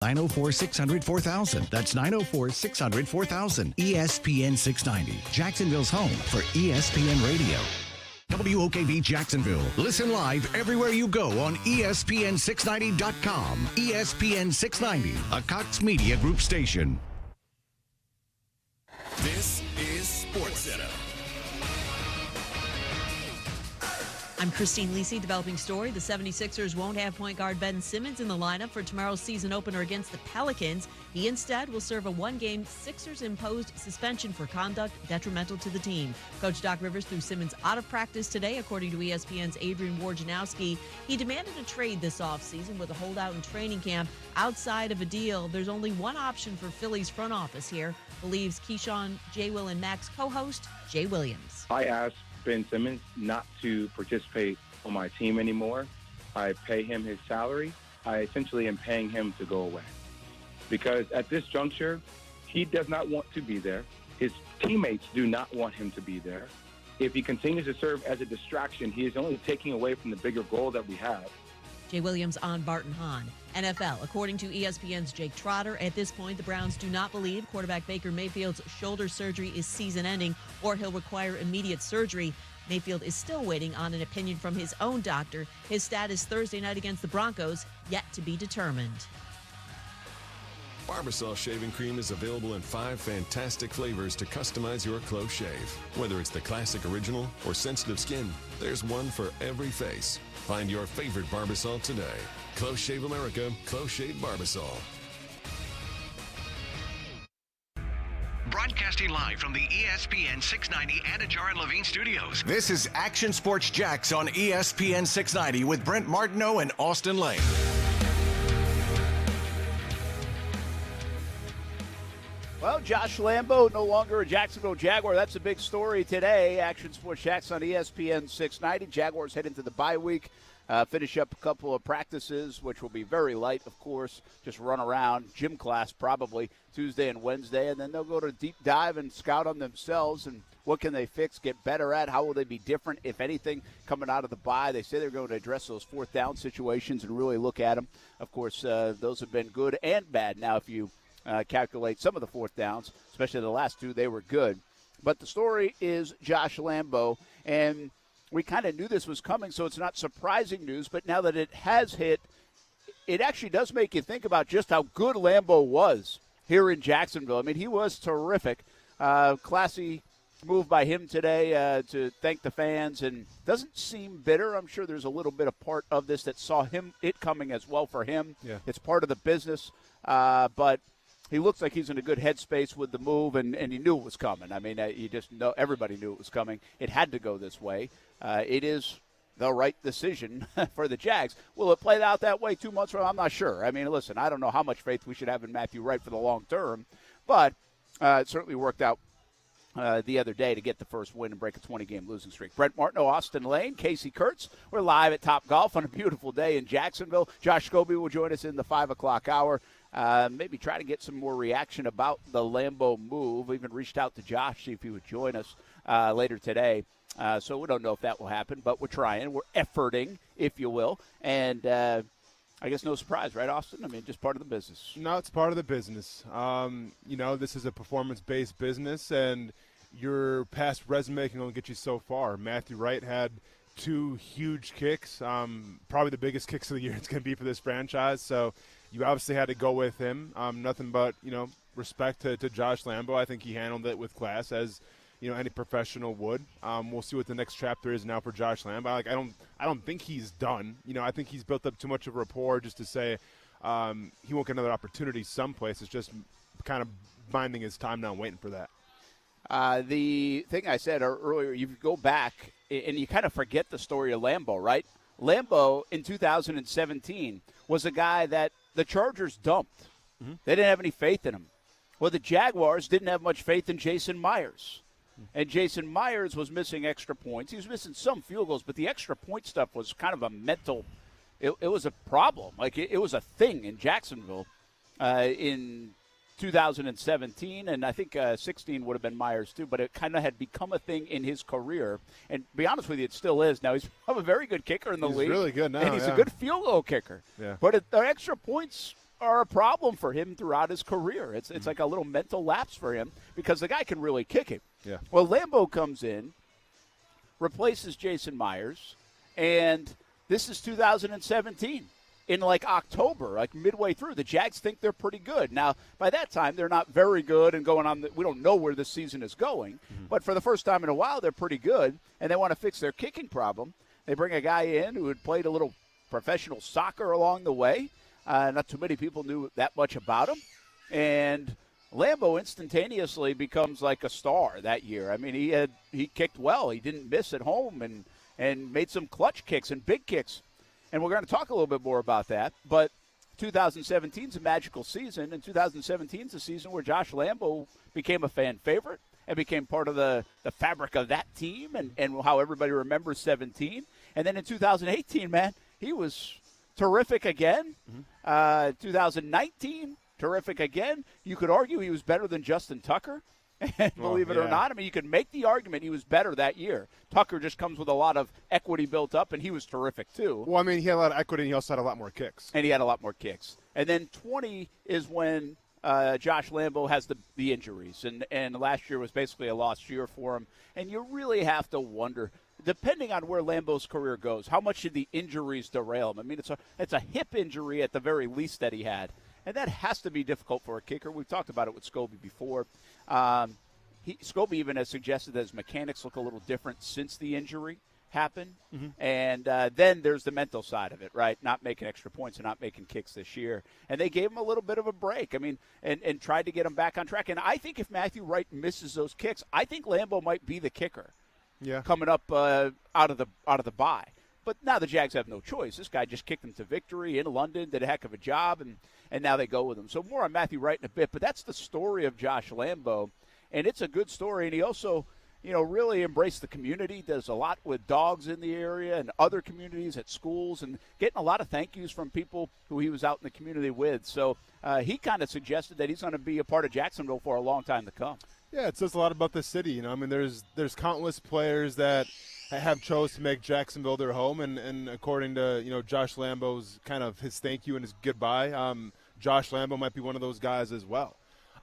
904-600-4000. That's 904-600-4000. ESPN 690, Jacksonville's home for ESPN Radio. WOKV Jacksonville. Listen live everywhere you go on ESPN690.com. ESPN 690, a Cox Media Group station. This is SportsCenter. I'm Christine Lisi, developing story. The 76ers won't have point guard Ben Simmons in the lineup for tomorrow's season opener against the Pelicans. He instead will serve a one-game Sixers-imposed suspension for conduct detrimental to the team. Coach Doc Rivers threw Simmons out of practice today, according to ESPN's Adrian Wojnarowski. He demanded a trade this offseason with a holdout in training camp. Outside of a deal, there's only one option for Philly's front office here, believes Keyshawn, J. Will, and Max co-host Jay Williams. I asked Ben Simmons not to participate on my team anymore. I pay him his salary. I essentially am paying him to go away. Because at this juncture, he does not want to be there. His teammates do not want him to be there. If he continues to serve as a distraction, he is only taking away from the bigger goal that we have. Jay Williams on Barton Hahn. NFL, according to ESPN's Jake Trotter, at this point, the Browns do not believe quarterback Baker Mayfield's shoulder surgery is season-ending or he'll require immediate surgery. Mayfield is still waiting on an opinion from his own doctor. His status Thursday night against the Broncos yet to be determined. Barbasol shaving cream is available in 5 fantastic flavors to customize your close shave. Whether it's the classic original or sensitive skin, there's one for every face. Find your favorite Barbasol today. Close Shave America, Close Shave Barbasol. Broadcasting live from the ESPN 690 Anajar and Levine studios. This is Action Sports Jax on ESPN 690 with Brent Martineau and Austin Lane. Well, Josh Lambeau no longer a Jacksonville Jaguar. That's a big story today. Action Sports Jax on ESPN 690. Jaguars head into the bye week. Finish up a couple of practices, which will be very light, of course. Just run around, gym class probably Tuesday and Wednesday, and then they'll go to deep dive and scout on themselves and what can they fix, get better at, how will they be different, if anything, coming out of the bye. They say they're going to address those fourth down situations and really look at them. Of course, those have been good and bad. Now, if you calculate some of the fourth downs, especially the last two, they were good. But the story is Josh Lambeau, and we kind of knew this was coming, so it's not surprising news. But now that it has hit, it actually does make you think about just how good Lambeau was here in Jacksonville. I mean, he was terrific. Classy move by him today to thank the fans, and doesn't seem bitter. I'm sure there's a little bit of part of this that saw it coming as well for him. Yeah. It's part of the business, but he looks like he's in a good headspace with the move, and he knew it was coming. I mean, you just know everybody knew it was coming. It had to go this way. It is the right decision for the Jags. Will it play out that way 2 months from now? I'm not sure. I mean, listen, I don't know how much faith we should have in Matthew Wright for the long term, but it certainly worked out the other day to get the first win and break a 20-game losing streak. Brent Martineau, Austin Lane, Casey Kurtz. We're live at Top Golf on a beautiful day in Jacksonville. Josh Scobie will join us in the 5 o'clock hour. Maybe try to get some more reaction about the Lambeau move. We even reached out to Josh, see if he would join us later today. So we don't know if that will happen, but we're trying. We're efforting, if you will. And I guess no surprise, right, Austin? I mean, just part of the business. No, it's part of the business. This is a performance-based business, and your past resume can only get you so far. Matthew Wright had 2 huge kicks, probably the biggest kicks of the year it's going to be for this franchise. So you obviously had to go with him. Nothing but, respect to Josh Lambeau. I think he handled it with class, as any professional would. We'll see what the next chapter is now for Josh Lambeau. I don't think he's done. I think he's built up too much of a rapport just to say he won't get another opportunity someplace. It's just kind of binding his time now, waiting for that. The thing I said earlier, you go back and you kind of forget the story of Lambeau, right? Lambeau in 2017 was a guy that the Chargers dumped. Mm-hmm. They didn't have any faith in him. Well, the Jaguars didn't have much faith in Jason Myers. And Jason Myers was missing extra points. He was missing some field goals, but the extra point stuff was kind of a mental – it was a problem. It was a thing in Jacksonville in 2017, and I think 16 would have been Myers too, but it kind of had become a thing in his career. And to be honest with you, it still is now. He's a very good kicker in the league. He's really good now. And he's a good field goal kicker. Yeah. But the extra points are a problem for him throughout his career. It's like a little mental lapse for him because the guy can really kick it. Yeah. Well, Lambeau comes in, replaces Jason Myers, and this is 2017. In like October, like midway through, the Jags think they're pretty good. Now, by that time, they're not very good and going on. We don't know where this season is going. But for the first time in a while, they're pretty good, and they want to fix their kicking problem. They bring a guy in who had played a little professional soccer along the way. Not too many people knew that much about him. And Lambeau instantaneously becomes like a star that year. I mean, he kicked well. He didn't miss at home and made some clutch kicks and big kicks. And we're going to talk a little bit more about that. But 2017 is a magical season, and 2017 is a season where Josh Lambeau became a fan favorite and became part of the fabric of that team and how everybody remembers 17. And then in 2018, man, he was terrific again. 2019, terrific again. You could argue he was better than Justin Tucker. And believe it or not, I mean, you could make the argument he was better that year. Tucker just comes with a lot of equity built up, and he was terrific too. Well, I mean, he had a lot of equity, and he also had a lot more kicks. And then 20 is when Josh Lambeau has the injuries, and last year was basically a lost year for him. And you really have to wonder, depending on where Lambeau's career goes, how much did the injuries derail him? I mean, it's a hip injury at the very least that he had. And that has to be difficult for a kicker. We've talked about it with Scobie before. Scobie even has suggested that his mechanics look a little different since the injury happened. And then there's the mental side of it, right? Not making extra points and not making kicks this year. And they gave him a little bit of a break. I mean, and tried to get him back on track. And I think if Matthew Wright misses those kicks, I think Lambeau might be the kicker coming up out of the bye. But now the Jags have no choice. This guy just kicked them to victory in London, did a heck of a job, and now they go with him. So more on Matthew Wright in a bit, but that's the story of Josh Lambeau, and it's a good story. And he also, really embraced the community, does a lot with dogs in the area and other communities at schools, and getting a lot of thank yous from people who he was out in the community with. So he kind of suggested that he's going to be a part of Jacksonville for a long time to come. Yeah, it says a lot about the city. I mean, there's countless players that have chose to make Jacksonville their home, and according to Josh Lambeau's kind of his thank you and his goodbye, Josh Lambeau might be one of those guys as well.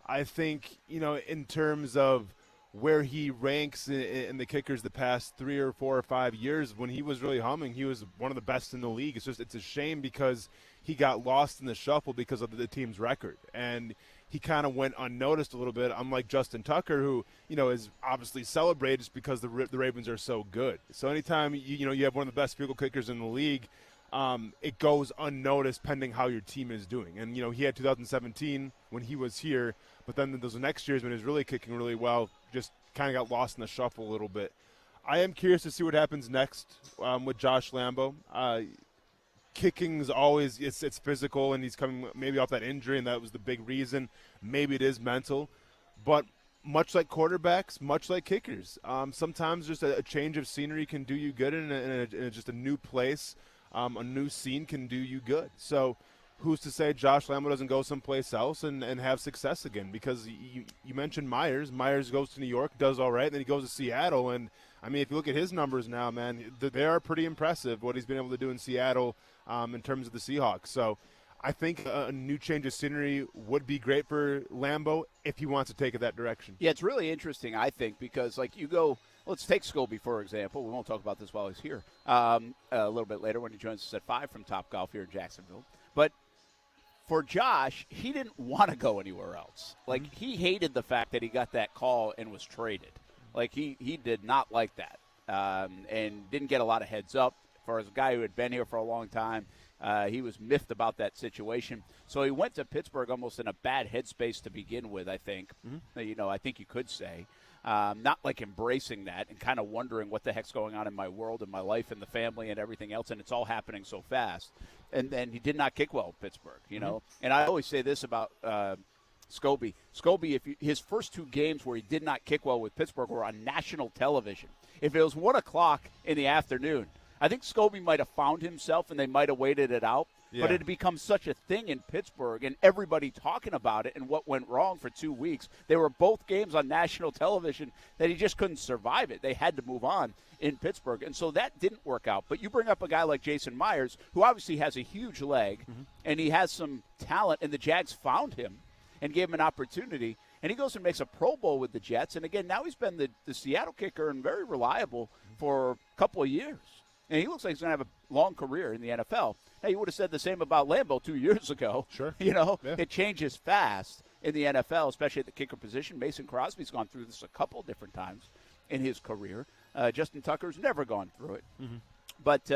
I think in terms of where he ranks in the kickers the past 3 or 4 or 5 years, when he was really humming, he was one of the best in the league. It's a shame because he got lost in the shuffle because of the team's record, and he kind of went unnoticed a little bit, unlike Justin Tucker, who, is obviously celebrated just because the Ravens are so good. So anytime, you have one of the best field goal kickers in the league, it goes unnoticed pending how your team is doing. And, he had 2017 when he was here, but then those next years when he was really kicking really well, just kind of got lost in the shuffle a little bit. I am curious to see what happens next with Josh Lambeau. Kicking's always it's physical, and he's coming maybe off that injury, and that was the big reason. Maybe it is mental, but much like quarterbacks, much like kickers, sometimes just a change of scenery can do you good, and just a new place, a new scene can do you good. So who's to say Josh Lambeau doesn't go someplace else and have success again? Because you mentioned Myers. Myers goes to New York, does all right, and then he goes to Seattle, and I mean, if you look at his numbers now, man, they are pretty impressive, what he's been able to do in Seattle in terms of the Seahawks. So I think a new change of scenery would be great for Lambeau if he wants to take it that direction. Yeah, it's really interesting, I think, because, you go – let's take Scobie, for example. We won't talk about this while he's here a little bit later when he joins us at 5 from Top Golf here in Jacksonville. But for Josh, he didn't want to go anywhere else. He hated the fact that he got that call and was traded. He did not like that and didn't get a lot of heads up. For a guy who had been here for a long time, he was miffed about that situation. So he went to Pittsburgh almost in a bad headspace to begin with, I think. I think you could say. Not embracing that and kind of wondering what the heck's going on in my world and my life and the family and everything else, and it's all happening so fast. And then he did not kick well at Pittsburgh, And I always say this about Scobie. Scobie, his first 2 games where he did not kick well with Pittsburgh were on national television. If it was 1 o'clock in the afternoon, I think Scobie might have found himself and they might have waited it out. but it had become such a thing in Pittsburgh and everybody talking about it and what went wrong for 2 weeks. They were both games on national television that he just couldn't survive it. They had to move on in Pittsburgh, and so that didn't work out. But you bring up a guy like Jason Myers, who obviously has a huge leg, and he has some talent, and the Jags found him and gave him an opportunity. And he goes and makes a Pro Bowl with the Jets. And, again, now he's been the Seattle kicker and very reliable for a couple of years. And he looks like he's going to have a long career in the NFL. Now, you would have said the same about Lambeau 2 years ago. Sure. It changes fast in the NFL, especially at the kicker position. Mason Crosby's gone through this a couple different times in his career. Justin Tucker's never gone through it. But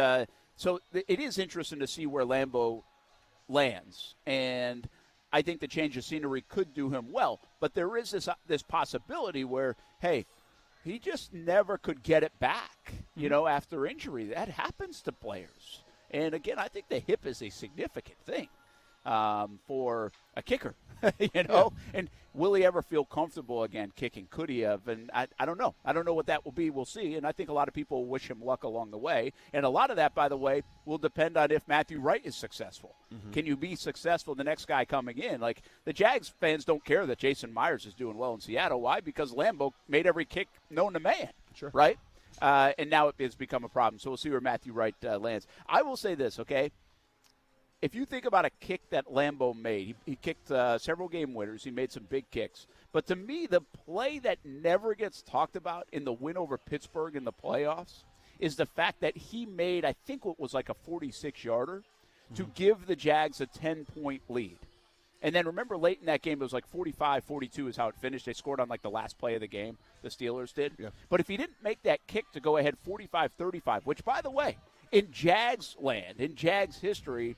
so it is interesting to see where Lambeau lands. And I think the change of scenery could do him well. But there is this possibility where, hey, he just never could get it back, after injury. That happens to players. And, again, I think the hip is a significant thing for a kicker, And will he ever feel comfortable again kicking? Could he have? And I don't know. I don't know what that will be. We'll see. And I think a lot of people wish him luck along the way. And a lot of that, by the way, will depend on if Matthew Wright is successful. Can you be successful, the next guy coming in? Like, the Jags fans don't care that Jason Myers is doing well in Seattle. Why? Because Lambeau made every kick known to man. Sure. Right? And now it has become a problem. So we'll see where Matthew Wright lands. I will say this, okay? If you think about a kick that Lambeau made, he kicked several game winners. He made some big kicks. But to me, the play that never gets talked about in the win over Pittsburgh in the playoffs is the fact that he made, I think what was like a 46-yarder to give the Jags a 10-point lead. And then remember late in that game, it was like 45-42 is how it finished. They scored on like the last play of the game, the Steelers did. Yeah. But if he didn't make that kick to go ahead 45-35, which, by the way, in Jags land, in Jags history,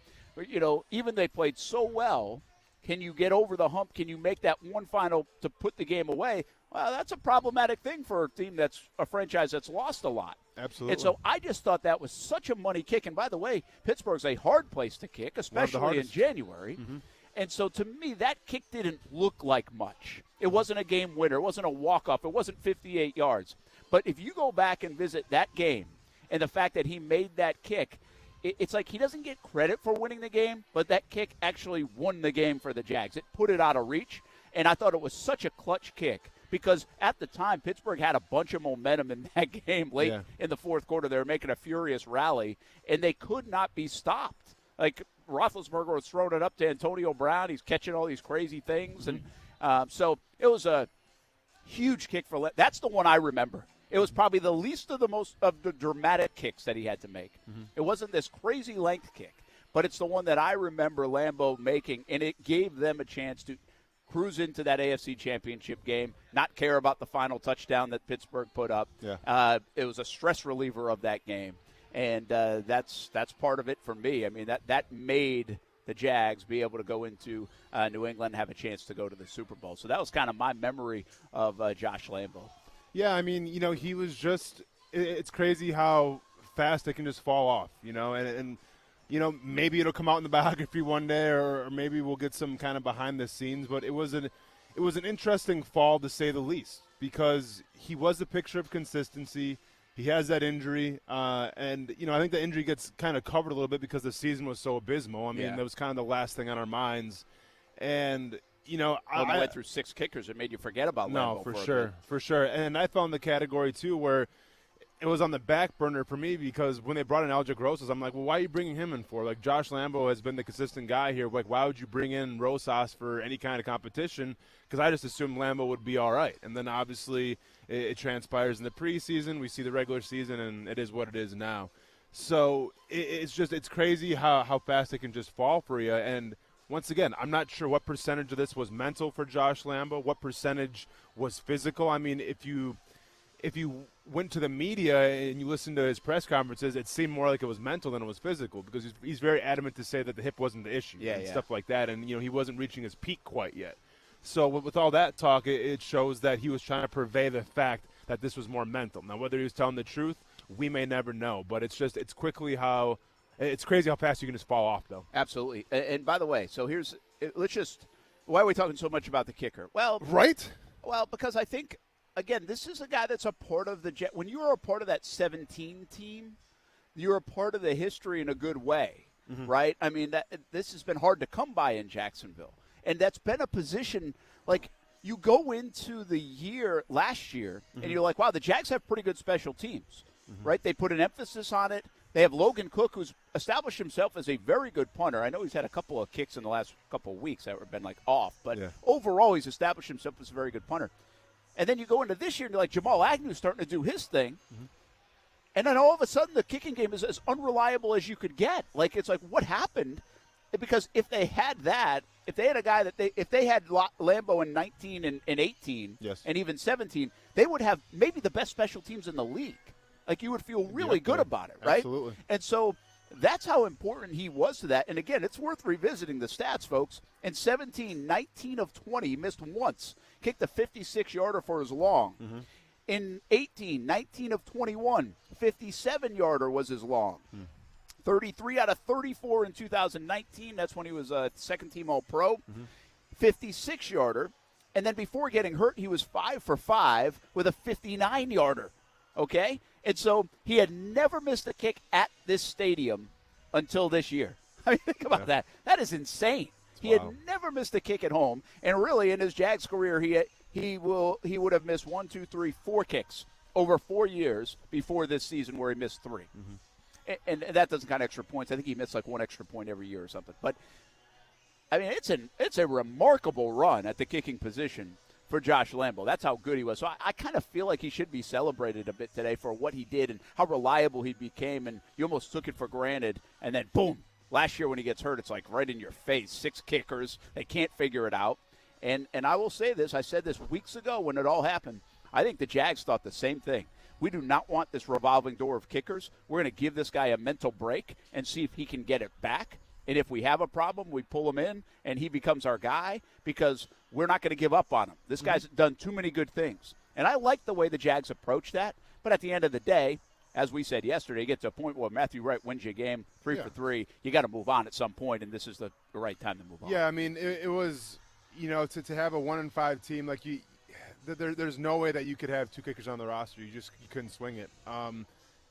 even they played so well, can you get over the hump? Can you make that one final to put the game away? Well, that's a problematic thing for a team that's a franchise that's lost a lot. Absolutely. And so I just thought that was such a money kick. And by the way, Pittsburgh's a hard place to kick, especially in January. And so to me, that kick didn't look like much. It wasn't a game winner. It wasn't a walk-off. It wasn't 58 yards. But if you go back and visit that game and the fact that he made that kick, it's like he doesn't get credit for winning the game, but that kick actually won the game for the Jags. It put it out of reach, and I thought it was such a clutch kick because at the time, Pittsburgh had a bunch of momentum in that game late in the fourth quarter. They were making a furious rally, and they could not be stopped. Like, Roethlisberger was throwing it up to Antonio Brown. He's catching all these crazy things. And so it was a huge kick for – that's the one I remember. It was probably the least of the dramatic kicks that he had to make. It wasn't this crazy length kick, but it's the one that I remember Lambeau making, and it gave them a chance to cruise into that AFC Championship game, not care about the final touchdown that Pittsburgh put up. It was a stress reliever of that game, and that's part of it for me. I mean, that made the Jags be able to go into New England and have a chance to go to the Super Bowl. So that was kind of my memory of Josh Lambeau. Yeah, I mean, he was just – it's crazy how fast it can just fall off, and maybe it'll come out in the biography one day or maybe we'll get some kind of behind the scenes. But it was an interesting fall, to say the least, because he was a picture of consistency. He has that injury, and, I think the injury gets kind of covered a little bit because the season was so abysmal. I mean, that was kind of the last thing on our minds. And – I went through 6 kickers. It made you forget about Lambeau. No, for sure. And I found the category, too, where it was on the back burner for me because when they brought in Alja Rosas, I'm like, well, why are you bringing him in for? Like, Josh Lambeau has been the consistent guy here. Like, why would you bring in Rosas for any kind of competition? Because I just assumed Lambeau would be all right. And then, obviously, it transpires in the preseason. We see the regular season, and it is what it is now. So it's crazy how fast it can just fall for you. And once again, I'm not sure what percentage of this was mental for Josh Lambeau, what percentage was physical. I mean, if you went to the media and you listened to his press conferences, it seemed more like it was mental than it was physical because he's very adamant to say that the hip wasn't the issue and stuff like that. And, he wasn't reaching his peak quite yet. So with all that talk, it shows that he was trying to purvey the fact that this was more mental. Now, whether he was telling the truth, we may never know. But it's crazy how fast you can just fall off, though. Absolutely. And by the way, so why are we talking so much about the kicker? Well, right? Well, because I think, again, this is a guy that's a part of when you were a part of that 17 team, you're a part of the history in a good way. right? I mean, this has been hard to come by in Jacksonville. And that's been a position, like, you go into the year last year, and you're like, wow, the Jags have pretty good special teams, right? They put an emphasis on it. They have Logan Cook, who's established himself as a very good punter. I know he's had a couple of kicks in the last couple of weeks that have been, like, off. But overall, he's established himself as a very good punter. And then you go into this year, and you're like, Jamal Agnew's starting to do his thing. And then all of a sudden, the kicking game is as unreliable as you could get. Like, it's like, what happened? Because if they had that, if they had a guy if they had Lambeau in 19 and 18, and even 17, they would have maybe the best special teams in the league. Like, you would feel really good about it, right? Absolutely. And so that's how important he was to that. And again, it's worth revisiting the stats, folks. In 17, 19 of 20, he missed once, kicked a 56-yarder for his long. In 18, 19 of 21, 57-yarder was his long. 33 out of 34 in 2019. That's when he was a second-team All-Pro. 56-yarder. And then before getting hurt, he was 5 for 5 with a 59-yarder. Okay? And so he had never missed a kick at this stadium until this year. I mean, think about that. That is insane. He had never missed a kick at home. And really, in his Jags career, he would have missed 4 kicks over 4 years before this season where he missed 3. And that doesn't count extra points. I think he missed like 1 extra point every year or something. But, I mean, it's a remarkable run at the kicking position for Josh Lambeau. That's how good he was. So I kind of feel like he should be celebrated a bit today for what he did and how reliable he became. And you almost took it for granted. And then, boom, last year when he gets hurt, it's like right in your face. 6 kickers. They can't figure it out. And I will say this. I said this weeks ago when it all happened. I think the Jags thought the same thing. We do not want this revolving door of kickers. We're going to give this guy a mental break and see if he can get it back. And if we have a problem, we pull him in and he becomes our guy because we're not going to give up on him. This guy's done too many good things. And I like the way the Jags approach that. But at the end of the day, as we said yesterday, you get to a point where Matthew Wright wins you a game 3 for 3. You got to move on at some point, and this is the right time to move on. Yeah, I mean, it was, to have a 1-5 team, like there's no way that you could have 2 kickers on the roster. You couldn't swing it. And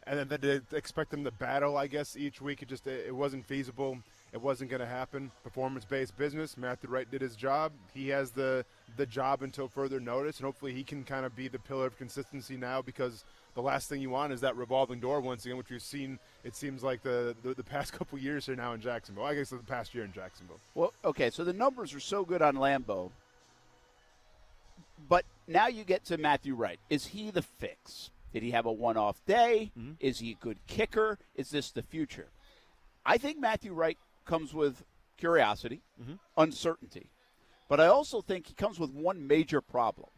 then to expect them to battle, I guess, each week, it wasn't feasible. It wasn't going to happen. Performance-based business. Matthew Wright did his job. He has the job until further notice, and hopefully he can kind of be the pillar of consistency now because the last thing you want is that revolving door once again, which we've seen, it seems like the past couple years here now in Jacksonville. I guess the past year in Jacksonville. Well, okay, so the numbers are so good on Lambeau. But now you get to Matthew Wright. Is he the fix? Did he have a one-off day? Is he a good kicker? Is this the future? I think Matthew Wright comes with curiosity, uncertainty. But I also think he comes with one major problem.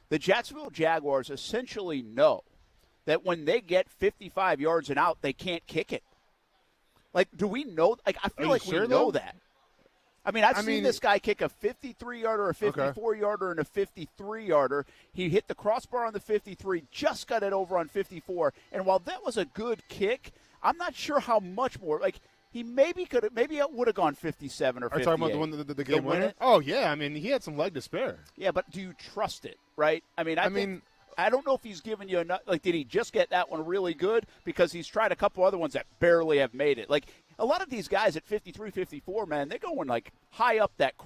The Jacksonville Jaguars essentially know that when they get 55 yards and out, they can't kick it. Like, do we know? Like, I feel like we know that. I mean, I've seen this guy kick a 53-yarder, a 54-yarder, and a 53-yarder. He hit the crossbar on the 53, just got it over on 54. And while that was a good kick, I'm not sure how much more. Like, he maybe it would have gone 57 or 58. Are you talking about the game winner? Oh, yeah. I mean, he had some leg to spare. Yeah, but do you trust it, right? I mean, I don't know if he's given you enough. Like, did he just get that one really good? Because he's tried a couple other ones that barely have made it. Like, a lot of these guys at 53, 54, man, they're going, like, high up that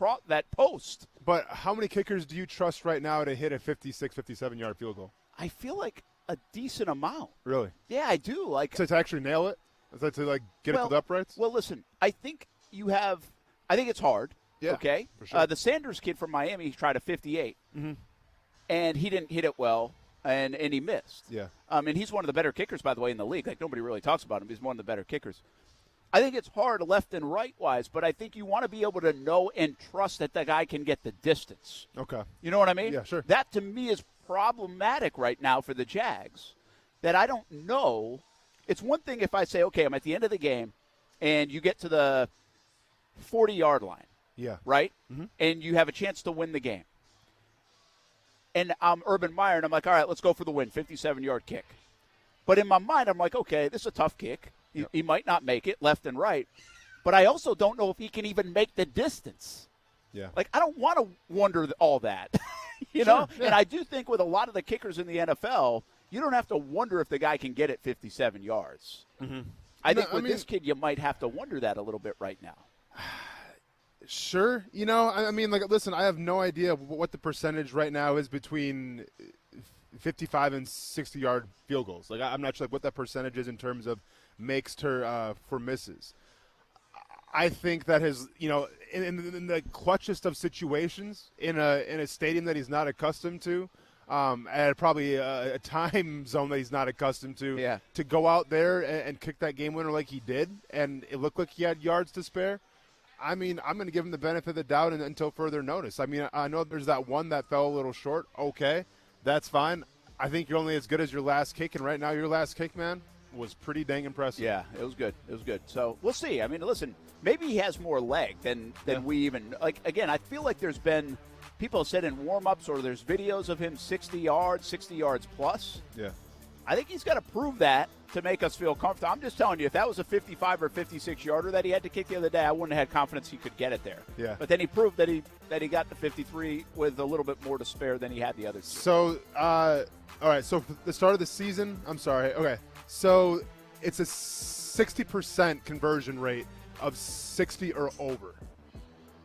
post. But how many kickers do you trust right now to hit a 56, 57-yard field goal? I feel like a decent amount. Really? Yeah, I do. Like, to actually nail it? Is that to, like, get it to the uprights? Well, listen, I think it's hard. Yeah, okay? For sure. The Sanders kid from Miami, he tried a 58. And he didn't hit it well. And he missed. Yeah. And he's one of the better kickers, by the way, in the league. Like, nobody really talks about him. He's one of the better kickers. I think it's hard left and right-wise, but I think you want to be able to know and trust that the guy can get the distance. Okay. You know what I mean? Yeah, sure. That, to me, is problematic right now for the Jags, that I don't know. It's one thing if I say, okay, I'm at the end of the game, and you get to the 40-yard line. Yeah. Right? And you have a chance to win the game. And I'm Urban Meyer, and I'm like, all right, let's go for the win, 57-yard kick. But in my mind, I'm like, okay, this is a tough kick. He might not make it left and right. But I also don't know if he can even make the distance. Yeah. Like, I don't want to wonder all that, you know? Yeah. And I do think with a lot of the kickers in the NFL, you don't have to wonder if the guy can get it 57 yards. I think with this kid, you might have to wonder that a little bit right now. Sure. Listen, I have no idea what the percentage right now is between 55 and 60-yard field goals. I'm not sure what that percentage is in terms of makes for misses. I think that his, in the clutchest of situations, in a stadium that he's not accustomed to, at probably a time zone that he's not accustomed to, to go out there and kick that game winner like he did, and it looked like he had yards to spare. I'm going to give him the benefit of the doubt until further notice. I know there's that one that fell a little short. Okay, that's fine. I think you're only as good as your last kick, and right now your last kick, man, was pretty dang impressive. Yeah, it was good. It was good. So we'll see. Listen, maybe he has more leg than we even – again, I feel like there's been – people have said in warm-ups or there's videos of him 60 yards plus. Yeah. I think he's got to prove that to make us feel comfortable. I'm just telling you, if that was a 55 or 56-yarder that he had to kick the other day, I wouldn't have had confidence he could get it there. Yeah. But then he proved that he got the 53 with a little bit more to spare than he had the other two. So, all right, so for the start of the season, so it's a 60% conversion rate of 60 or over.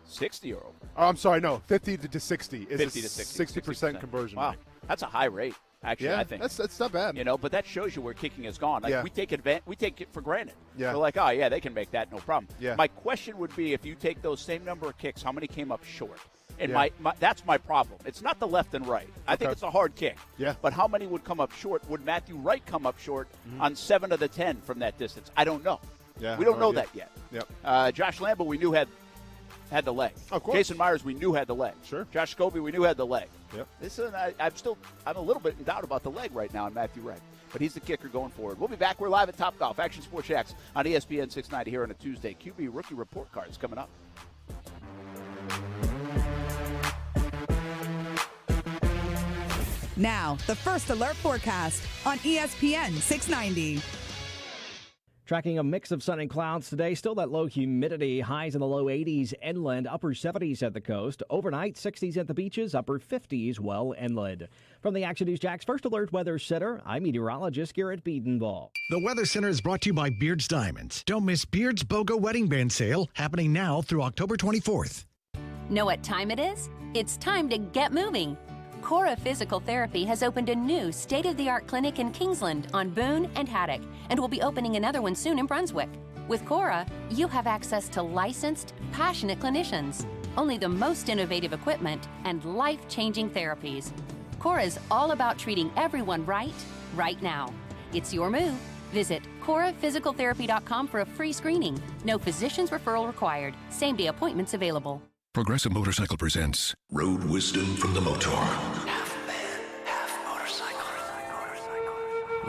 60 or over? Oh, I'm sorry, no, 50 to 60 is 50 to 60. 60% conversion rate. Wow, that's a high rate. Actually, yeah, I think that's not bad. But that shows you where kicking has gone. We take it for granted. Yeah. We're like, oh yeah, they can make that, no problem. Yeah. My question would be, if you take those same number of kicks, how many came up short? And that's my problem. It's not the left and right. I think it's a hard kick. Yeah. But how many would come up short? Would Matthew Wright come up short on 7 of the 10 from that distance? I don't know. Yeah. We don't know that yet. Yep. Josh Lambeau, we knew had the leg. Of course. Jason Myers, we knew had the leg. Sure. Josh Scobie, we knew had the leg. Yep. I'm a little bit in doubt about the leg right now on Matthew Wright, but he's the kicker going forward. We'll be back. We're live at Topgolf, Action Sports Jags on ESPN 690 here on a Tuesday. QB rookie report cards coming up. Now, the First Alert forecast on ESPN 690. Tracking a mix of sun and clouds today. Still that low humidity. Highs in the low 80s inland, upper 70s at the coast. Overnight, 60s at the beaches, upper 50s well inland. From the Action News Jax First Alert Weather Center, I'm meteorologist Garrett Biedenball. The Weather Center is brought to you by Beard's Diamonds. Don't miss Beard's BOGO Wedding Band Sale, happening now through October 24th. Know what time it is? It's time to get moving. Cora Physical Therapy has opened a new state-of-the-art clinic in Kingsland on Boone and Haddock, and will be opening another one soon in Brunswick. With Cora, you have access to licensed, passionate clinicians, only the most innovative equipment, and life-changing therapies. Cora is all about treating everyone right now. It's your move. Visit coraphysicaltherapy.com for a free screening. No physician's referral required. Same-day appointments available. Progressive Motorcycle presents Road Wisdom from the Motor. Half man, half motorcycle.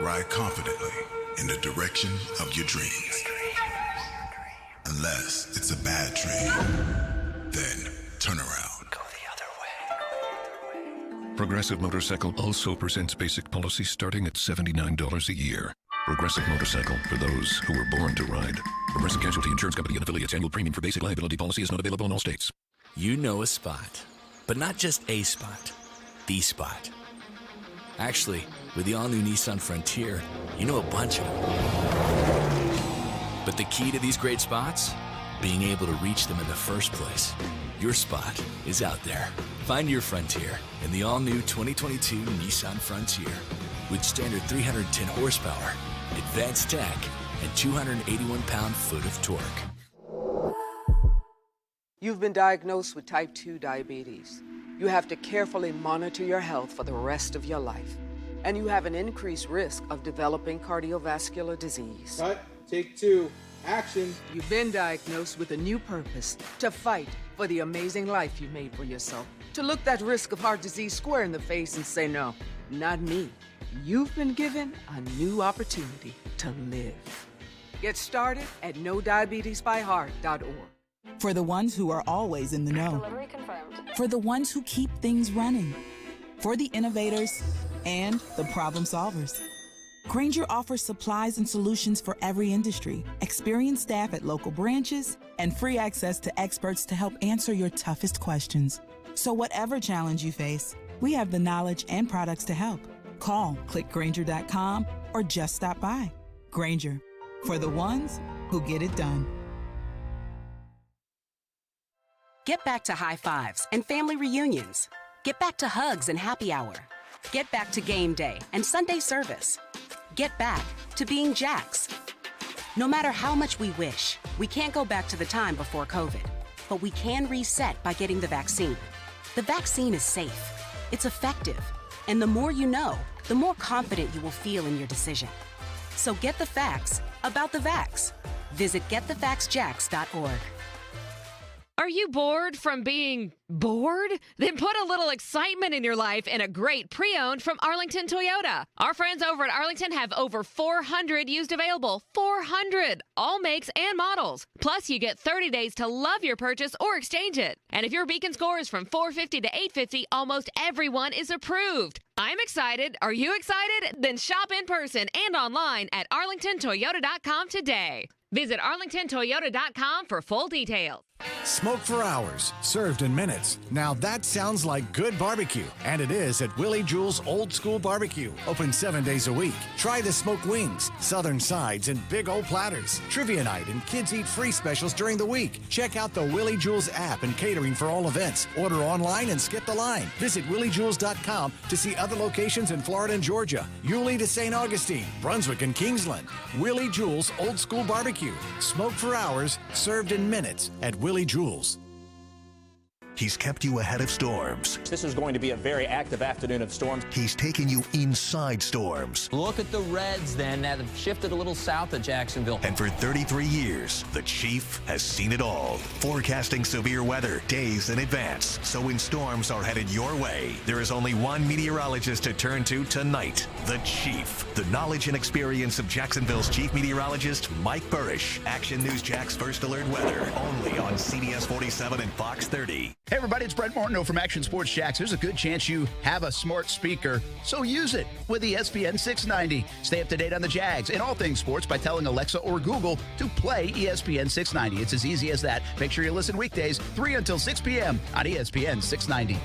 Ride confidently in the direction of your dreams. Unless it's a bad dream, then turn around. Go the other way. Progressive Motorcycle also presents basic policy starting at $79 a year. Progressive Motorcycle, for those who were born to ride. Progressive Casualty Insurance Company and affiliates. Annual premium for basic liability policy is not available in all states. You know a spot, but not just a spot, the spot. Actually, with the all-new Nissan Frontier, you know a bunch of them. But the key to these great spots? Being able to reach them in the first place. Your spot is out there. Find your Frontier in the all-new 2022 Nissan Frontier. With standard 310 horsepower, advanced tech, and 281 pound-foot of torque. You've been diagnosed with type 2 diabetes. You have to carefully monitor your health for the rest of your life. And you have an increased risk of developing cardiovascular disease. Cut, take 2, action. You've been diagnosed with a new purpose, to fight for the amazing life you made for yourself. To look that risk of heart disease square in the face and say, no, not me. You've been given a new opportunity to live. Get started at NoDiabetesByHeart.org. For the ones who are always in the know. Delivery confirmed. For the ones who keep things running. For the innovators and the problem solvers. Grainger offers supplies and solutions for every industry, experienced staff at local branches, and free access to experts to help answer your toughest questions. So whatever challenge you face, we have the knowledge and products to help. Call, click Grainger.com, or just stop by. Grainger, For the ones who get it done. Get back to high fives and family reunions. Get back to hugs and happy hour. Get back to game day and Sunday service. Get back to being Jags. No matter how much we wish, we can't go back to the time before COVID. But we can reset by getting the vaccine. The vaccine is safe. It's effective. And the more you know, the more confident you will feel in your decision. So get the facts about the vax. Visit getthevaxjax.org. Are you bored from being bored? Then put a little excitement in your life in a great pre-owned from Arlington Toyota. Our friends over at Arlington have over 400 used available. 400! All makes and models. Plus, you get 30 days to love your purchase or exchange it. And if your Beacon score is from 450 to 850, almost everyone is approved. I'm excited. Are you excited? Then shop in person and online at arlingtontoyota.com today. Visit arlingtontoyota.com for full details. Smoke for hours, served in minutes. Now that sounds like good barbecue. And it is at Willie Jewell's Old School Barbecue. Open 7 days a week. Try the smoked wings, southern sides, and big old platters. Trivia night and kids eat free specials during the week. Check out the Willie Jewell's app and catering for all events. Order online and skip the line. Visit williejewells.com to see other locations in Florida and Georgia. Yulee to St. Augustine, Brunswick and Kingsland. Willie Jewell's Old School Barbecue. Smoke for hours, served in minutes at Willie Jewell's. He's kept you ahead of storms. This is going to be a very active afternoon of storms. He's taken you inside storms. Look at the Reds then that have shifted a little south of Jacksonville. And for 33 years, the Chief has seen it all. Forecasting severe weather days in advance. So when storms are headed your way, there is only one meteorologist to turn to tonight, the Chief. The knowledge and experience of Jacksonville's chief meteorologist, Mike Burrish. Action News Jack's First Alert Weather, only on CBS 47 and Fox 30. Hey everybody, it's Brent Martineau from Action Sports Jacks. There's a good chance you have a smart speaker, so use it with ESPN 690. Stay up to date on the Jags and all things sports by telling Alexa or Google to play ESPN 690. It's as easy as that. Make sure you listen weekdays 3 until 6 p.m. on ESPN 690.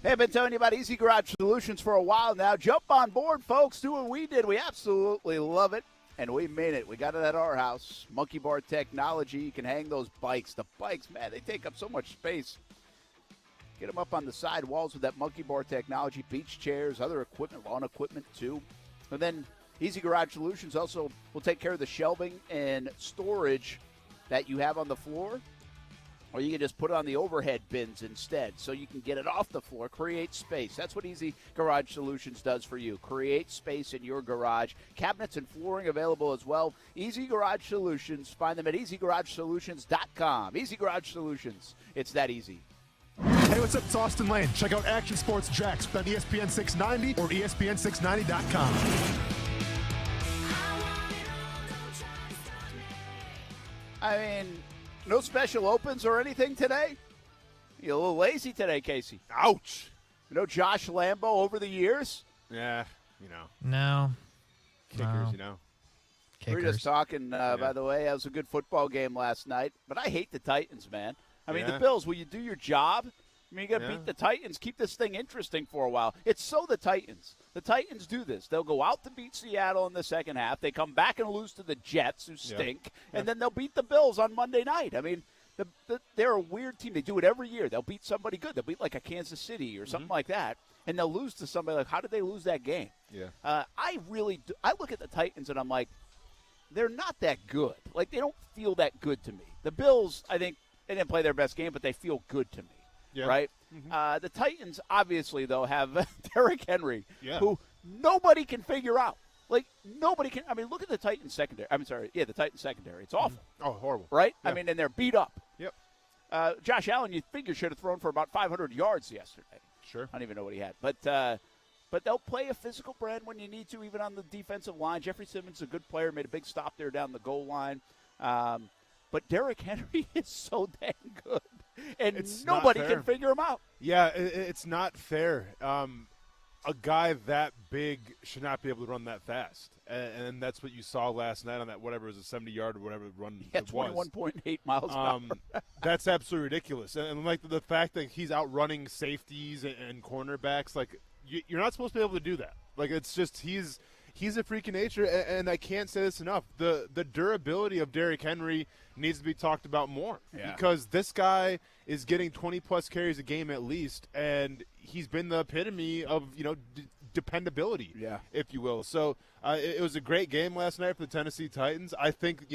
Hey, I've been telling you about Easy Garage Solutions for a while now. Jump on board, folks. Do what we did. We absolutely love it. And we made it. We got it at our house. Monkey bar technology. You can hang those bikes. The bikes, man, they take up so much space. Get them up on the side walls with that monkey bar technology. Beach chairs, other equipment, lawn equipment too. And then Easy Garage Solutions also will take care of the shelving and storage that you have on the floor. Or you can just put it on the overhead bins instead so you can get it off the floor, create space. That's what Easy Garage Solutions does for you. Create space in your garage. Cabinets and flooring available as well. Easy Garage Solutions. Find them at easygaragesolutions.com. Easy Garage Solutions. It's that easy. Hey, what's up? It's Austin Lane. Check out Action Sports Jacks on ESPN 690 or ESPN690.com. I mean, no special opens or anything today? You're a little lazy today, Casey. Ouch. You know Josh Lambeau over the years? Yeah, you know. No. Kickers, you know. We were just talking, by the way. That was a good football game last night. But I hate the Titans, man. I mean, the Bills, will you do your job? I mean, you got to beat the Titans, keep this thing interesting for a while. It's so the Titans. The Titans do this. They'll go out to beat Seattle in the second half. They come back and lose to the Jets, who stink, and then they'll beat the Bills on Monday night. I mean, they're a weird team. They do it every year. They'll beat somebody good. They'll beat like a Kansas City or something like that, and they'll lose to somebody like, how did they lose that game? Yeah. I look at the Titans and I'm like, they're not that good. Like, they don't feel that good to me. The Bills, I think, they didn't play their best game, but they feel good to me. Yeah. Right? Mm-hmm. The Titans, obviously, though, have Derrick Henry, who nobody can figure out. Like, nobody can. I mean, look at the Titans secondary. The Titans secondary. It's awful. Oh, horrible. Right? Yeah. I mean, and they're beat up. Yep. Josh Allen, you figure, should have thrown for about 500 yards yesterday. Sure. I don't even know what he had. But they'll play a physical brand when you need to, even on the defensive line. Jeffrey Simmons, a good player, made a big stop there down the goal line. But Derrick Henry is so dang good. And nobody can figure him out. Yeah, it's not fair. A guy that big should not be able to run that fast. And that's what you saw last night on that, whatever it was, a 70-yard or whatever run it was. 21.8 miles an hour. That's absolutely ridiculous. And like the fact that he's outrunning safeties and cornerbacks, like you're not supposed to be able to do that. Like, it's just he's a freak of nature, and I can't say this enough. The durability of Derrick Henry needs to be talked about more because this guy is getting 20-plus carries a game at least, and he's been the epitome of, dependability, if you will. So it was a great game last night for the Tennessee Titans. I think,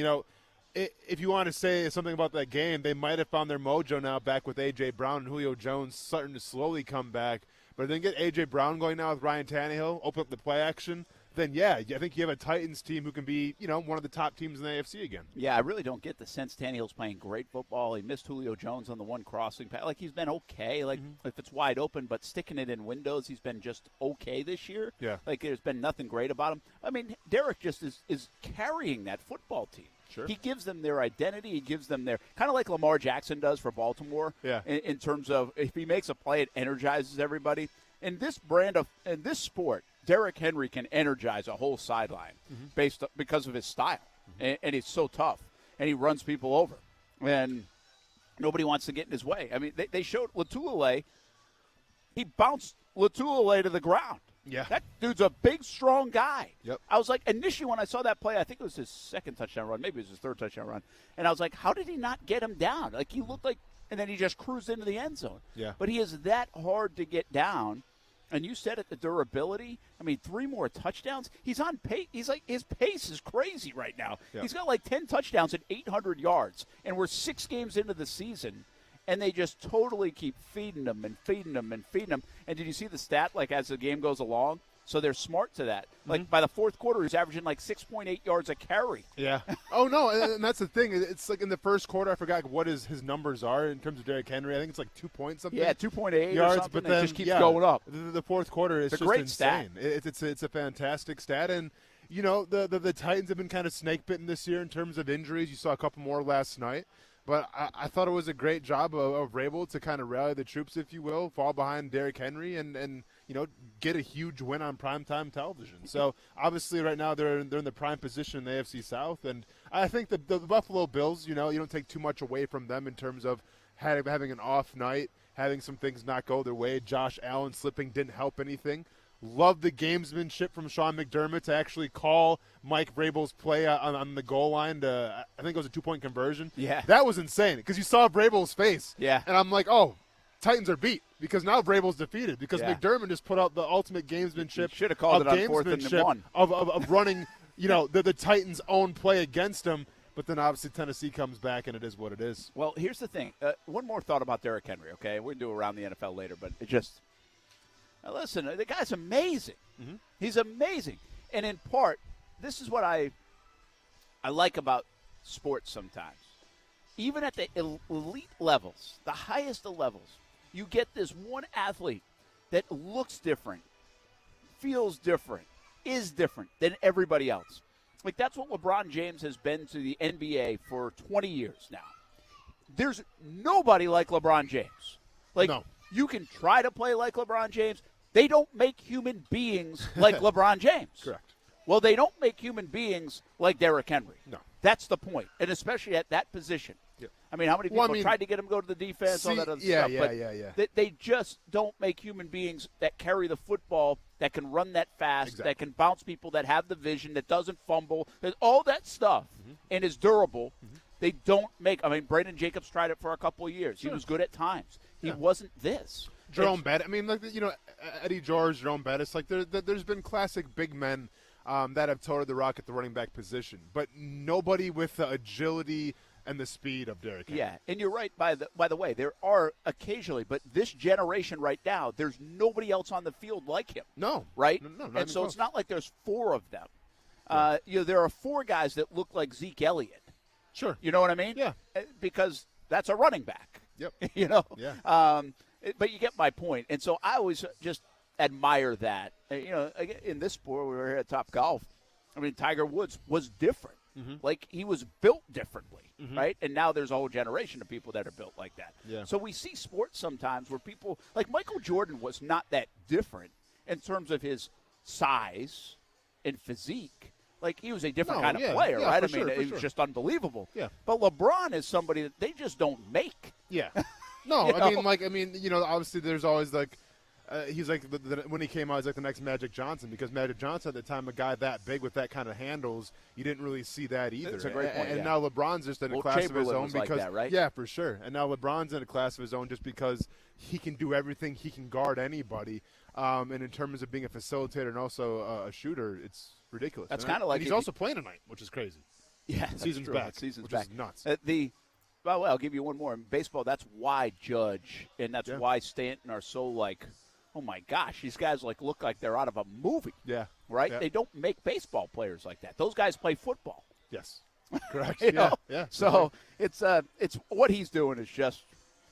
if you want to say something about that game, they might have found their mojo now back with A.J. Brown and Julio Jones starting to slowly come back. But then get A.J. Brown going now with Ryan Tannehill, open up the play action, then, I think you have a Titans team who can be, one of the top teams in the AFC again. Yeah, I really don't get the sense Tannehill's playing great football. He missed Julio Jones on the one crossing pass. Like, he's been okay. Like, if it's wide open, but sticking it in windows, he's been just okay this year. Yeah. Like, there's been nothing great about him. I mean, Derrick just is carrying that football team. Sure. He gives them their identity. He gives them their – kind of like Lamar Jackson does for Baltimore. Yeah. In terms of if he makes a play, it energizes everybody. In this sport, Derrick Henry can energize a whole sideline because of his style, and he's so tough, and he runs people over, and nobody wants to get in his way. I mean, they showed Latulele. He bounced Latulele to the ground. Yeah, that dude's a big, strong guy. Yep. I was like, initially when I saw that play, I think it was his second touchdown run, maybe it was his third touchdown run, and I was like, how did he not get him down? Like, he looked like, and then he just cruised into the end zone. Yeah. But he is that hard to get down. And you said it, the durability. I mean, 3 more touchdowns. He's on pace. He's like, his pace is crazy right now. Yep. He's got like 10 touchdowns and 800 yards. And we're 6 games into the season. And they just totally keep feeding him and feeding him and feeding him. And did you see the stat, like, as the game goes along? So they're smart to that. Like, by the fourth quarter, he's averaging like 6.8 yards a carry. Yeah. Oh, no, and that's the thing. It's like in the first quarter, I forgot what his numbers are in terms of Derrick Henry. I think it's like 2 point something. Yeah, 2.8 yards, or something. but then it just keeps going up. The fourth quarter is it's a just great insane. Stat. It's a fantastic stat. And, the Titans have been kind of snake-bitten this year in terms of injuries. You saw a couple more last night. But I thought it was a great job of Vrabel to kind of rally the troops, if you will, fall behind Derrick Henry and get a huge win on primetime television. So, obviously, right now they're in the prime position in the AFC South. And I think the Buffalo Bills, you don't take too much away from them in terms of having an off night, having some things not go their way. Josh Allen slipping didn't help anything. Love the gamesmanship from Sean McDermott to actually call Mike Vrabel's play on the goal line to, I think it was a 2-point conversion. Yeah. That was insane because you saw Vrabel's face. Yeah. And I'm like, oh, Titans are beat because now Vrabel's defeated because Yeah. McDermott just put out the ultimate gamesmanship. Should have called it on 4th and 1. Of running, the Titans' own play against them. But then obviously Tennessee comes back and it is what it is. Well, here's the thing. One more thought about Derrick Henry, okay? We're going to do around the NFL later, but it just – now listen, the guy's amazing. He's amazing. And in part, this is what I like about sports sometimes. Even at the elite levels, the highest of levels, you get this one athlete that looks different, feels different, is different than everybody else. Like, that's what LeBron James has been to the NBA for 20 years now. There's nobody like LeBron James. Like, no. You can try to play like LeBron James. They don't make human beings like LeBron James. Correct. Well, they don't make human beings like Derrick Henry. No. That's the point, and especially at that position. Yep. I mean, how many people tried to get him to go to the defense, all that other stuff? But they just don't make human beings that carry the football, that can run that fast, that can bounce people, that have the vision, that doesn't fumble, all that stuff, and is durable. They don't make – I mean, Brandon Jacobs tried it for a couple of years. Sure. He was good at times. He wasn't this. Jerome Bettis. I mean, like, Eddie George, Jerome Bettis. Like, there's been classic big men that have toted the rock at the running back position, but nobody with the agility and the speed of Derrick Henry. Yeah, and you're right. By the way, there are occasionally, but this generation right now, there's nobody else on the field like him. No, right? No, and so close. it's not like there's 4 of them. There are 4 guys that look like Zeke Elliott. Sure. You know what I mean? Yeah. Because that's a running back. Yep. Yeah. But you get my point. And so I always just admire that. In this sport, we were here at Top Golf. I mean, Tiger Woods was different. Like, he was built differently, right? And now there's a whole generation of people that are built like that. Yeah. So we see sports sometimes where people, like Michael Jordan was not that different in terms of his size and physique. Like, he was a different kind of player, right? I mean, he was just unbelievable. Yeah. But LeBron is somebody that they just don't make. Yeah. No, obviously there's always like he's like when he came out, he's like the next Magic Johnson, because Magic Johnson at the time, a guy that big with that kind of handles, you didn't really see that either. That's a great point. And now LeBron's just in a class of his own was because like that, right? Yeah, for sure. And now LeBron's in a class of his own just because he can do everything. He can guard anybody. And in terms of being a facilitator and also a shooter, it's ridiculous. That's kind of like he's also playing tonight, which is crazy. Yeah, season's back. Which is nuts. Well, I'll give you one more. In baseball, that's why Judge and that's why Stanton are so like, oh my gosh, these guys look like they're out of a movie. Yeah. Right? Yeah. They don't make baseball players like that. Those guys play football. Yes. Correct. You know? Yeah. So it's what he's doing is just.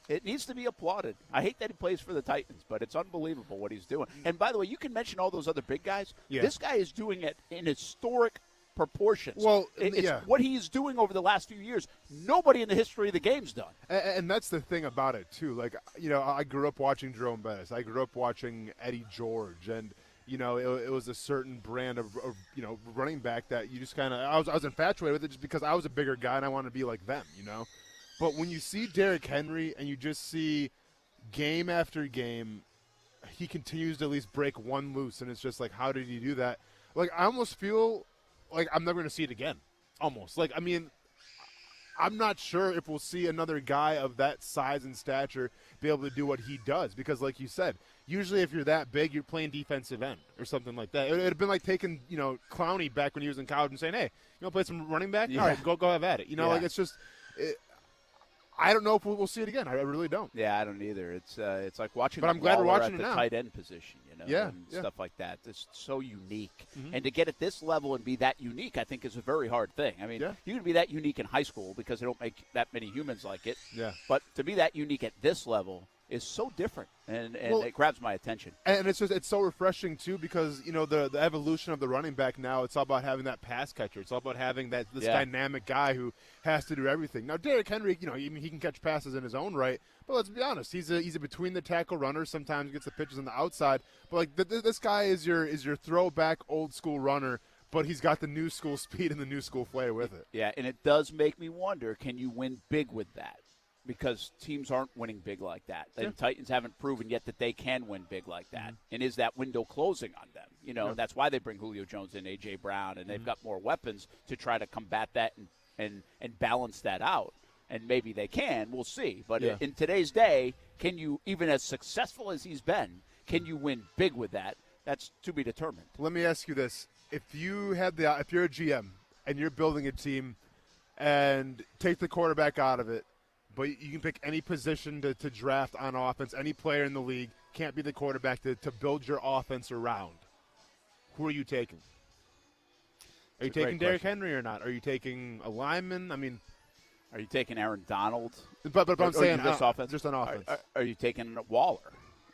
It needs to be applauded. I hate that he plays for the Titans, but it's unbelievable what he's doing. And by the way, you can mention all those other big guys. Yeah. This guy is doing it in historic proportions. Well, it's what he's doing over the last few years. Nobody in the history of the game's done. And that's the thing about it, too. Like, I grew up watching Jerome Bettis. I grew up watching Eddie George. And, it was a certain brand of running back that you just kind of – I was infatuated with it just because I was a bigger guy and I wanted to be like them, But when you see Derrick Henry and you just see game after game, he continues to at least break one loose, and it's just like, how did he do that? Like, I almost feel – like, I'm never going to see it again, almost. Like, I mean, I'm not sure if we'll see another guy of that size and stature be able to do what he does because, like you said, usually if you're that big, you're playing defensive end or something like that. It would have been like taking, Clowney back when he was in college and saying, hey, you want to play some running back? Yeah. All right, go have at it. Like, it's just I don't know if we'll see it again. I really don't. Yeah, I don't either. It's like watching. But I'm glad we're watching at it the now. Tight end position, yeah, and stuff like that. It's so unique, Mm-hmm. and to get at this level and be that unique, I think, is a very hard thing. I mean, you can be that unique in high school because they don't make that many humans like it. Yeah. But to be that unique at this level is so different, and it grabs my attention. And it's so refreshing too because the evolution of the running back now, it's all about having that pass catcher. It's all about having this dynamic guy who has to do everything. Now Derrick Henry, he can catch passes in his own right, but let's be honest, he's a between the tackle runner. Sometimes gets the pitches on the outside, but like this guy is your throwback old school runner. But he's got the new school speed and the new school flair with it. Yeah, and it does make me wonder: can you win big with that? Because teams aren't winning big like that. The Titans haven't proven yet that they can win big like that. Mm-hmm. And is that window closing on them? That's why they bring Julio Jones and A.J. Brown, and they've got more weapons to try to combat that and balance that out. And maybe they can. We'll see. But in today's day, can you, even as successful as he's been, can you win big with that? That's to be determined. Let me ask you this. If you're a GM and you're building a team and take the quarterback out of it, but you can pick any position to draft on offense. Any player in the league can't be the quarterback to build your offense around. Who are you taking? Are you taking Derrick Henry or not? Are you taking a lineman? I mean, are you taking Aaron Donald? But I'm saying this offense? Just on offense. Are you taking Waller?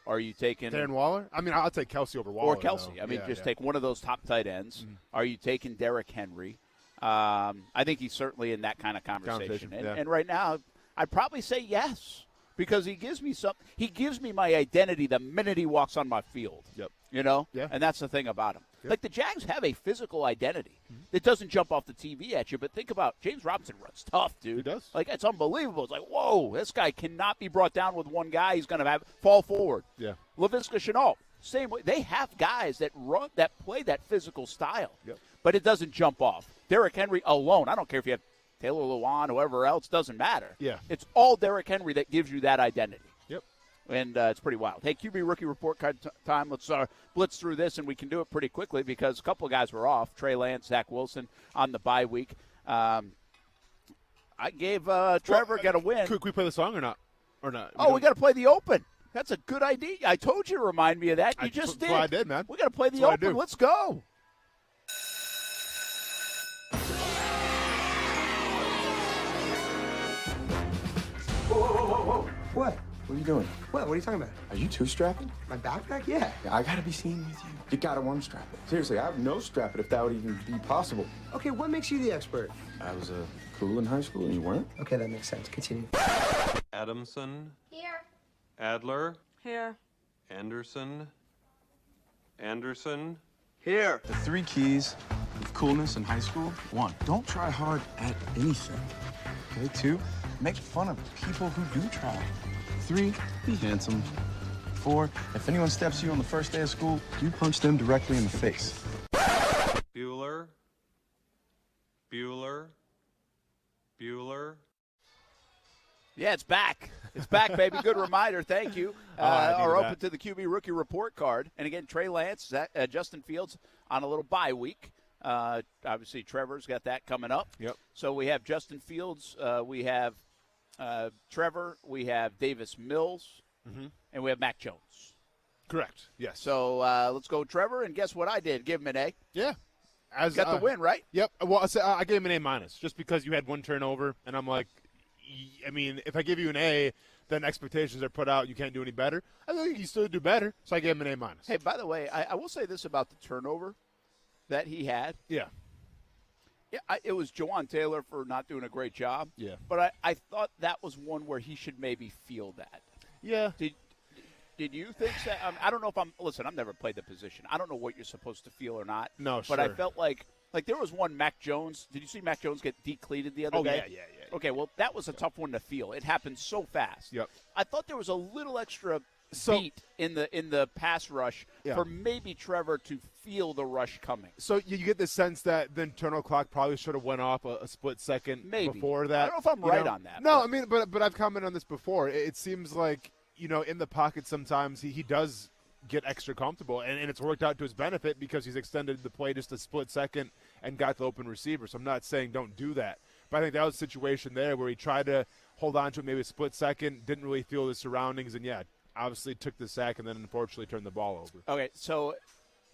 Are you taking Darren Waller? I mean, I'll take Kelsey over Waller. Or Kelsey. Though. I mean, take one of those top tight ends. Mm-hmm. Are you taking Derrick Henry? I think he's certainly in that kind of conversation. And right now, I'd probably say yes because he gives me something. He gives me my identity the minute he walks on my field. Yep. Yeah. And that's the thing about him. Yep. Like the Jags have a physical identity that doesn't jump off the TV at you. But think about James Robinson runs tough, dude. He does. Like it's unbelievable. It's like whoa, this guy cannot be brought down with one guy. He's going to fall forward. Yeah. Laviska Shenault, same way. They have guys that play that physical style. Yep. But it doesn't jump off. Derrick Henry alone. I don't care if you have Taylor Lewan, whoever else, doesn't matter. Yeah. It's all Derrick Henry that gives you that identity. Yep. And it's pretty wild. Hey, QB rookie report card time. Let's blitz through this, and we can do it pretty quickly because a couple of guys were off. Trey Lance, Zach Wilson on the bye week. I gave Trevor get a win. Could we play the song or not? We got to play the open. That's a good idea. I told you to remind me of that. You just did. That's what I did, man. We got to play the open. Let's go. Whoa. What? What are you doing? What are you talking about? Are you two-strapping? My backpack? Yeah. I gotta be seen with you. You gotta one-strap it. Seriously, I have no strap it if that would even be possible. Okay, what makes you the expert? I was cool in high school and you weren't? Okay, that makes sense. Continue. Adamson. Here. Adler. Here. Anderson. Anderson. Here. The 3 keys of coolness in high school. 1, don't try hard at anything. Okay, 2, make fun of people who do try. 3, be handsome. before, if anyone steps to you on the first day of school, you punch them directly in the face. Bueller. Bueller. Bueller. Yeah, it's back. It's back, baby. Good reminder. Thank you. Are open to the QB rookie report card. And again, Trey Lance, Justin Fields on a little bye week. Obviously, Trevor's got that coming up. Yep. So we have Justin Fields. We have Trevor. We have Davis Mills. And we have Mac Jones. Correct. Yes. So let's go, Trevor. And guess what I did? Give him an A. Yeah. Got the win, right? Yep. Well, I gave him an A- just because you had one turnover. And I'm like, I mean, if I give you an A, then expectations are put out. You can't do any better. I think you still do better. So I gave him an A-. Hey, by the way, I will say this about the turnover that he had. Yeah. Yeah, it was Jawan Taylor for not doing a great job. Yeah. But I thought that was one where he should maybe feel that. Yeah. Did you think that? I don't know if listen, I've never played the position. I don't know what you're supposed to feel or not. No, But I sure. felt like there was one Mac Jones. Did you see Mac Jones get decleated the other day? Yeah. Okay, well, that was a tough one to feel. It happened so fast. Yep. I thought there was a little extra beat in the pass rush for maybe Trevor to feel the rush coming. So you get the sense that the internal clock probably should have went off a split second before that. I don't know if I'm right on that. No, I mean, but I've commented on this before. It seems like, in the pocket sometimes he does get extra comfortable, and it's worked out to his benefit because he's extended the play just a split second and got the open receiver. So I'm not saying don't do that. But I think that was a situation there where he tried to hold on to it maybe a split second, didn't really feel the surroundings, and, obviously took the sack and then unfortunately turned the ball over. Okay, so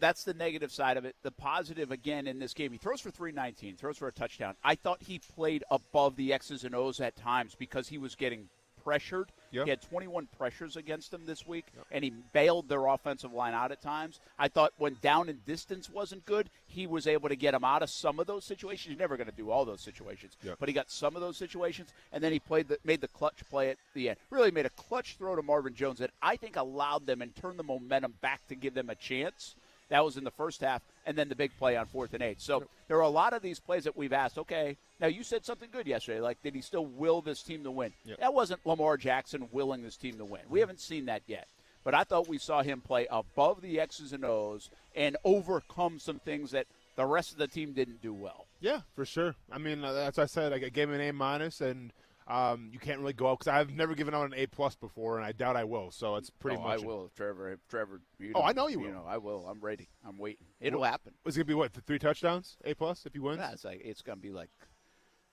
that's the negative side of it. The positive, again, in this game, he throws for 319, throws for a touchdown. I thought he played above the X's and O's at times because he was getting pressured. Yep. He had 21 pressures against him this week, and he bailed their offensive line out at times. I thought when down and distance wasn't good, he was able to get him out of some of those situations. He's never going to do all those situations, but he got some of those situations, and then he made the clutch play at the end. Really made a clutch throw to Marvin Jones that I think allowed them and turned the momentum back to give them a chance. That was in the first half, and then the big play on 4th and 8. So there are a lot of these plays that we've asked, okay, now you said something good yesterday, like did he still will this team to win? That wasn't Lamar Jackson willing this team to win. We haven't seen that yet. But I thought we saw him play above the X's and O's and overcome some things that the rest of the team didn't do well. Yeah, for sure. I mean, as I said, I gave him an A-, and you can't really go out because I've never given out an A+ before, and I doubt I will. So it's pretty much. I will, Trevor. I know you will. I will. I'm ready. I'm waiting. It'll happen. It's gonna be what, 3 touchdowns, A+ if he wins? Yeah, it's gonna be like,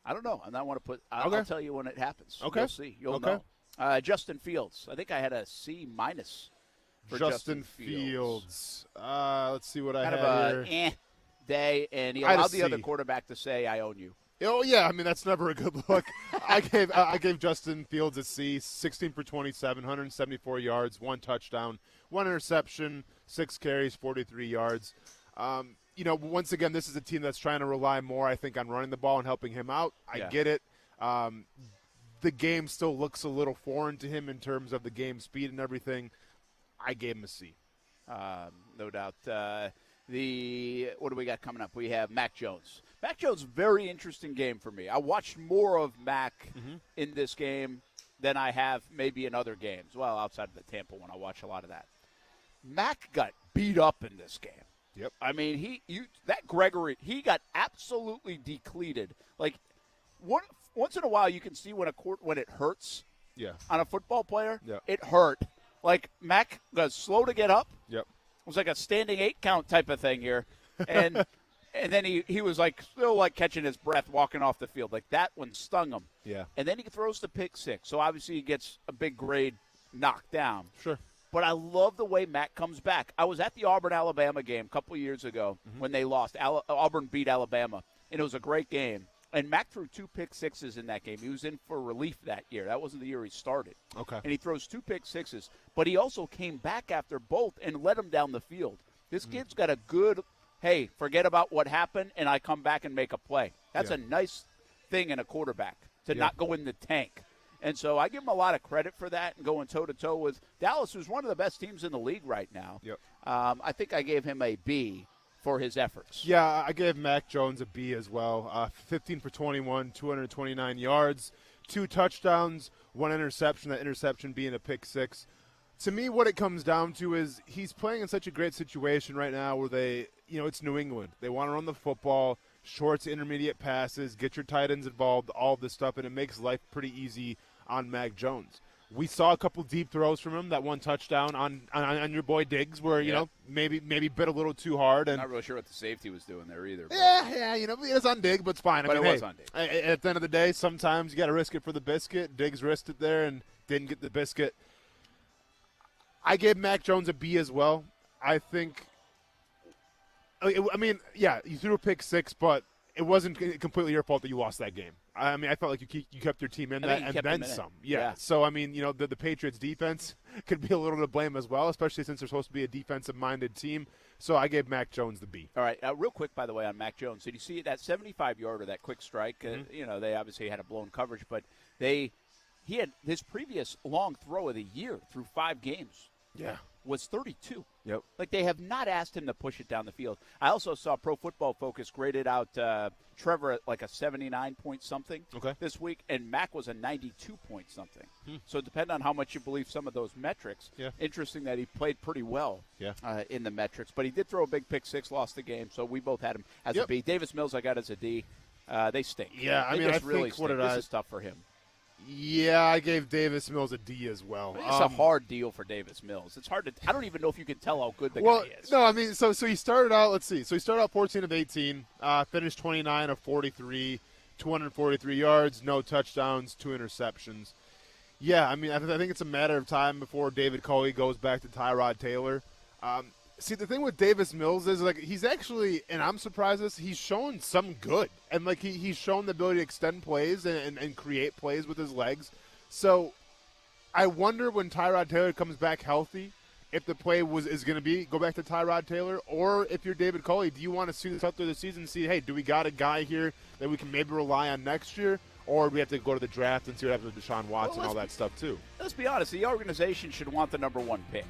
I don't know. I want to put. I'll tell you when it happens. Okay. You'll see. You'll know. Justin Fields. I think I had a C- for Justin Fields. Let's see what I had here. Day, and he allowed the other quarterback to say, "I own you." Oh yeah, I mean that's never a good look. I gave Justin Fields a C, 16 for 27, 174 yards, 1 touchdown, 1 interception, 6 carries, 43 yards. Once again, this is a team that's trying to rely more, I think, on running the ball and helping him out. I get it. The game still looks a little foreign to him in terms of the game speed and everything. I gave him a C. No doubt. What do we got coming up? We have Mac Jones. Mac Jones, very interesting game for me. I watched more of Mac in this game than I have maybe in other games. Well, outside of the Tampa one, I watch a lot of that. Mac got beat up in this game. Yep. I mean, Gregory, he got absolutely decleated. Like, once in a while you can see when it hurts on a football player. Yeah. It hurt. Like, Mac was slow to get up. Yep. It was like a standing 8 count type of thing here. And and then he was like still like catching his breath walking off the field. Like that one stung him. Yeah. And then he throws the pick 6. So obviously he gets a big grade knocked down. Sure. But I love the way Mac comes back. I was at the Auburn-Alabama game a couple years ago when they lost. Auburn beat Alabama, and it was a great game. And Mac threw 2 pick 6s in that game. He was in for relief that year. That wasn't the year he started. Okay. And he throws 2 pick 6s. But he also came back after both and led them down the field. This kid's got a good, hey, forget about what happened, and I come back and make a play. That's a nice thing in a quarterback, to not go in the tank. And so I give him a lot of credit for that and going toe-to-toe with Dallas, who's one of the best teams in the league right now. Yep. I think I gave him a B for his efforts. Yeah, I gave Mac Jones a B as well. 15 for 21, 229 yards, 2 touchdowns, 1 interception, that interception being a pick 6. To me, what it comes down to is he's playing in such a great situation right now where it's New England. They want to run the football, shorts, intermediate passes, get your tight ends involved, all this stuff, and it makes life pretty easy on Mac Jones. We saw a couple deep throws from him, that one touchdown on your boy Diggs where, maybe bit a little too hard. And not really sure what the safety was doing there either. Yeah, it was on Diggs, but it's fine. But it was on Diggs. At the end of the day, sometimes you got to risk it for the biscuit. Diggs risked it there and didn't get the biscuit. I gave Mac Jones a B as well. I think you threw a pick 6, but it wasn't completely your fault that you lost that game. I mean, I felt like you kept your team in that and then some. Yeah. So, I mean, the Patriots defense could be a little to blame as well, especially since they're supposed to be a defensive-minded team. So I gave Mac Jones the B. All right. Real quick, by the way, on Mac Jones. Did you see that 75-yarder, that quick strike? They obviously had a blown coverage, but he had his previous long throw of the year through 5 games. Yeah. Was 32. Yep. Like, they have not asked him to push it down the field. I also saw Pro Football Focus graded out Trevor at like a 79-point-something this week, and Mac was a 92-point-something. So depending on how much you believe some of those metrics, interesting that he played pretty well in the metrics. But he did throw a big pick 6, lost the game, so we both had him as a B. Davis Mills I got as a D. They stink. Yeah, I mean, I really think this is tough for him. Yeah, I gave Davis Mills a D as well. It's a hard deal for Davis Mills. It's hard to – I don't even know if you can tell how good the guy is. No, I mean, so he started out – let's see. So he started out 14 of 18, finished 29 of 43, 243 yards, no touchdowns, 2 interceptions. Yeah, I mean, I think it's a matter of time before David Culley goes back to Tyrod Taylor. See, the thing with Davis Mills is, like, he's actually, and I'm surprised this, he's shown some good. And, like, he's shown the ability to extend plays and create plays with his legs. So I wonder when Tyrod Taylor comes back healthy, if the play is going to be go back to Tyrod Taylor, or if you're David Culley, do you want to see this out through the season and see, hey, do we got a guy here that we can maybe rely on next year? Or do we have to go to the draft and see what happens with Deshaun Watson and all that stuff, too? Let's be honest. The organization should want the number 1 pick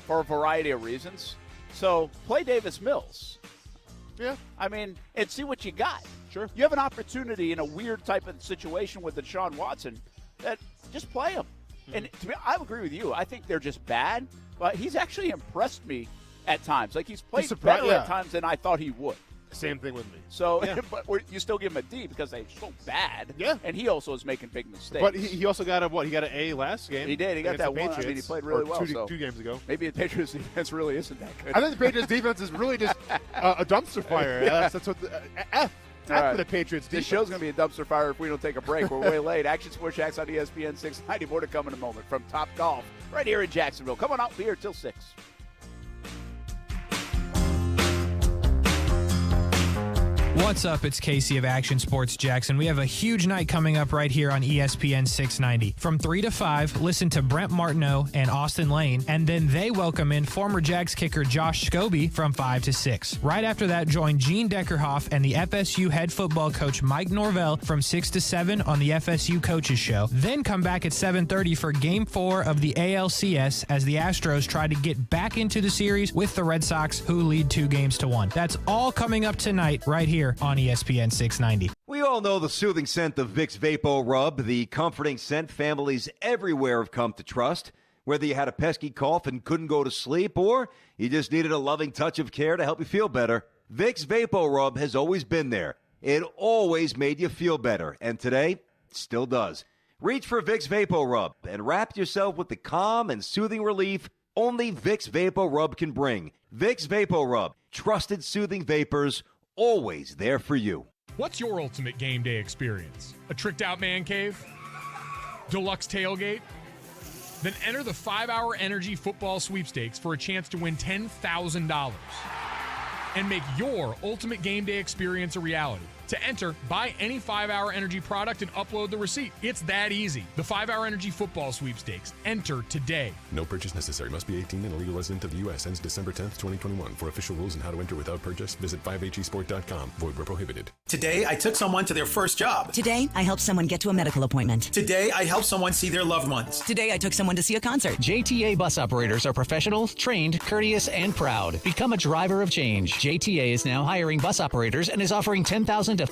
for a variety of reasons. So play Davis Mills. Yeah. I mean, and see what you got. Sure. You have an opportunity in a weird type of situation with Deshaun Watson that just play him. And to me, I agree with you. I think they're just bad, but he's actually impressed me at times. Like, he's played better at times than I thought he would. Same thing with me. So, but you still give him a D because they're so bad. Yeah. And he also is making big mistakes. But he also got he got an A last game. He did. He got that one. Patriots, I mean, he played really well. Two games ago. Maybe the Patriots defense really isn't that good. I think the Patriots defense is really just a dumpster fire. That's what F for the Patriots defense. This show's going to be a dumpster fire if we don't take a break. We're way late. Action Sports Jacks on ESPN 690. More to come in a moment from Top Golf right here in Jacksonville. Come on out. Be here till 6. What's up? It's Casey of Action Sports Jackson. We have a huge night coming up right here on ESPN 690. From 3 to 5, listen to Brent Martineau and Austin Lane, and then they welcome in former Jags kicker Josh Scobie from 5 to 6. Right after that, join Gene Deckerhoff and the FSU head football coach Mike Norvell from 6 to 7 on the FSU Coaches Show. Then come back at 7:30 for Game 4 of the ALCS as the Astros try to get back into the series with the Red Sox, who lead 2-1. That's all coming up tonight right here on ESPN 690. We all know the soothing scent of Vicks Vapo Rub, the comforting scent families everywhere have come to trust. Whether you had a pesky cough and couldn't go to sleep, or you just needed a loving touch of care to help you feel better, Vicks Vapo Rub has always been there. It always made you feel better, and today, it still does. Reach for Vicks Vapo Rub and wrap yourself with the calm and soothing relief only Vicks Vapo Rub can bring. Vicks Vapo Rub, trusted soothing vapors, always there for you. What's your ultimate game day experience? A tricked-out man cave? Deluxe tailgate? Then enter the 5-Hour Energy Football Sweepstakes for a chance to win $10,000. And make your ultimate game day experience a reality. To enter, buy any 5-Hour Energy product and upload the receipt. It's that easy. The 5-Hour Energy Football Sweepstakes. Enter today. No purchase necessary. Must be 18 and a legal resident of the U.S. Ends December 10th, 2021. For official rules and how to enter without purchase, visit 5hesport.com. Void where prohibited. Today, I took someone to their first job. Today, I helped someone get to a medical appointment. Today, I helped someone see their loved ones. Today, I took someone to see a concert. JTA bus operators are professional, trained, courteous, and proud. Become a driver of change. JTA is now hiring bus operators and is offering $10,000 equivalent of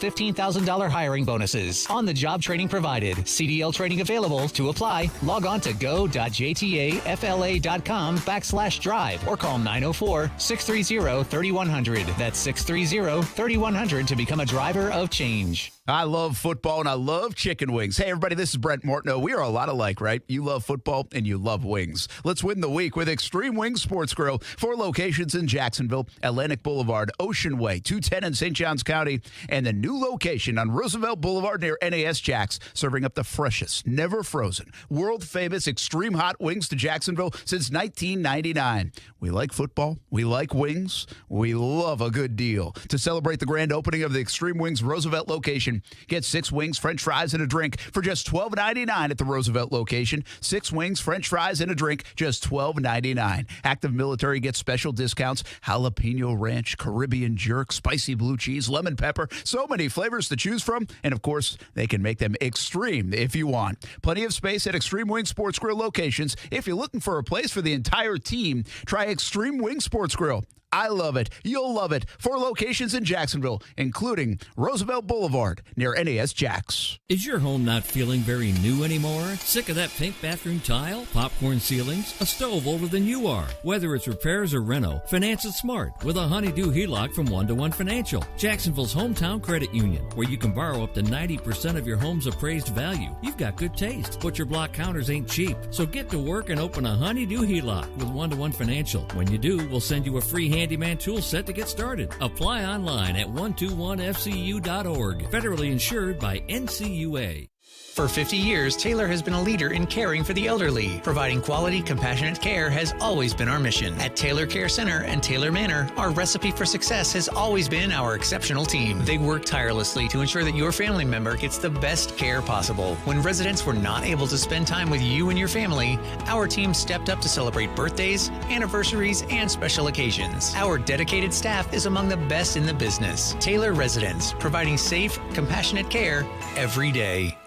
$15,000 hiring bonuses. On-the-job training provided. CDL training available. To apply, log on to go.jtafla.com/drive or call 904-630-3100. That's 630-3100 to become a driver of change. I love football and I love chicken wings. Hey, everybody, this is Brent Martineau. We are a lot alike, right? You love football and you love wings. Let's win the week with Extreme Wings Sports Grill. 4 locations in Jacksonville, Atlantic Boulevard, Ocean Way, 210 in St. Johns County, and the new location on Roosevelt Boulevard near NAS Jax, serving up the freshest, never frozen, world-famous extreme hot wings to Jacksonville since 1999. We like football. We like wings. We love a good deal. To celebrate the grand opening of the Extreme Wings Roosevelt location, get 6 wings, french fries, and a drink for just $12.99 at the Roosevelt location. 6 wings, french fries, and a drink, just $12.99. Active military gets special discounts. Jalapeno ranch, Caribbean jerk, spicy blue cheese, lemon pepper. So many flavors to choose from. And, of course, they can make them extreme if you want. Plenty of space at Extreme Wing Sports Grill locations. If you're looking for a place for the entire team, try Extreme Wing Sports Grill. I love it. You'll love it. 4 locations in Jacksonville, including Roosevelt Boulevard near NAS Jax. Is your home not feeling very new anymore? Sick of that pink bathroom tile, popcorn ceilings, a stove older than you are? Whether it's repairs or reno, finance it smart with a Honeydew HELOC from 1-to-1 Financial, Jacksonville's hometown credit union, where you can borrow up to 90% of your home's appraised value. You've got good taste, but your block counters ain't cheap. So get to work and open a Honeydew HELOC with 1-to-1 Financial. When you do, we'll send you a free handyman tool set to get started. Apply online at 121fcu.org. Federally insured by NCUA. For 50 years, Taylor has been a leader in caring for the elderly. Providing quality, compassionate care has always been our mission. At Taylor Care Center and Taylor Manor, our recipe for success has always been our exceptional team. They work tirelessly to ensure that your family member gets the best care possible. When residents were not able to spend time with you and your family, our team stepped up to celebrate birthdays, anniversaries, and special occasions. Our dedicated staff is among the best in the business. Taylor Residents, providing safe, compassionate care every day.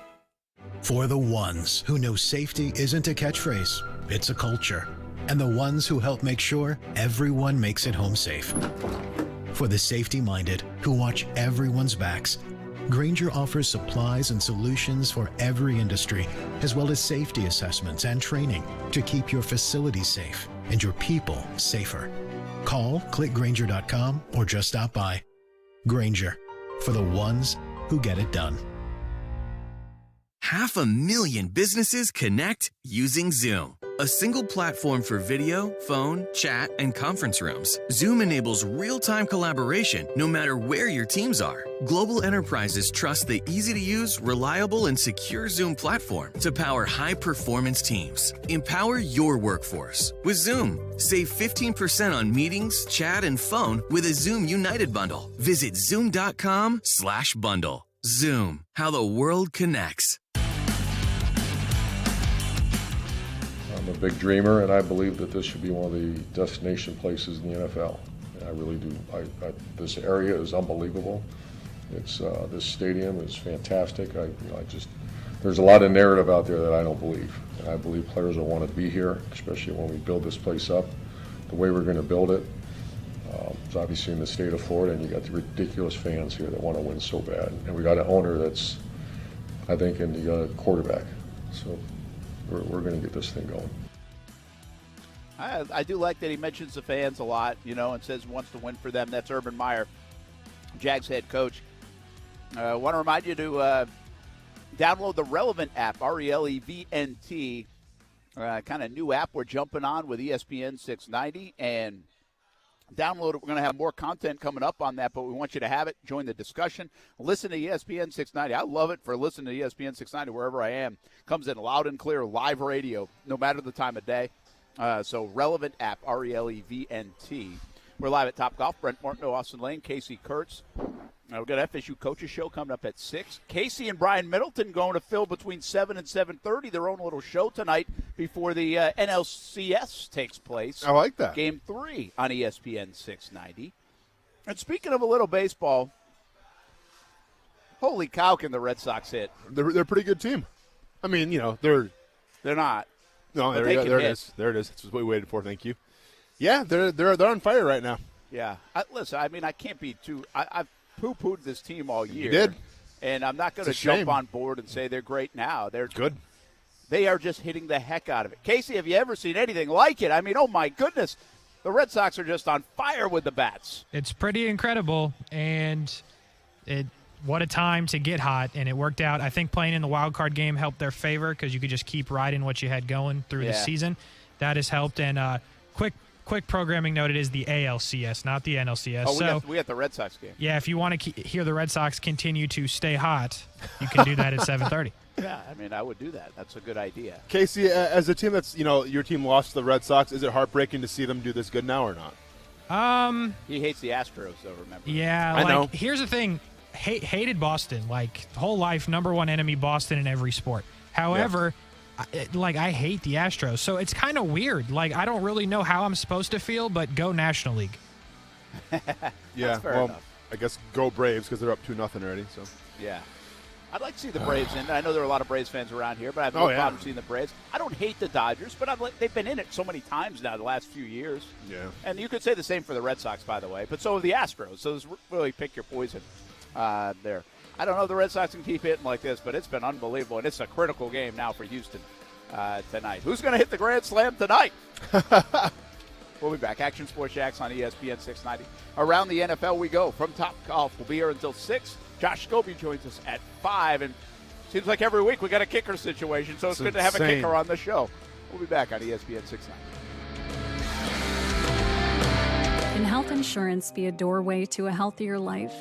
For the ones who know safety isn't a catchphrase, it's a culture. And the ones who help make sure everyone makes it home safe. For the safety-minded who watch everyone's backs, Grainger offers supplies and solutions for every industry, as well as safety assessments and training to keep your facilities safe and your people safer. Call, click Grainger.com, or just stop by. Grainger, for the ones who get it done. 500,000 businesses connect using Zoom. A single platform for video, phone, chat, and conference rooms. Zoom enables real-time collaboration no matter where your teams are. Global enterprises trust the easy-to-use, reliable, and secure Zoom platform to power high-performance teams. Empower your workforce with Zoom. Save 15% on meetings, chat, and phone with a Zoom United bundle. Visit zoom.com/bundle. Zoom, how the world connects. I'm a big dreamer, and I believe that this should be one of the destination places in the NFL. I really do. This area is unbelievable. It's this stadium is fantastic. There's a lot of narrative out there that I don't believe, and I believe players will want to be here, especially when we build this place up the way we're going to build it. It's obviously in the state of Florida, and you got the ridiculous fans here that want to win so bad, and we got an owner that's, I think, and you got a quarterback. So we're going to get this thing going. I do like that he mentions the fans a lot, and says he wants to win for them. That's Urban Meyer, Jags head coach. I want to remind you to download the Relevant app, RELEVNT, kind of new app we're jumping on with ESPN 690, and download it. We're going to have more content coming up on that, but we want you to have it. Join the discussion. Listen to ESPN 690. I love it for listening to ESPN 690 wherever I am. Comes in loud and clear, live radio, no matter the time of day. So Relevant app, RELEVNT. We're live at Top Golf. Brent Martineau, Austin Lane, Casey Kurtz. We've got FSU Coaches Show coming up at 6. Casey and Brian Middleton going to fill between 7 and 7:30, their own little show tonight before the NLCS takes place. I like that. Game 3 on ESPN 690. And speaking of a little baseball, holy cow, can the Red Sox hit. They're a pretty good team. I mean, they're not. No, there it is. There it is. That's what we waited for. Thank you. Yeah, they're on fire right now. Yeah. Listen, I mean, I can't be too. poo-pooed this team all year. You did. And I'm not going to jump on board and say they're great now. They're good. They are just hitting the heck out of it. Casey, have you ever seen anything like it? I mean, oh, my goodness. The Red Sox are just on fire with the bats. It's pretty incredible, and what a time to get hot, and it worked out. I think playing in the wild card game helped their favor because you could just keep riding what you had going through the season. That has helped. And quick programming note, it is the ALCS, not the NLCS. Oh, we got the Red Sox game. Yeah, if you want to hear the Red Sox continue to stay hot, you can do that at 7:30. Yeah, I mean, I would do that. That's a good idea. Casey, as a team that's, your team lost to the Red Sox, is it heartbreaking to see them do this good now or not? He hates the Astros, though, remember? Yeah, I know. Here's the thing. Hated Boston, whole life, number one enemy, Boston in every sport. However, I hate the Astros, so it's kind of weird. I don't really know how I'm supposed to feel, but go National League. Yeah, fair enough. I guess go Braves because they're up 2-0 already. So yeah. I'd like to see the Braves in. I know there are a lot of Braves fans around here, but I have no problem seeing the Braves. I don't hate the Dodgers, but they've been in it so many times now the last few years. Yeah. And you could say the same for the Red Sox, by the way, but so have the Astros. So really pick your poison there. I don't know if the Red Sox can keep hitting like this, but it's been unbelievable, and it's a critical game now for Houston tonight. Who's going to hit the Grand Slam tonight? We'll be back. Action Sports Jax on ESPN 690. Around the NFL we go. From Top Golf, we'll be here until 6. Josh Scobie joins us at 5. And seems like every week we got a kicker situation, so it's good to have a kicker on the show. We'll be back on ESPN 690. Can health insurance be a doorway to a healthier life?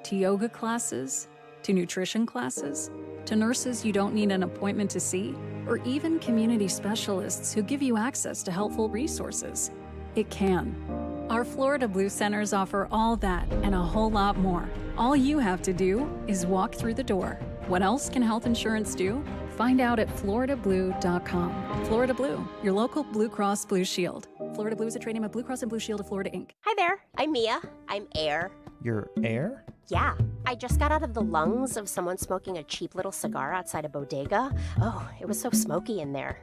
To yoga classes? To nutrition classes? To nurses you don't need an appointment to see? Or even community specialists who give you access to helpful resources? It can. Our Florida Blue Centers offer all that and a whole lot more. All you have to do is walk through the door. What else can health insurance do? Find out at floridablue.com. Florida Blue, your local Blue Cross Blue Shield. Florida Blue is a trade name of Blue Cross and Blue Shield of Florida, Inc. Hi there, I'm Mia. I'm Air. You're Air? Yeah, I just got out of the lungs of someone smoking a cheap little cigar outside a bodega. Oh, it was so smoky in there.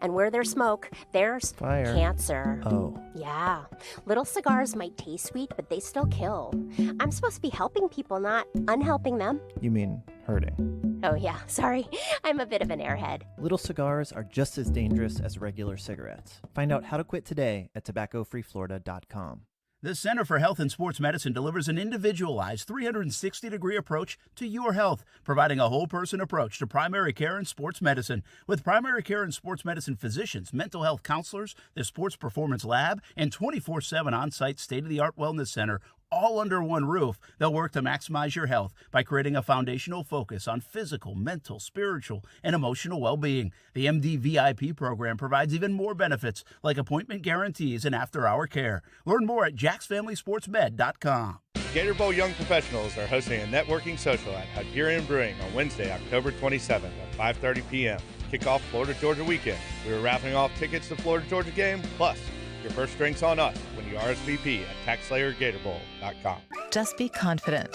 And where there's smoke, there's fire. Cancer. Oh. Yeah, little cigars might taste sweet, but they still kill. I'm supposed to be helping people, not unhelping them. You mean hurting? Oh yeah, sorry. I'm a bit of an airhead. Little cigars are just as dangerous as regular cigarettes. Find out how to quit today at tobaccofreeflorida.com. The Center for Health and Sports Medicine delivers an individualized 360-degree approach to your health, providing a whole-person approach to primary care and sports medicine. With primary care and sports medicine physicians, mental health counselors, the sports performance lab, and 24/7 on-site state-of-the-art wellness center, all under one roof, they'll work to maximize your health by creating a foundational focus on physical, mental, spiritual, and emotional well-being. The MD VIP program provides even more benefits like appointment guarantees and after-hour care. Learn more at jacksfamilysportsmed.com. Gator Bowl Young Professionals are hosting a networking social at Hyperion Brewing on Wednesday, October 27th at 5:30 p.m. Kickoff Florida-Georgia weekend. We are raffling off tickets to Florida-Georgia game, plus your first drinks on us when you RSVP at TaxSlayerGatorBowl.com. Just be confident.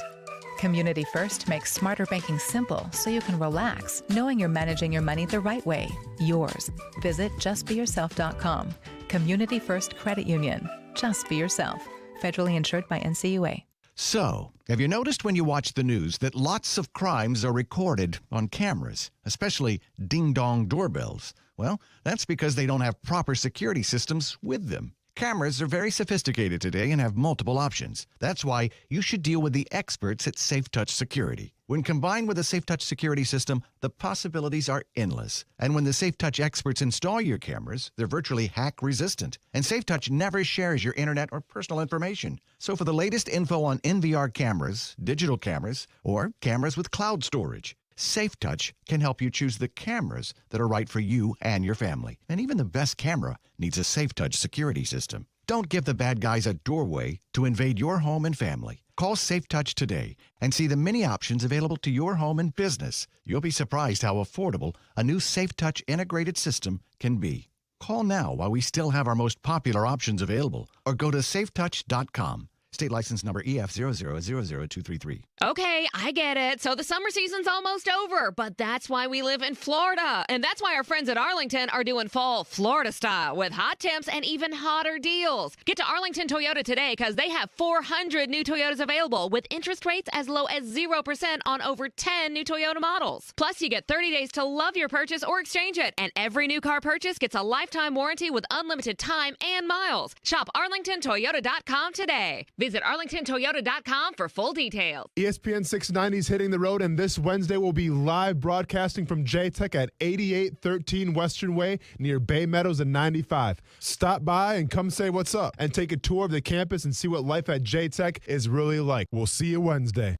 Community First makes smarter banking simple so you can relax, knowing you're managing your money the right way. Yours. Visit JustBeYourself.com. Community First Credit Union. Just be yourself. Federally insured by NCUA. So, have you noticed when you watch the news that lots of crimes are recorded on cameras, especially ding-dong doorbells? Well, that's because they don't have proper security systems with them. Cameras are very sophisticated today and have multiple options. That's why you should deal with the experts at SafeTouch Security. When combined with a SafeTouch security system, the possibilities are endless. And when the SafeTouch experts install your cameras, they're virtually hack-resistant. And SafeTouch never shares your internet or personal information. So for the latest info on NVR cameras, digital cameras, or cameras with cloud storage, SafeTouch can help you choose the cameras that are right for you and your family. And even the best camera needs a SafeTouch security system. Don't give the bad guys a doorway to invade your home and family. Call SafeTouch today and see the many options available to your home and business. You'll be surprised how affordable a new SafeTouch integrated system can be. Call now while we still have our most popular options available, or go to safetouch.com. State license number EF0000233. Okay, I get it. So the summer season's almost over, but that's why we live in Florida. And that's why our friends at Arlington are doing fall Florida style with hot temps and even hotter deals. Get to Arlington Toyota today because they have 400 new Toyotas available with interest rates as low as 0% on over 10 new Toyota models. Plus, you get 30 days to love your purchase or exchange it. And every new car purchase gets a lifetime warranty with unlimited time and miles. Shop ArlingtonToyota.com today. Visit ArlingtonToyota.com for full details. ESPN 690 is hitting the road, and this Wednesday we'll be live broadcasting from J-Tech at 8813 Western Way near Bay Meadows and 95. Stop by and come say what's up and take a tour of the campus and see what life at J-Tech is really like. We'll see you Wednesday.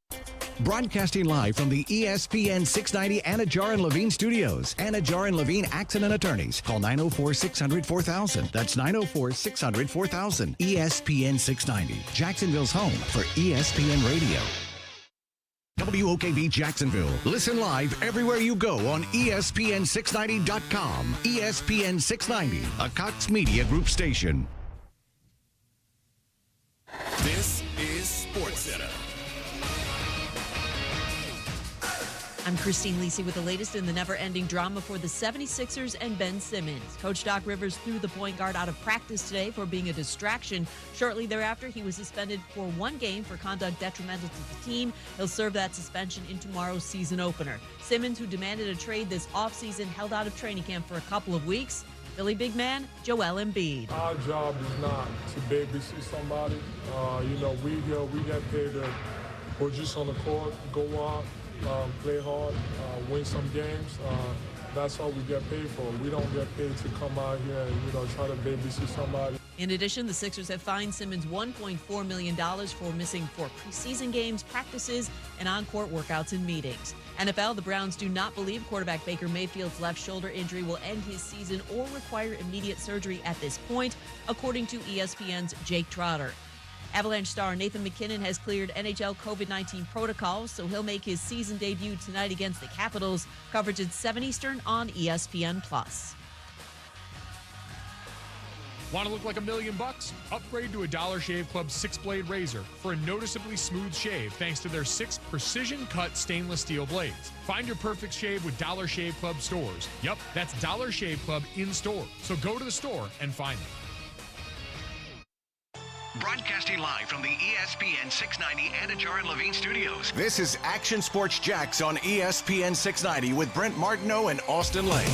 Broadcasting live from the ESPN 690 Anajar and Levine studios. Anajar and Levine Accident Attorneys. Call 904-600-4000. That's 904-600-4000. ESPN 690, Jacksonville's home for ESPN Radio. WOKV Jacksonville. Listen live everywhere you go on ESPN690.com. ESPN 690, a Cox Media Group station. This is SportsCenter. I'm Christine Lisi with the latest in the never-ending drama for the 76ers and Ben Simmons. Coach Doc Rivers threw the point guard out of practice today for being a distraction. Shortly thereafter, he was suspended for one game for conduct detrimental to the team. He'll serve that suspension in tomorrow's season opener. Simmons, who demanded a trade this offseason, held out of training camp for a couple of weeks. Philly big man Joel Embiid. Our job is not to babysit somebody. We get paid to put just on the court, go out, play hard, win some games. That's all we get paid for. We don't get paid to come out here and try to babysit somebody. In addition, the Sixers have fined Simmons $1.4 million for missing 4 preseason games, practices, and on-court workouts and meetings. NFL, the Browns do not believe quarterback Baker Mayfield's left shoulder injury will end his season or require immediate surgery at this point, according to ESPN's Jake Trotter. Avalanche star Nathan McKinnon has cleared NHL COVID-19 protocols, so he'll make his season debut tonight against the Capitals. Coverage at 7 Eastern on ESPN+. Want to look like $1 million? Upgrade to a Dollar Shave Club 6-blade razor for a noticeably smooth shave thanks to their 6 precision-cut stainless steel blades. Find your perfect shave with Dollar Shave Club stores. Yep, that's Dollar Shave Club in store. So go to the store and find them. Broadcasting live from the ESPN 690 Anajar and Levine studios. This is Action Sports Jacks on ESPN 690 with Brent Martineau and Austin Lane.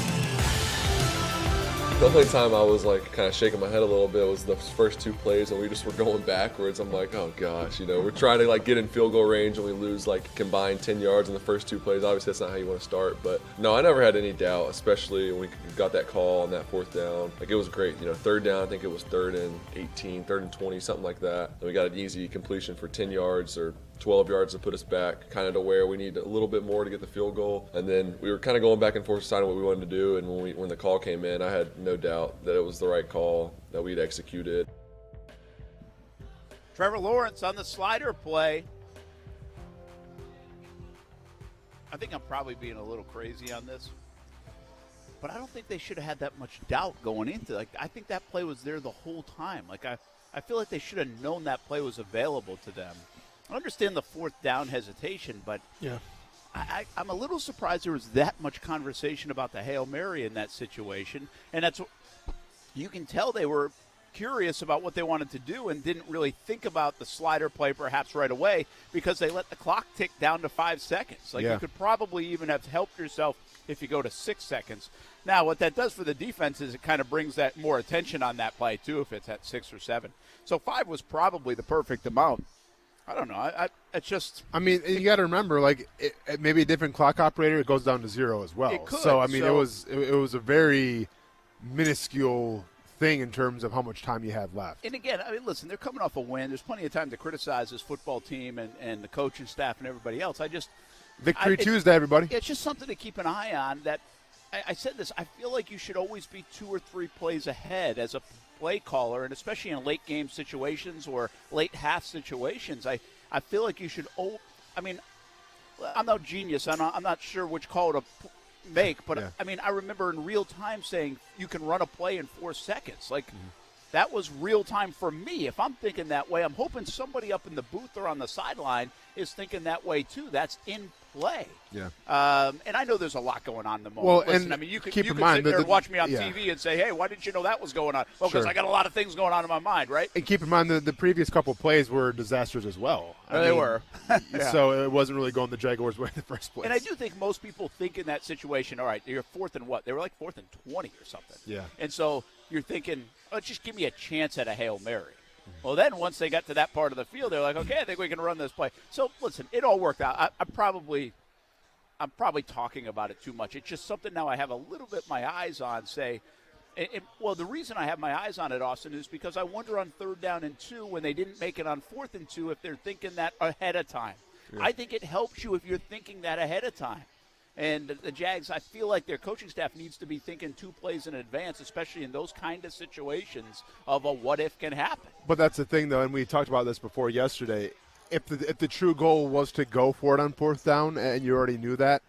The only time I was kind of shaking my head a little bit was the first 2 plays, and we just were going backwards. I'm like, oh gosh, we're trying to get in field goal range, and we lose combined 10 yards in the first 2 plays. Obviously, that's not how you want to start, but no, I never had any doubt, especially when we got that call on that 4th down. It was great. 3rd down, I think it was 3rd and 18, 3rd and 20, something like that. And we got an easy completion for 10 yards or 12 yards to put us back kind of to where we need a little bit more to get the field goal. And then we were kind of going back and forth deciding what we wanted to do. And when the call came in, I had no doubt that it was the right call, that we'd executed. Trevor Lawrence on the slider play. I think I'm probably being a little crazy on this, but I don't think they should have had that much doubt going into it. I think that play was there the whole time. I feel like they should have known that play was available to them. I understand the 4th down hesitation, but yeah, I'm a little surprised there was that much conversation about the Hail Mary in that situation. And that's you can tell they were curious about what they wanted to do and didn't really think about the slider play perhaps right away because they let the clock tick down to 5 seconds. You could probably even have helped yourself if you go to 6 seconds. Now, what that does for the defense is it kind of brings that more attention on that play, too, if it's at 6 or 7. So 5 was probably the perfect amount. I don't know. It's just. I mean, you got to remember, maybe a different clock operator, it goes down to 0 as well. It could. So I mean, it was a very minuscule thing in terms of how much time you have left. And again, listen, they're coming off a win. There's plenty of time to criticize this football team and the coaching staff and everybody else. Victory Tuesday, everybody. It's just something to keep an eye on. That I said this. I feel like you should always be 2 or 3 plays ahead as a play caller, and especially in late game situations or late half situations. I feel like you should. I'm no genius. I'm not sure which call to make, but I remember in real time saying you can run a play in 4 seconds. that was real time for me. If I'm thinking that way, I'm hoping somebody up in the booth or on the sideline is thinking that way too. That's in play. Yeah. And I know there's a lot going on in the moment. Well, Listen, and I mean, you could keep sit in mind there that and watch me on yeah. TV and say, hey, why didn't you know that was going on? Well, because Sure. I got a lot of things going on in my mind, right? And keep in mind the previous couple plays were disasters as well. They were. Yeah. So it wasn't really going the Jaguars' way in the first place. And I do think most people think in that situation, all right, you're 4th and what? They were like 4th and 20 or something. Yeah. And so you're thinking, oh, just give me a chance at a Hail Mary. Well, then once they got to that part of the field, they're like, okay, I think we can run this play. So, listen, it all worked out. I'm probably talking about it too much. It's just something now I have a little bit my eyes on, well, the reason I have my eyes on it, Austin, is because I wonder on 3rd down and 2 when they didn't make it on 4th and 2 if they're thinking that ahead of time. Yeah. I think it helps you if you're thinking that ahead of time. And the Jags, I feel like their coaching staff needs to be thinking 2 plays in advance, especially in those kind of situations of a what-if can happen. But that's the thing, though, and we talked about this before yesterday. If the true goal was to go for it on 4th down and you already knew that,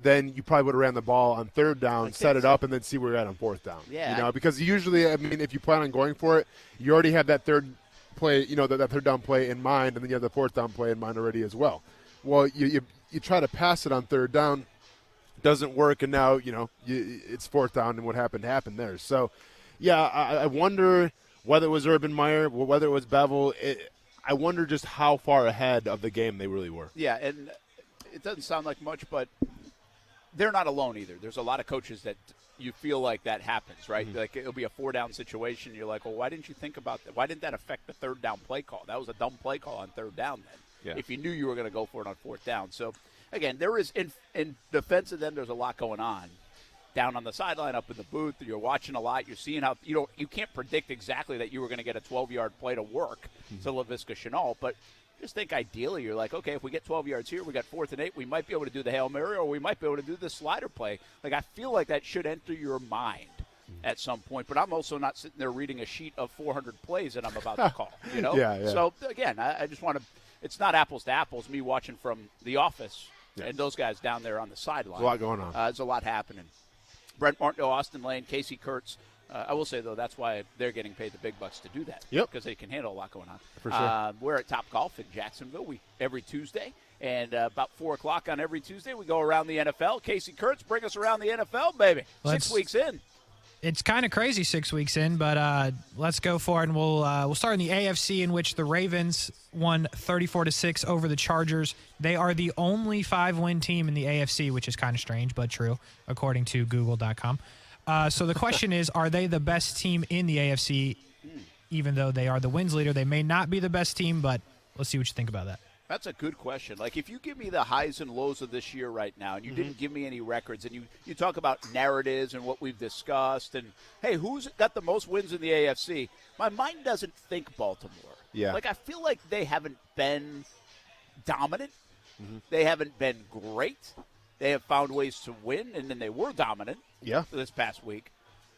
then you probably would have ran the ball on 3rd down, set it up, and then see where you're at on 4th down. Yeah. Because usually, I mean, if you plan on going for it, you already have that 3rd play, that 3rd down play in mind, and then you have the 4th down play in mind already as well. Well, you try to pass it on 3rd down, doesn't work, and now, it's 4th down, and what happened there. So, yeah, I wonder whether it was Urban Meyer, whether it was Bevel. I wonder just how far ahead of the game they really were. Yeah, and it doesn't sound like much, but they're not alone either. There's a lot of coaches that you feel like that happens, right? Mm-hmm. Like it'll be a 4-down situation. You're like, well, why didn't you think about that? Why didn't that affect the 3rd down play call? That was a dumb play call on 3rd down then. Yeah. If you knew you were going to go for it on 4th down. So, again, there is in defense of them, there's a lot going on. Down on the sideline, up in the booth, you're watching a lot. You're seeing how you can't predict exactly that you were going to get a 12-yard play to work to Laviska Shenault, but just think ideally you're like, okay, if we get 12 yards here, we got 4th and 8, we might be able to do the Hail Mary, or we might be able to do the slider play. Like, I feel like that should enter your mind at some point, but I'm also not sitting there reading a sheet of 400 plays that I'm about to call, Yeah. So, again, I just want to – it's not apples to apples, me watching from the office and those guys down there on the sideline. There's a lot going on. There's a lot happening. Brent Martineau, Austin Lane, Casey Kurtz. I will say, though, that's why they're getting paid the big bucks to do that. Yep. Because they can handle a lot going on. For sure. We're at Top Golf in Jacksonville every Tuesday. And about 4 o'clock on every Tuesday, we go around the NFL. Casey Kurtz, bring us around the NFL, baby. 6 weeks in. It's kind of crazy 6 weeks in, but let's go for it, and we'll start in the AFC, in which the Ravens won 34-6 over the Chargers. They are the only 5-win team in the AFC, which is kind of strange, but true, according to Google.com. So the question is, are they the best team in the AFC? Even though they are the wins leader, they may not be the best team, but let's see what you think about that. That's a good question. Like, if you give me the highs and lows of this year right now, and you didn't give me any records, and you talk about narratives and what we've discussed, and, hey, who's got the most wins in the AFC, my mind doesn't think Baltimore. Yeah. Like, I feel like they haven't been dominant. Mm-hmm. They haven't been great. They have found ways to win, and then they were dominant this past week.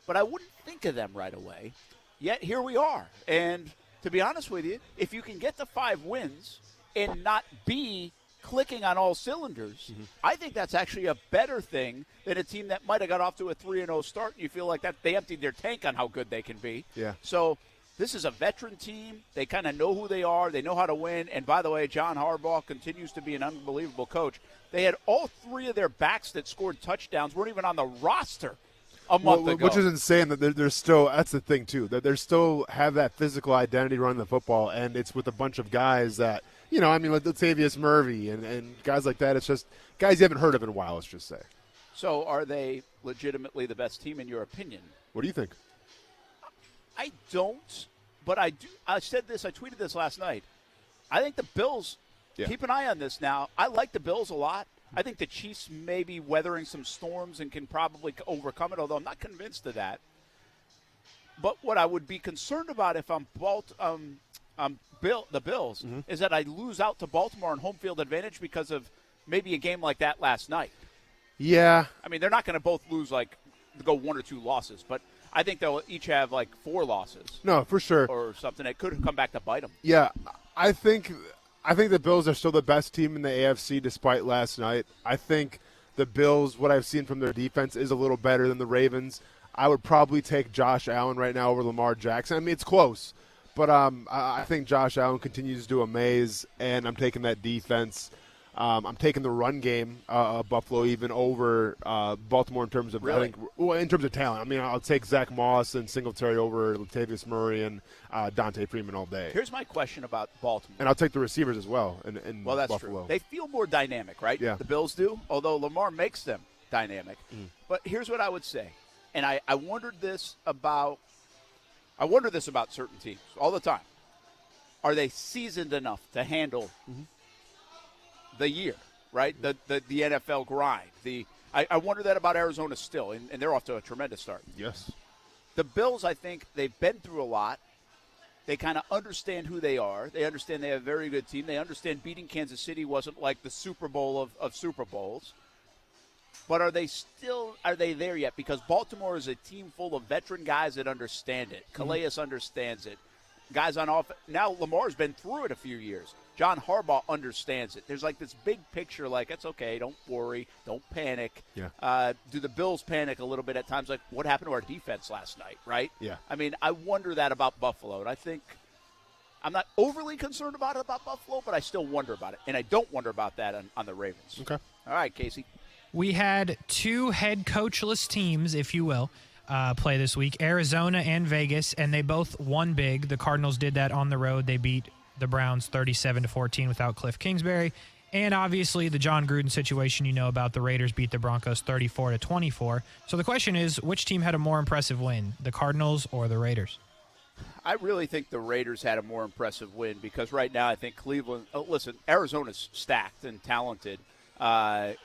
But I wouldn't think of them right away. Yet here we are. And to be honest with you, if you can get to 5 wins – and not be clicking on all cylinders, I think that's actually a better thing than a team that might have got off to a 3-0 start, and you feel like that they emptied their tank on how good they can be. Yeah. So this is a veteran team. They kind of know who they are. They know how to win. And, by the way, John Harbaugh continues to be an unbelievable coach. They had all 3 of their backs that scored touchdowns weren't even on the roster a month ago. Which is insane that they're still – that's the thing, too, that they still have that physical identity running the football, and it's with a bunch of guys that – like Latavius Murphy and guys like that. It's just guys you haven't heard of in a while, let's just say. So are they legitimately the best team in your opinion? What do you think? I don't, but I do. I said this, I tweeted this last night. I think the Bills, keep an eye on this now. I like the Bills a lot. I think the Chiefs may be weathering some storms and can probably overcome it, although I'm not convinced of that. But what I would be concerned about if I'm the Bills is that I lose out to Baltimore on home field advantage because of maybe a game like that last night. Yeah. I mean, they're not going to both lose, go 1 or 2 losses, but I think they'll each have 4 losses. No, for sure. Or something. It could come back to bite them. Yeah. I think the Bills are still the best team in the AFC despite last night. I think the Bills, what I've seen from their defense, is a little better than the Ravens. I would probably take Josh Allen right now over Lamar Jackson. I mean, it's close, but I think Josh Allen continues to do amaze, and I'm taking that defense. I'm taking the run game, Buffalo, even over Baltimore in terms of in terms of talent. I mean, I'll take Zach Moss and Singletary over Latavius Murray and Dante Freeman all day. Here's my question about Baltimore. And I'll take the receivers as well in well, that's Buffalo. true. They feel more dynamic, right? Yeah. The Bills do, although Lamar makes them dynamic. But here's what I would say, and I wondered this about certain teams all the time. Are they seasoned enough to handle the year, right? The NFL grind. I wonder that about Arizona still, and they're off to a tremendous start. Yes. The Bills, I think they've been through a lot. They kind of understand who they are. They understand they have a very good team. They understand beating Kansas City wasn't like the Super Bowl of Super Bowls. But are they there yet? Because Baltimore is a team full of veteran guys that understand it. Calais understands it. Guys on offense. Now Lamar's been through it a few years. John Harbaugh understands it. There's like this big picture, like, it's okay, don't worry, don't panic. Yeah. Do the Bills panic a little bit at times? Like, what happened to our defense last night, right? Yeah. I mean, I wonder that about Buffalo, and I think I'm not overly concerned about Buffalo, but I still wonder about it. And I don't wonder about that on the Ravens. Okay. All right, Casey. We had two head coachless teams, if you will, play this week, Arizona and Vegas, and they both won big. The Cardinals did that on the road. They beat the Browns 37-14 without Cliff Kingsbury. And obviously the John Gruden situation, you know about. The Raiders beat the Broncos 34-24. So the question is, which team had a more impressive win, the Cardinals or the Raiders? I really think the Raiders had a more impressive win because right now I think Cleveland – listen, Arizona's stacked and talented.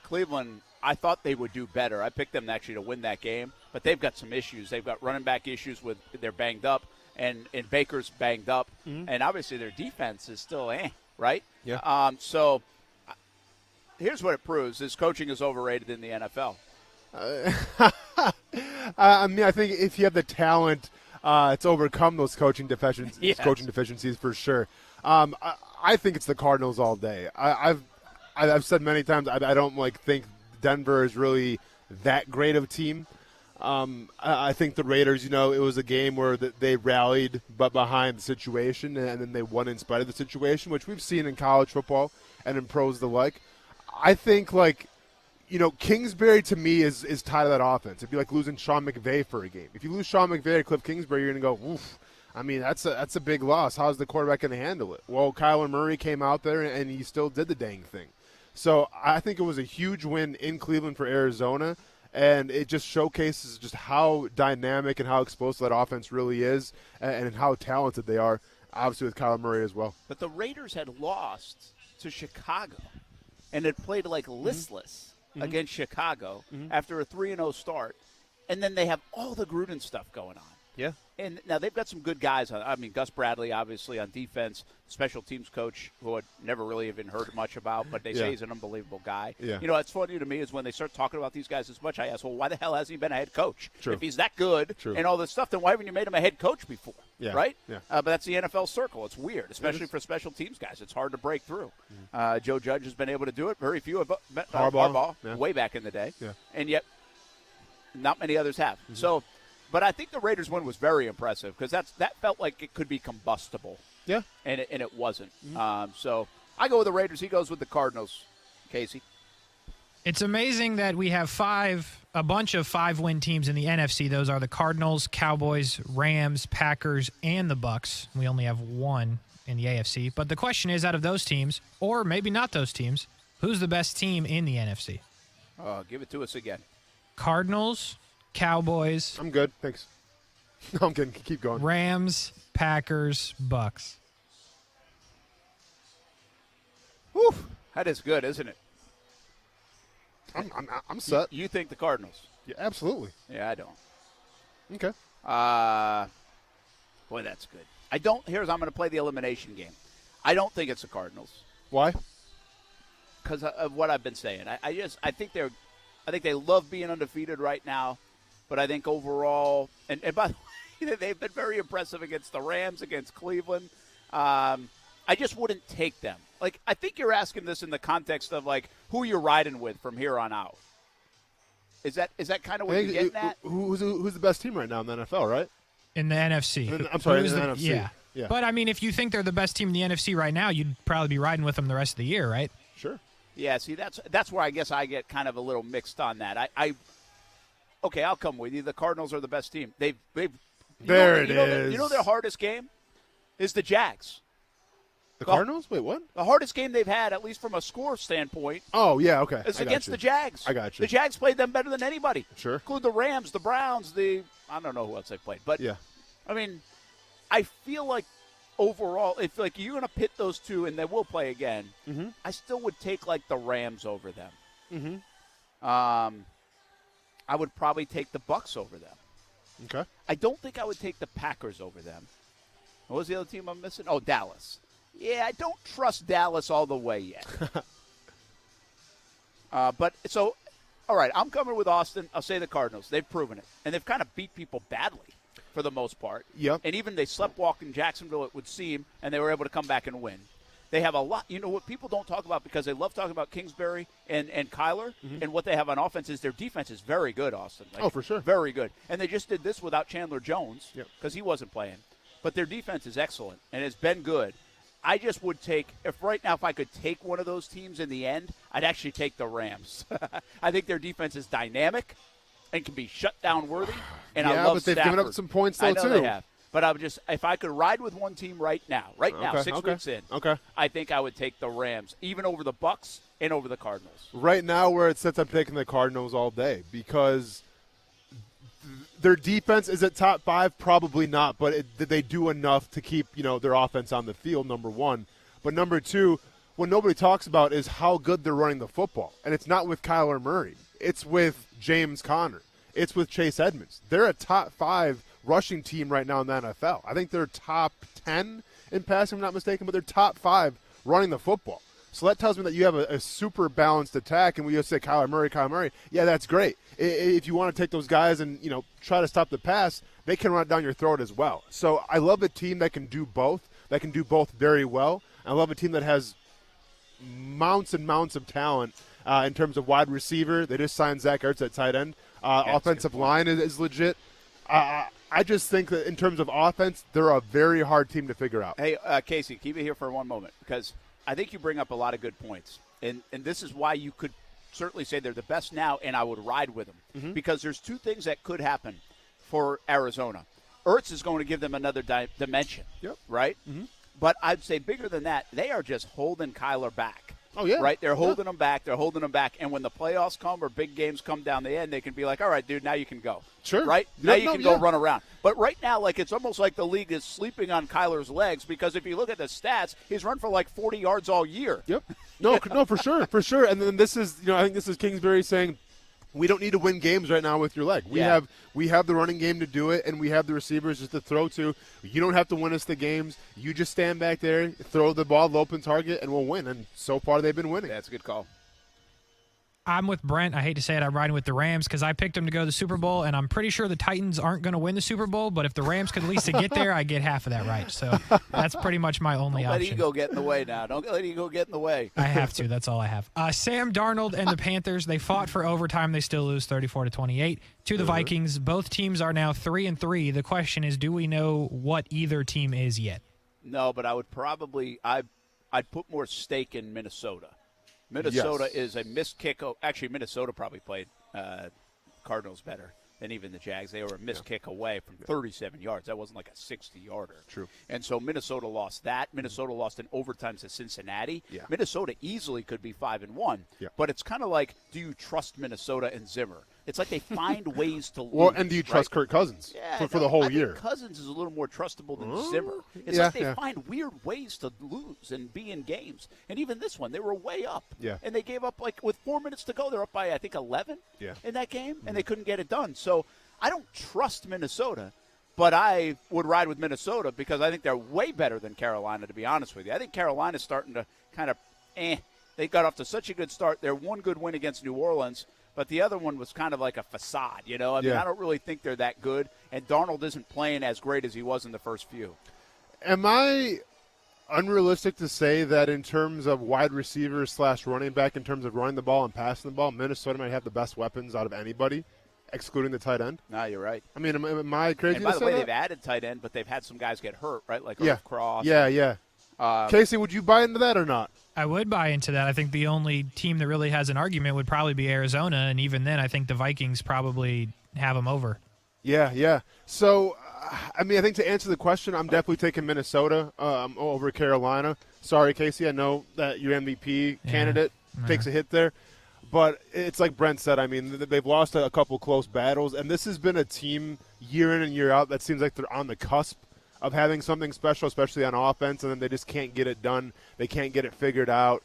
Cleveland, I thought they would do better. I picked them actually to win that game, but they've got some issues. They've got running back issues with – they're banged up. And Baker's banged up, and obviously their defense is still right? Yeah. So here's what it proves. His coaching is overrated in the NFL. I mean, I think if you have the talent to overcome those coaching deficiencies for sure. I think it's the Cardinals all day. I've said many times I don't think Denver is really that great of a team. I think the Raiders, it was a game where they rallied but behind the situation, and then they won in spite of the situation, which we've seen in college football and in pros the like. I think, Kingsbury to me is tied to that offense. It'd be like losing Sean McVay for a game. If you lose Sean McVay or Cliff Kingsbury, you're going to go, oof. I mean, that's a big loss. How's the quarterback going to handle it? Well, Kyler Murray came out there, and he still did the dang thing. So I think it was a huge win in Cleveland for Arizona. And it just showcases just how dynamic and how explosive that offense really is and how talented they are, obviously with Kyler Murray as well. But the Raiders had lost to Chicago and had played listless against Chicago after a 3-0 start. And then they have all the Gruden stuff going on. Yeah. And now they've got some good guys. Gus Bradley, obviously, on defense, special teams coach, who I'd never really even heard much about, but they say he's an unbelievable guy. Yeah. What's funny to me is when they start talking about these guys as much, I ask, well, why the hell hasn't he been a head coach? True. If he's that good and all this stuff, then why haven't you made him a head coach before? Yeah. Right? Yeah. But that's the NFL circle. It's weird, especially for special teams guys. It's hard to break through. Joe Judge has been able to do it. Very few have. Harbaugh way back in the day. Yeah. And yet not many others have. So – but I think the Raiders win was very impressive because that felt like it could be combustible. Yeah. And it wasn't. So I go with the Raiders. He goes with the Cardinals. Casey? It's amazing that we have a bunch of 5-win teams in the NFC. Those are the Cardinals, Cowboys, Rams, Packers, and the Bucks. We only have one in the AFC. But the question is, out of those teams, or maybe not those teams, who's the best team in the NFC? Give it to us again. Cardinals, Cowboys. I'm good. Thanks. No, I'm kidding. Keep going. Rams, Packers, Bucks. Whew. That is good, isn't it? I'm set. You think the Cardinals? Yeah, absolutely. Yeah, I don't. Okay. Boy, that's good. I'm going to play the elimination game. I don't think it's the Cardinals. Why? Because of what I've been saying. I think they love being undefeated right now. But I think overall, and by the way, they've been very impressive against the Rams, against Cleveland. I just wouldn't take them. I think you're asking this in the context of, who you're riding with from here on out. Is that kind of what you're getting at? Who's the best team right now in the NFL, right? In the NFC. I'm sorry, Who's in the NFC. Yeah. But, I mean, if you think they're the best team in the NFC right now, you'd probably be riding with them the rest of the year, right? Sure. Yeah, see, that's where I guess I get kind of a little mixed on that. Okay, I'll come with you. The Cardinals are the best team. You know their hardest game is the Jags. The Cardinals? Wait, what? The hardest game they've had, at least from a score standpoint. Oh, yeah, okay. Is against the Jags. I got you. The Jags played them better than anybody. Sure. Include the Rams, the Browns, I don't know who else they played. But, yeah. I mean, I feel like overall, if like you're going to pit those two and they will play again, I still would take like the Rams over them. I would probably take the Bucs over them. Okay. I don't think I would take the Packers over them. What was the other team I'm missing? Oh, Dallas. Yeah, I don't trust Dallas all the way yet. But so, all right, I'm coming with Austin. I'll say the Cardinals. They've proven it. And they've kind of beat people badly for the most part. Yep. And even they sleptwalk in Jacksonville, it would seem, and they were able to come back and win. They have a lot. You know what people don't talk about because they love talking about Kingsbury and Kyler, and what they have on offense is their defense is very good, Austin. Oh, for sure. Very good. And they just did this without Chandler Jones because he wasn't playing. But their defense is excellent, and it's been good. I just would take – if I could take one of those teams in the end, I'd actually take the Rams. I think their defense is dynamic and can be shut down worthy, and I love but they've Stafford. given up some points, though, I know too. they have. But I would just – if I could ride with one team right now, 6 weeks in, I think I would take the Rams, even over the Bucs and over the Cardinals. Right now where it sits, I'm taking the Cardinals all day because their defense is at top 5, probably not, but did they do enough to keep their offense on the field, number one. But number two, what nobody talks about is how good they're running the football. And it's not with Kyler Murray. It's with James Conner. It's with Chase Edmonds. They're a top 5 rushing team right now in the NFL. I think they're top 10 in passing, if I'm not mistaken, but they're top 5 running the football. So that tells me that you have a super balanced attack, and we just say Kyler Murray, yeah, that's great. If you want to take those guys and try to stop the pass, they can run it down your throat as well. So I love a team that can do both, very well. I love a team that has mounts and mounts of talent in terms of wide receiver. They just signed Zach Ertz at tight end. Offensive line is legit. I just think that in terms of offense, they're a very hard team to figure out. Hey, Casey, keep it here for one moment because I think you bring up a lot of good points. And this is why you could certainly say they're the best now, and I would ride with them. Because there's two things that could happen for Arizona. Ertz is going to give them another dimension, right? But I'd say bigger than that, they are just holding Kyler back. Oh, yeah. Right? They're holding him back. They're holding him back. And when the playoffs come or big games come down the end, they can be like, all right, dude, now you can go. Sure. Right? Now you can go run around. But right now, it's almost like the league is sleeping on Kyler's legs because if you look at the stats, he's run for 40 yards all year. Yep. No, for sure. And then this is, I think this is Kingsbury saying, we don't need to win games right now with your leg. We have the running game to do it, and we have the receivers just to throw to. You don't have to win us the games. You just stand back there, throw the ball, open target, and we'll win. And so far, they've been winning. That's a good call. I'm with Brent. I hate to say it. I'm riding with the Rams because I picked them to go to the Super Bowl, and I'm pretty sure the Titans aren't going to win the Super Bowl. But if the Rams could at least get there, I get half of that right. So that's pretty much my only option. Don't let ego get in the way now. Don't let ego get in the way. I have to. That's all I have. Sam Darnold and the Panthers, they fought for overtime. They still lose 34-28 to the Vikings. Both teams are now 3-3. The question is, do we know what either team is yet? No, but I would probably I'd put more stake in Minnesota. Minnesota is a missed kick. Actually, Minnesota probably played Cardinals better than even the Jags. They were a missed kick away from 37 yards. That wasn't like a 60-yarder. True. And so Minnesota lost that. Minnesota lost in overtime to Cincinnati. Yeah. Minnesota easily could be 5-1. Yeah. But it's kind of like, do you trust Minnesota and Zimmer? It's like they find ways to lose. Well, and do you trust Kirk Cousins for the whole year? Think Cousins is a little more trustable than Zimmer. It's like they find weird ways to lose and be in games. And even this one, they were way up. Yeah. And they gave up, with 4 minutes to go, they're up by, I think, 11 in that game, and they couldn't get it done. So I don't trust Minnesota, but I would ride with Minnesota because I think they're way better than Carolina, to be honest with you. I think Carolina's starting to kind of They got off to such a good start. They're one good win against New Orleans, but the other one was kind of like a facade, I mean, I don't really think they're that good, and Darnold isn't playing as great as he was in the first few. Am I unrealistic to say that in terms of wide receivers / running back, in terms of running the ball and passing the ball, Minnesota might have the best weapons out of anybody, excluding the tight end? No, you're right. I mean, am I crazy And by to the say way, that? they've added tight end, but they've had some guys get hurt, right? Like Yeah. Irv Cross. Yeah. Casey, would you buy into that or not? I would buy into that. I think the only team that really has an argument would probably be Arizona, and even then, I think the Vikings probably have them over. Yeah. So, I mean, I think to answer the question, I'm definitely taking Minnesota over Carolina. Sorry, Casey, I know that your MVP candidate takes a hit there. But it's like Brent said, I mean, they've lost a couple close battles, and this has been a team year in and year out that seems like they're on the cusp of having something special, especially on offense, and then they just can't get it done. They can't get it figured out.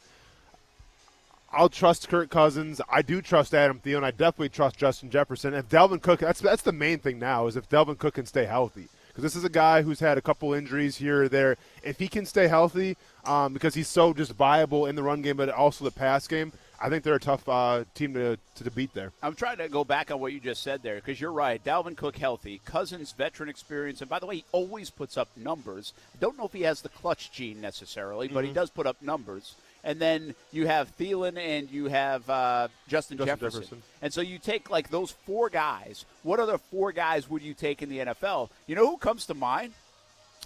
I'll trust Kirk Cousins. I do trust Adam Thielen. I definitely trust Justin Jefferson. If Dalvin Cook, that's the main thing now, is if Dalvin Cook can stay healthy. Because this is a guy who's had a couple injuries here or there. If he can stay healthy, because he's so just viable in the run game but also the pass game, I think they're a tough team to beat there. I'm trying to go back on what you just said there because you're right. Dalvin Cook healthy, Cousins veteran experience, and by the way, he always puts up numbers. I don't know if he has the clutch gene necessarily, but he does put up numbers. And then you have Thielen and you have Justin Jefferson. And so you take like those four guys. What other four guys would you take in the NFL? You know who comes to mind?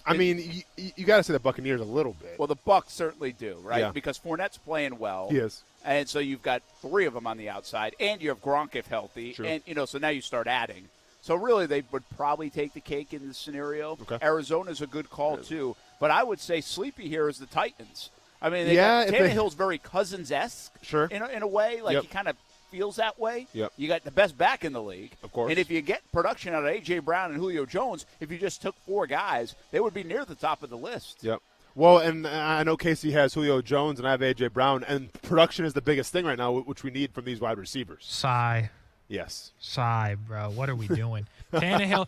I mean, you got to say the Buccaneers a little bit. Well, the Bucs certainly do, right? Yeah. Because Fournette's playing well. He is. And so you've got three of them on the outside, and you have Gronk if healthy. True. And, so now you start adding. So really they would probably take the cake in this scenario. Okay. Arizona's a good call, too. But I would say sleepy here is the Titans. I mean, Tannehill's very Cousins-esque in a way. Like, he kind of feels that way. Yep. You got the best back in the league. Of course. And if you get production out of A.J. Brown and Julio Jones, if you just took four guys, they would be near the top of the list. Yep. Well, and I know Casey has Julio Jones and I have A.J. Brown, and production is the biggest thing right now, which we need from these wide receivers. Sigh. Yes. Sigh, bro. What are we doing? Tannehill,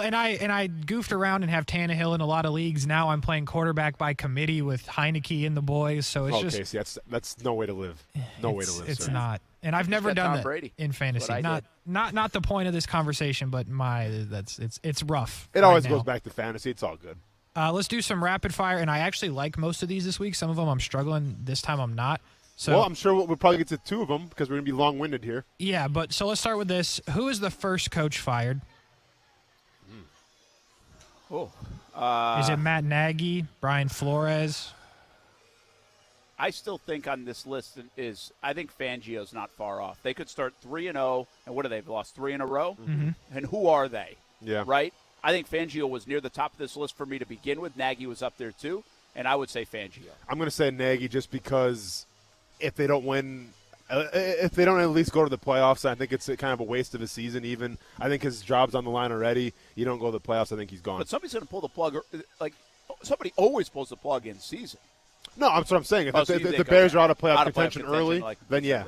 and I goofed around and have Tannehill in a lot of leagues. Now I'm playing quarterback by committee with Heineke and the boys. So it's just Casey, that's no way to live. No way to live. It's sir. not. And I've never done Tom that Brady. in fantasy. Not the point of this conversation, but it's rough. It always goes back to fantasy. It's all good. Let's do some rapid fire, and I actually like most of these this week. Some of them I'm struggling. This time I'm not. So, well, I'm sure we'll probably get to two of them because we're going to be long-winded here. Yeah, but so let's start with this. Who is the first coach fired? Is it Matt Nagy, Brian Flores? I still think on this list I think Fangio's not far off. They could start 3-0, and what have they lost 3 in a row? Mm-hmm. And who are they? Yeah. Right? I think Fangio was near the top of this list for me to begin with. Nagy was up there too, and I would say Fangio. I'm going to say Nagy just because if they don't win, if they don't at least go to the playoffs, I think it's kind of a waste of a season even. I think his job's on the line already. You don't go to the playoffs, I think he's gone. But somebody's going to pull the plug. Like somebody always pulls the plug in season. No, that's what I'm saying. If so the Bears are out of playoff contention early, then yeah.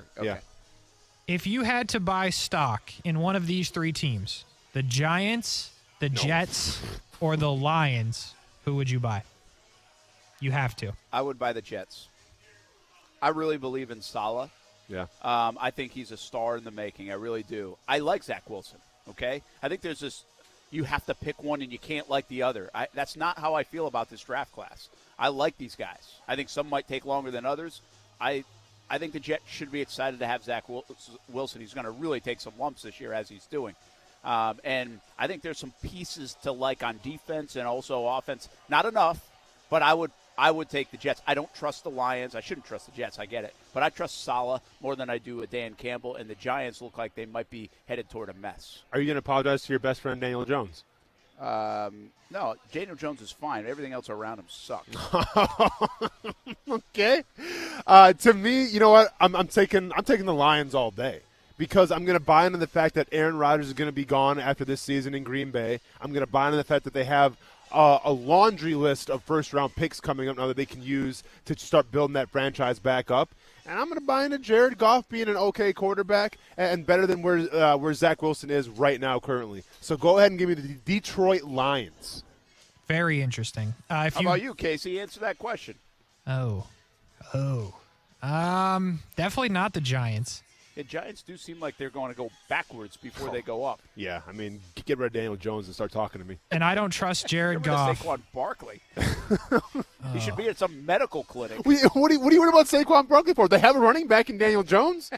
If you had to buy stock in one of these three teams, the Giants, the Jets, or the Lions, who would you buy? You have to. I would buy the Jets. I really believe in Saleh. Yeah. I think he's a star in the making. I really do. I like Zach Wilson, okay? I think there's this you have to pick one and you can't like the other. That's not how I feel about this draft class. I like these guys. I think some might take longer than others. I think the Jets should be excited to have Zach Wilson. He's going to really take some lumps this year as he's doing. And I think there's some pieces to like on defense and also offense. Not enough, but I would take the Jets. I don't trust the Lions. I shouldn't trust the Jets. I get it. But I trust Saleh more than I do with Dan Campbell, and the Giants look like they might be headed toward a mess. Are you going to apologize to your best friend Daniel Jones? No, Daniel Jones is fine. Everything else around him sucks. Okay. To me, you know what? I'm taking the Lions all day. Because I'm going to buy into the fact that Aaron Rodgers is going to be gone after this season in Green Bay. I'm going to buy into the fact that they have a laundry list of first-round picks coming up now that they can use to start building that franchise back up. And I'm going to buy into Jared Goff being an okay quarterback and better than where Zach Wilson is right now currently. So go ahead and give me the Detroit Lions. Very interesting. How about you, Casey? Answer that question. Definitely not the Giants. The Giants do seem like they're going to go backwards before they go up. Yeah, I mean, get rid of Daniel Jones and start talking to me. And I don't trust Jared Goff. Saquon Barkley. He should be at some medical clinic. What are you worried about Saquon Barkley for? They have a running back in Daniel Jones?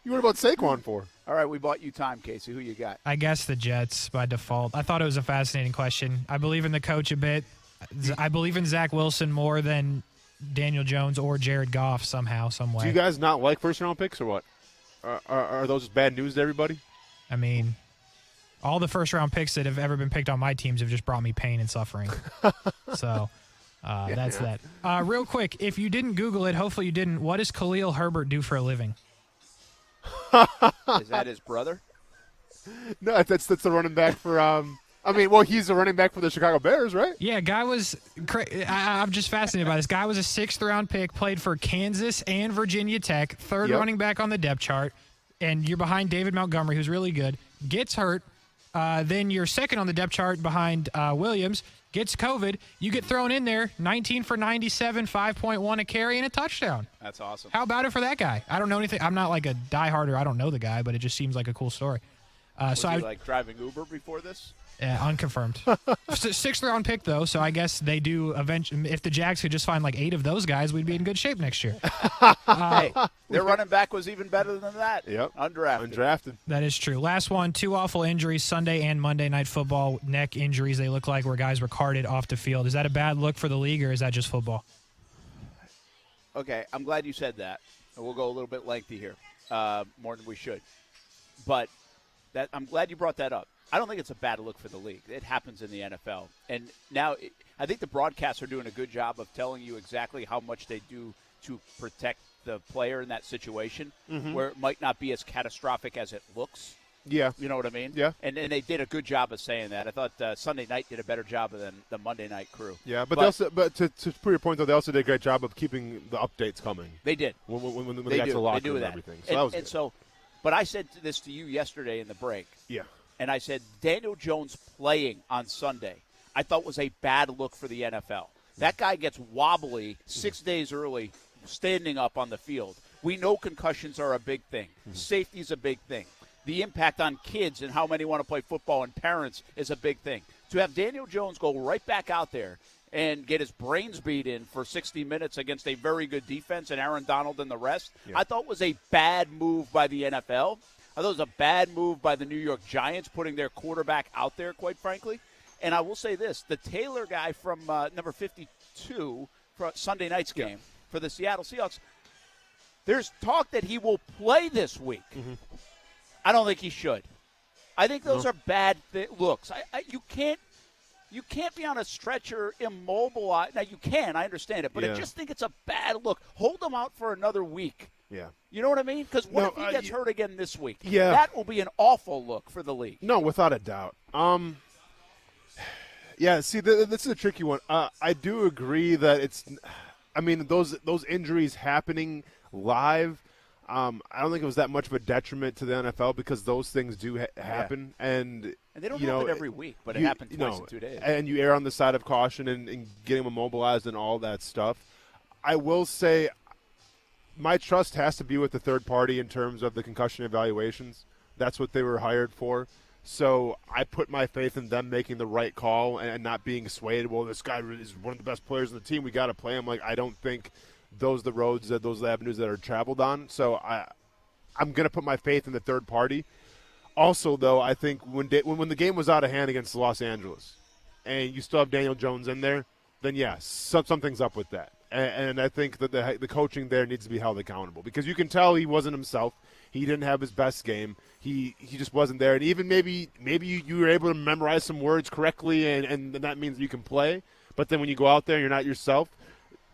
You worried about Saquon for? All right, we bought you time, Casey. Who you got? I guess the Jets by default. I thought it was a fascinating question. I believe in the coach a bit. I believe in Zach Wilson more than Daniel Jones or Jared Goff somehow, some way. Do you guys not like first-round picks or what? Are those just bad news to everybody? I mean, all the first-round picks that have ever been picked on my teams have just brought me pain and suffering. So that's that. Real quick, if you didn't Google it, hopefully you didn't, what does Khalil Herbert do for a living? Is that his brother? No, that's the running back for he's the running back for the Chicago Bears, right? Yeah, guy was I'm just fascinated by this. Guy was a 6th-round pick, played for Kansas and Virginia Tech, third running back on the depth chart, and you're behind David Montgomery, who's really good, gets hurt, then you're second on the depth chart behind Williams, gets COVID, you get thrown in there, 19 for 97, 5.1 a carry, and a touchdown. That's awesome. How about it for that guy? I don't know anything. I'm not like a dieharder. I don't know the guy, but it just seems like a cool story. Was he like driving Uber before this? Yeah, unconfirmed. 6th-round pick, though, so I guess they do eventually. If the Jags could just find like 8 of those guys, we'd be in good shape next year. Hey, their running back was even better than that. Yep. Undrafted. That is true. Last one, 2 awful injuries, Sunday and Monday Night Football, neck injuries they look like where guys were carted off the field. Is that a bad look for the league, or is that just football? Okay, I'm glad you said that. We'll go a little bit lengthy here, more than we should. But I'm glad you brought that up. I don't think it's a bad look for the league. It happens in the NFL. And now I think the broadcasts are doing a good job of telling you exactly how much they do to protect the player in that situation, where it might not be as catastrophic as it looks. Yeah. You know what I mean? Yeah. And they did a good job of saying that. I thought Sunday night did a better job than the Monday night crew. Yeah, but to put your point, though, they also did a great job of keeping the updates coming. They did. When they got to the locker room and everything. So that was good. But I said this to you yesterday in the break. Yeah. And I said Daniel Jones playing on Sunday I thought was a bad look for the NFL. That guy gets wobbly 6 days early standing up on the field. We know concussions are a big thing. Safety's a big thing. The impact on kids and how many want to play football and parents is a big thing. To have Daniel Jones go right back out there and get his brains beat in for 60 minutes against a very good defense and Aaron Donald and the rest, I thought was a bad move by the NFL. I thought it was a bad move by the New York Giants putting their quarterback out there, quite frankly. And I will say this, the Taylor guy from number 52 for Sunday night's game for the Seattle Seahawks, there's talk that he will play this week. I don't think he should. I think those are bad looks. You can't be on a stretcher immobilized. Now, you can. I understand it. But I just think it's a bad look. Hold him out for another week. Yeah. You know what I mean? Because what if he gets hurt again this week? Yeah. That will be an awful look for the league. No, without a doubt. Yeah, see, this is a tricky one. I do agree that those injuries happening live, I don't think it was that much of a detriment to the NFL because those things do happen. Yeah. And they don't happen every week, but it happened twice in 2 days. And you err on the side of caution and getting them immobilized and all that stuff. I will say my trust has to be with the third party in terms of the concussion evaluations. That's what they were hired for. So I put my faith in them making the right call and not being swayed. Well, this guy is one of the best players on the team. We got to play him. Like, I don't think those are the roads, those avenues that are traveled on. So I'm going to put my faith in the third party. Also, though, I think when the game was out of hand against Los Angeles and you still have Daniel Jones in there, then, yes, something's up with that. And I think that the coaching there needs to be held accountable because you can tell he wasn't himself. He didn't have his best game. He just wasn't there. And even maybe you were able to memorize some words correctly, and that means you can play. But then when you go out there and you're not yourself,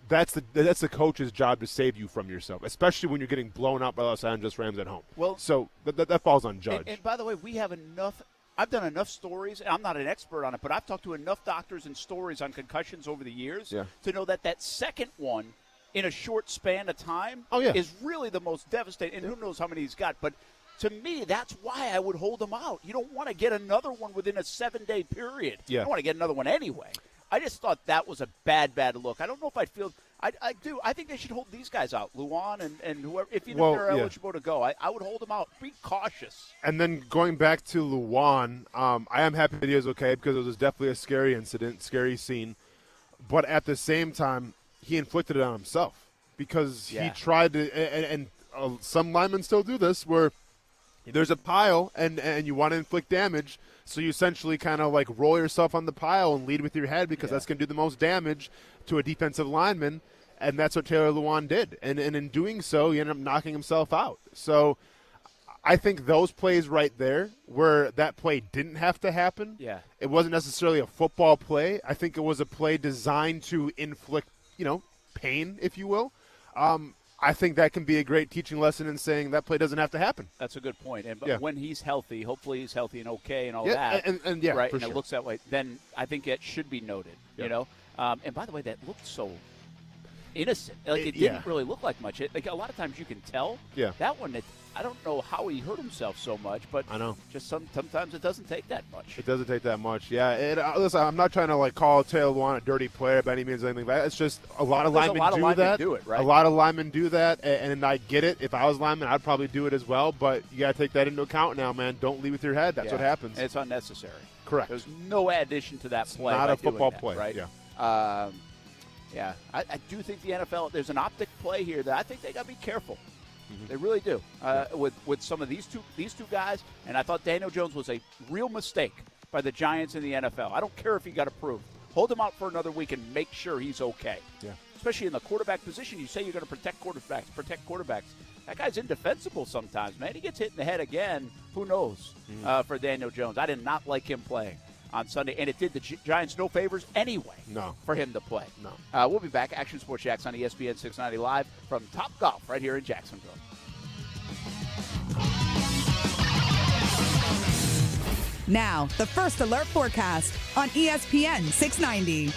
that's the coach's job to save you from yourself, especially when you're getting blown out by Los Angeles Rams at home. Well, so that falls on Judge. And by the way, we have enough. I've done enough stories, and I'm not an expert on it, but I've talked to enough doctors and stories on concussions over the years to know that second one in a short span of time is really the most devastating. And who knows how many he's got. But to me, that's why I would hold him out. You don't want to get another one within a 7-day period. You don't want to get another one anyway. I just thought that was a bad look. I don't know if I'd feel I do. I think they should hold these guys out, Luan and whoever. If they're eligible to go, I would hold them out. Be cautious. And then going back to Luan, I am happy that he is okay because it was definitely a scary incident, scary scene. But at the same time, he inflicted it on himself because he tried to, and some linemen still do this, where there's a pile and you want to inflict damage, so you essentially kind of like roll yourself on the pile and lead with your head because that's going to do the most damage to a defensive lineman, and that's what Taylor Lewan did. And in doing so, he ended up knocking himself out. So I think those plays right there where that play didn't have to happen, it wasn't necessarily a football play. I think it was a play designed to inflict, pain, if you will. I think that can be a great teaching lesson in saying that play doesn't have to happen. That's a good point. And when he's healthy, hopefully he's healthy and okay and all that. Right, and it looks that way. Then I think it should be noted. And by the way, that looked so innocent. Like it didn't really look like much. Like a lot of times you can tell. Yeah. That one, I don't know how he hurt himself so much, but I know. Just sometimes it doesn't take that much. It doesn't take that much. Yeah. And listen, I'm not trying to call Taylor Lewan a dirty player by any means or anything like that. It's just a lot of linemen do that. Do it, right? A lot of linemen do that, and I get it. If I was a lineman, I'd probably do it as well. But you got to take that into account now, man. Don't lead with your head. That's what happens. And it's unnecessary. Correct. There's no addition to that play. Not a football that, play, right? Yeah. I do think the NFL, there's an optic play here that I think they got to be careful. They really do. With some of these two guys, and I thought Daniel Jones was a real mistake by the Giants in the NFL. I don't care if he got approved. Hold him out for another week and make sure he's okay. Yeah. Especially in the quarterback position. You say you're going to protect quarterbacks. That guy's indefensible sometimes, man. He gets hit in the head again. Who knows for Daniel Jones. I did not like him playing on Sunday, and it did the Giants no favors anyway for him to play. No. We'll be back. Action Sports Jax on ESPN 690 live from Topgolf right here in Jacksonville. Now, the First Alert forecast on ESPN 690.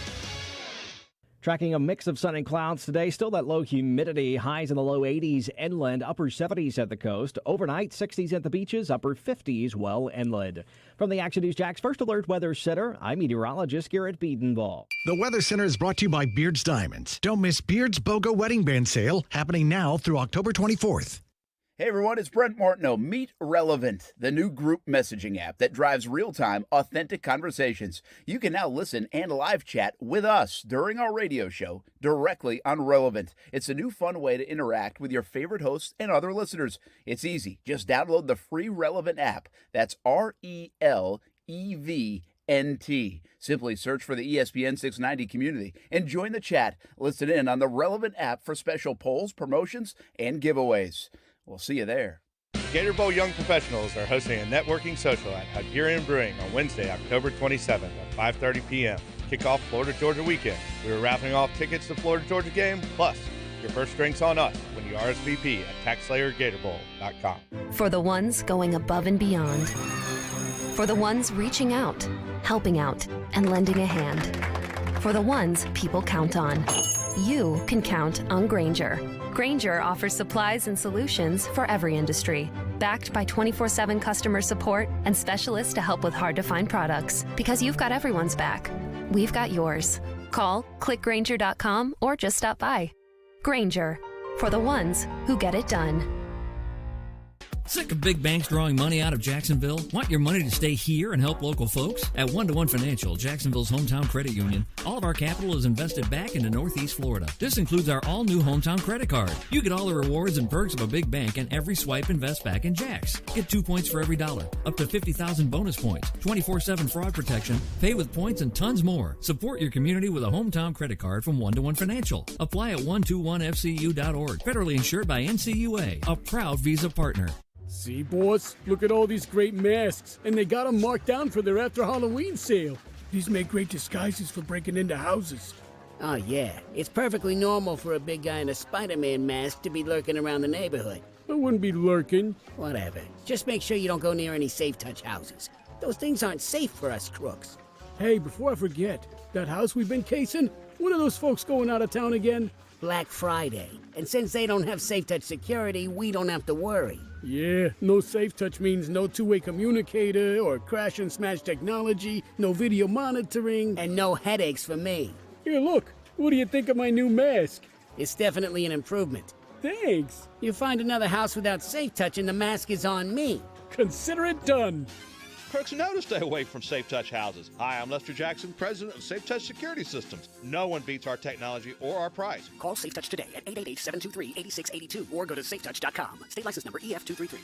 Tracking a mix of sun and clouds today. Still that low humidity. Highs in the low 80s inland, upper 70s at the coast. Overnight, 60s at the beaches, upper 50s well inland. From the Action News Jax First Alert Weather Center, I'm meteorologist Garrett Biedenball. The Weather Center is brought to you by Beards Diamonds. Don't miss Beards BOGO Wedding Band Sale happening now through October 24th. Hey everyone, it's Brent Martineau. Meet Relevant, the new group messaging app that drives real-time, authentic conversations. You can now listen and live chat with us during our radio show directly on Relevant. It's a new fun way to interact with your favorite hosts and other listeners. It's easy. Just download the free Relevant app. That's RELEVNT. Simply search for the ESPN 690 community and join the chat. Listen in on the Relevant app for special polls, promotions, and giveaways. We'll see you there. Gator Bowl Young Professionals are hosting a networking social at Hungarian Brewing on Wednesday, October 27th at 5:30 p.m. Kickoff Florida-Georgia weekend. We are raffling off tickets to the Florida-Georgia game, plus your first drinks on us when you RSVP at TaxSlayerGatorBowl.com. For the ones going above and beyond. For the ones reaching out, helping out, and lending a hand. For the ones people count on. You can count on Grainger. Grainger offers supplies and solutions for every industry, backed by 24/7 customer support and specialists to help with hard-to-find products. Because you've got everyone's back. We've got yours. Call, click Grainger.com, or just stop by. Grainger, for the ones who get it done. Sick of big banks drawing money out of Jacksonville? Want your money to stay here and help local folks? At 1-to-1 Financial, Jacksonville's hometown credit union, all of our capital is invested back into Northeast Florida. This includes our all-new hometown credit card. You get all the rewards and perks of a big bank, and every swipe invests back in Jax. Get 2 points for every $1, up to 50,000 bonus points, 24/7 fraud protection, pay with points, and tons more. Support your community with a hometown credit card from 1-to-1 Financial. Apply at 121fcu.org. Federally insured by NCUA, a proud Visa partner. See, boss, look at all these great masks, and they got them marked down for their after Halloween sale. These make great disguises for breaking into houses. Oh, yeah. It's perfectly normal for a big guy in a Spider-Man mask to be lurking around the neighborhood. I wouldn't be lurking. Whatever. Just make sure you don't go near any safe-touch houses. Those things aren't safe for us crooks. Hey, before I forget, that house we've been casing, when are those folks going out of town again? Black Friday. And since they don't have safe-touch security, we don't have to worry. Yeah, no safe touch means no two-way communicator or crash and smash technology, no video monitoring, and no headaches for me. Here, look, What do you think of my new mask? It's definitely an improvement. Thanks. You find another house without Safe Touch and the mask is on me. Consider it done. Crooks know to stay away from Safe Touch houses. Hi, I'm Lester Jackson, president of Safe Touch Security Systems. No one beats our technology or our price. Call Safe Touch today at 888-723-8682 or go to safetouch.com. State license number EF233.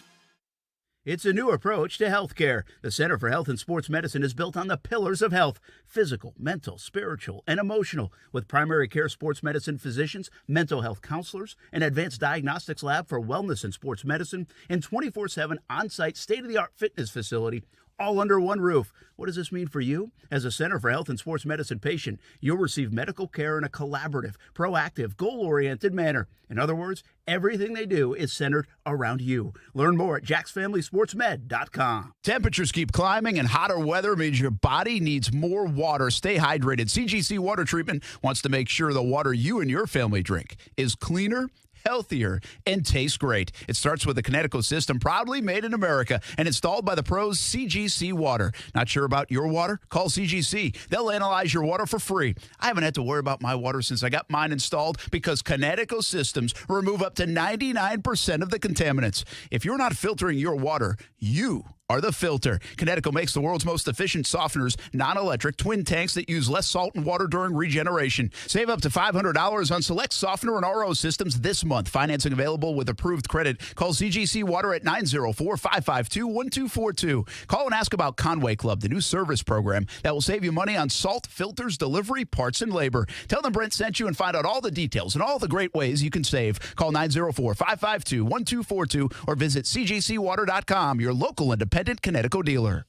It's a new approach to healthcare. The Center for Health and Sports Medicine is built on the pillars of health: physical, mental, spiritual, and emotional, with primary care sports medicine physicians, mental health counselors, an advanced diagnostics lab for wellness and sports medicine, and 24/7 on-site state-of-the-art fitness facility, all under one roof. What does this mean for you? As a Center for Health and Sports Medicine patient, you'll receive medical care in a collaborative, proactive, goal-oriented manner. In other words, everything they do is centered around you. Learn more at jacksfamilysportsmed.com. Temperatures keep climbing, and hotter weather means your body needs more water. Stay hydrated. CGC Water Treatment wants to make sure the water you and your family drink is cleaner, healthier, and tastes great. It starts with the Connecticut system, proudly made in America and installed by the pros CGC Water. Not sure about your water? Call CGC. They'll analyze your water for free. I haven't had to worry about my water since I got mine installed because Connecticut systems remove up to 99% of the contaminants. If you're not filtering your water, you are the filter. Connecticut makes the world's most efficient softeners, non-electric twin tanks that use less salt and water during regeneration. Save up to $500 on select softener and RO systems this month. Financing available with approved credit. Call CGC Water at 904-552-1242. Call and ask about Conway Club, the new service program that will save you money on salt, filters, delivery, parts, and labor. Tell them Brent sent you and find out all the details and all the great ways you can save. Call 904-552-1242 or visit cgcwater.com, your local independent Connecticut dealer.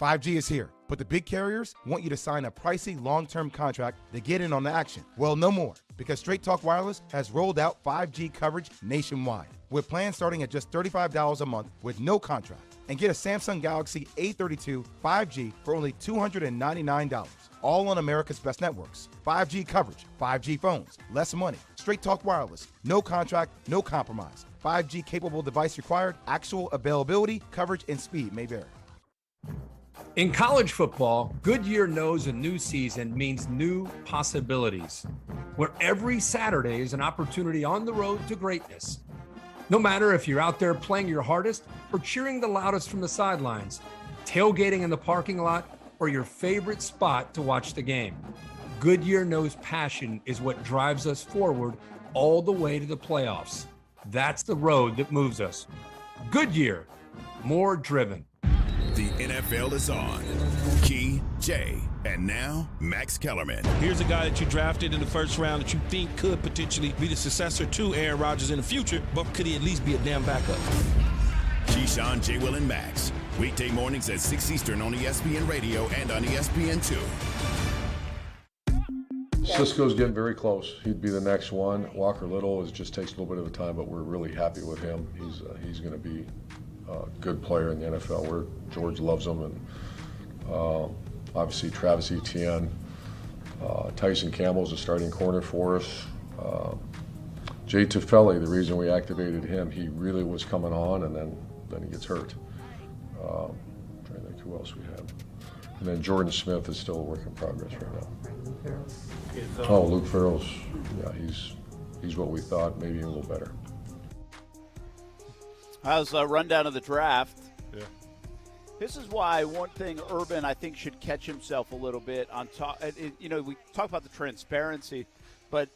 5G is here, but the big carriers want you to sign a pricey long-term contract to get in on the action. Well, no more, because Straight Talk Wireless has rolled out 5G coverage nationwide, with plans starting at just $35 a month with no contract. And get a Samsung Galaxy A32 5G for only $299, all on America's best networks. 5G coverage, 5G phones, less money. Straight Talk Wireless, no contract, no compromise. 5G capable device required. Actual availability, coverage, and speed may vary. In college football, Goodyear knows a new season means new possibilities, where every Saturday is an opportunity on the road to greatness. No matter if you're out there playing your hardest or cheering the loudest from the sidelines, tailgating in the parking lot, or your favorite spot to watch the game, Goodyear knows passion is what drives us forward all the way to the playoffs. That's the road that moves us. Goodyear, more driven. The NFL is on. Key, Jay, and now Max Kellerman. Here's a guy that you drafted in the first round that you think could potentially be the successor to Aaron Rodgers in the future, but could he at least be a damn backup? Keyshawn, J. Will, and Max. Weekday mornings at 6 Eastern on ESPN Radio and on ESPN2. Cisco's getting very close. He'd be the next one. Walker Little just takes a little bit of a time, but we're really happy with him. He's going to be a good player in the NFL. George loves him, and obviously Travis Etienne, Tyson Campbell's a starting corner for us. Jay Tufele, the reason we activated him, he really was coming on, and then he gets hurt. I'm trying to think who else we have. And then Jordan Smith is still a work in progress right now. Luke Farrell's, he's what we thought, maybe a little better. How's a rundown of the draft? Yeah. This is why one thing Urban, I think, should catch himself a little bit on top. We talk about the transparency, but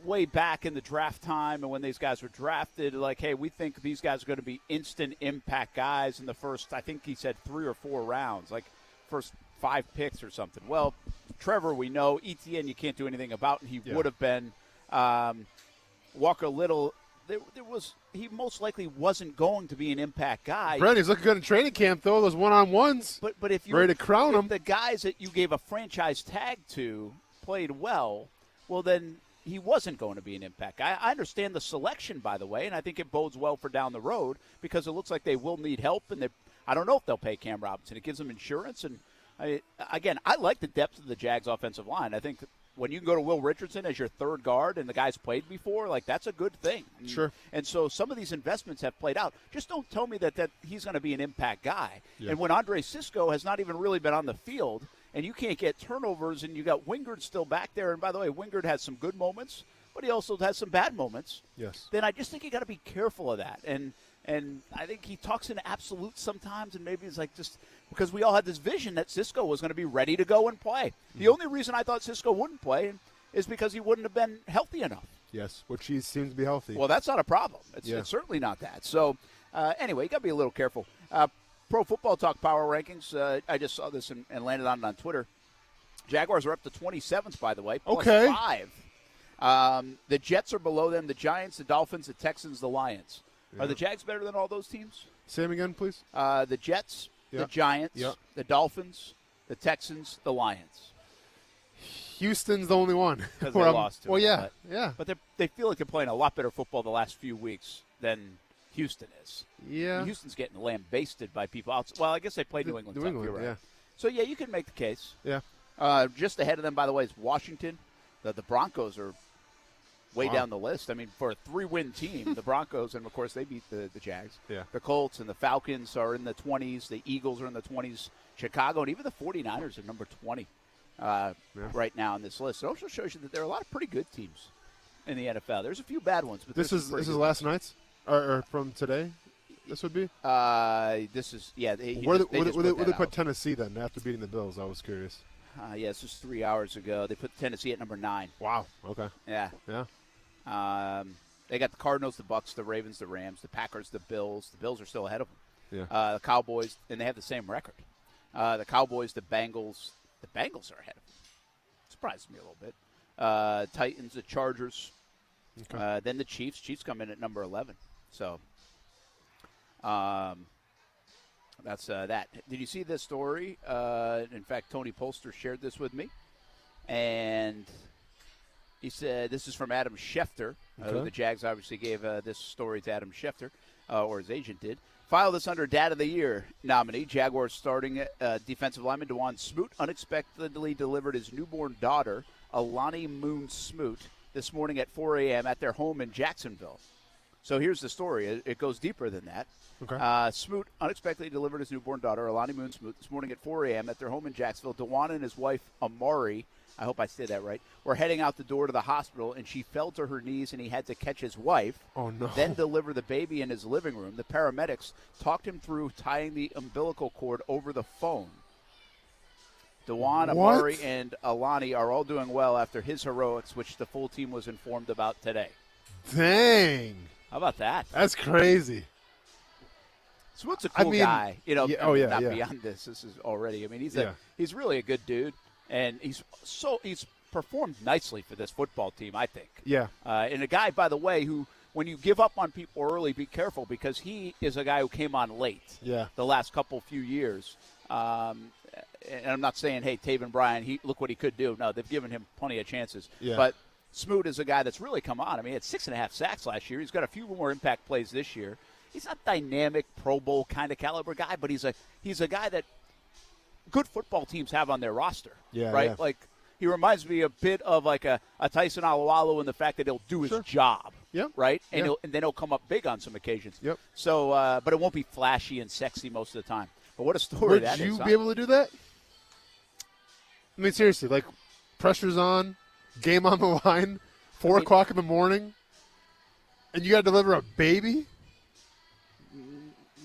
way back in the draft time and when these guys were drafted, like, hey, we think these guys are going to be instant impact guys in the first, I think he said 3 or 4 rounds, like first 5 picks or something. Well, Trevor, we know. Etienne, you can't do anything about, and he would have been. Walker Little, he most likely wasn't going to be an impact guy. Brent, he's looking good in training camp, though, those one-on-ones. But if you're ready to crown him, the guys that you gave a franchise tag to played well, well, then he wasn't going to be an impact guy. I understand the selection, by the way, and I think it bodes well for down the road because it looks like they will need help, and I don't know if they'll pay Cam Robinson. It gives them insurance, and I like the depth of the Jags offensive line. I think when you can go to Will Richardson as your third guard and the guy's played before, like, that's a good thing. Sure. And so some of these investments have played out. Just don't tell me that he's going to be an impact guy. Yeah. And when Andre Cisco has not even really been on the field, and you can't get turnovers, and you got Wingard still back there. And by the way, Wingard has some good moments, but he also has some bad moments. Yes. Then I just think you got to be careful of that. And I think he talks in absolutes sometimes, and maybe it's like just because we all had this vision that Cisco was going to be ready to go and play. The only reason I thought Cisco wouldn't play is because he wouldn't have been healthy enough. Yes, which he seems to be healthy. Well, that's not a problem. It's certainly not that. So, anyway, you got to be a little careful. Pro Football Talk Power Rankings, I just saw this and landed on it on Twitter. Jaguars are up to 27th, by the way, plus 5. The Jets are below them, the Giants, the Dolphins, the Texans, the Lions. Yeah. Are the Jags better than all those teams? Say them again, please. The Jets, the Giants, the Dolphins, the Texans, the Lions. Houston's the only one. Because they lost to them. But they feel like they're playing a lot better football the last few weeks than Houston is. Yeah. Houston's getting lambasted by people outside. Well, I guess they played New England. You're right. Yeah. So, yeah, you can make the case. Yeah. Just ahead of them, by the way, is Washington. The Broncos are way down the list. I mean, for a 3-win team, the Broncos, and, of course, they beat the Jags. Yeah. The Colts and the Falcons are in the 20s. The Eagles are in the 20s. Chicago and even the 49ers are number 20 right now on this list. It also shows you that there are a lot of pretty good teams in the NFL. There's a few bad ones. But this is last night's? Or from today? This would be? This is, yeah. Where they put Tennessee then after beating the Bills? I was curious. Yeah, this was 3 hours ago. They put Tennessee at number 9. Wow. Okay. Yeah. Yeah. They got the Cardinals, the Bucks, the Ravens, the Rams, the Packers, the Bills. The Bills are still ahead of them. Yeah. The Cowboys, and they have the same record. The Cowboys, the Bengals. The Bengals are ahead of them. Surprised me a little bit. Titans, the Chargers. Okay. Then the Chiefs. Chiefs come in at number 11. So that's that. Did you see this story? In fact, Tony Polster shared this with me. And he said, this is from Adam Schefter. The Jags obviously gave this story to Adam Schefter, or his agent did. File this under Dad of the Year nominee. Jaguars starting defensive lineman DeJuan Smoot unexpectedly delivered his newborn daughter, Alani Moon Smoot, this morning at 4 a.m. at their home in Jacksonville. So here's the story. It goes deeper than that. Okay. Smoot unexpectedly delivered his newborn daughter, Alani Moon Smoot, this morning at 4 a.m. at their home in Jacksonville. DeJuan and his wife, Amari, I hope I said that right, were heading out the door to the hospital, and she fell to her knees, and he had to catch his wife, then deliver the baby in his living room. The paramedics talked him through tying the umbilical cord over the phone. DeJuan, Amari, and Alani are all doing well after his heroics, which the full team was informed about today. Dang. How about that? That's crazy. Smoot's a cool guy. Not yeah. beyond this. This is already. I mean, he's really a good dude, and he's performed nicely for this football team, I think. Yeah. And a guy, by the way, who when you give up on people early, be careful because he is a guy who came on late. Yeah. The last few years. And I'm not saying, hey, Taven Bryan, look what he could do. No, they've given him plenty of chances. Yeah. But Smoot is a guy that's really come on. I mean, he had 6.5 sacks last year. He's got a few more impact plays this year. He's not dynamic Pro Bowl kind of caliber guy, but he's a guy that good football teams have on their roster. Yeah, right? yeah. Like he reminds me a bit of like a Tyson Alualu in the fact that he'll do his job. Yep. Right? And then he'll come up big on some occasions. Yep. So, but it won't be flashy and sexy most of the time. But what a story that is. Would you be able to do that? I mean, seriously, like pressure's on, game on the line, 4 o'clock in the morning, and you got to deliver a baby?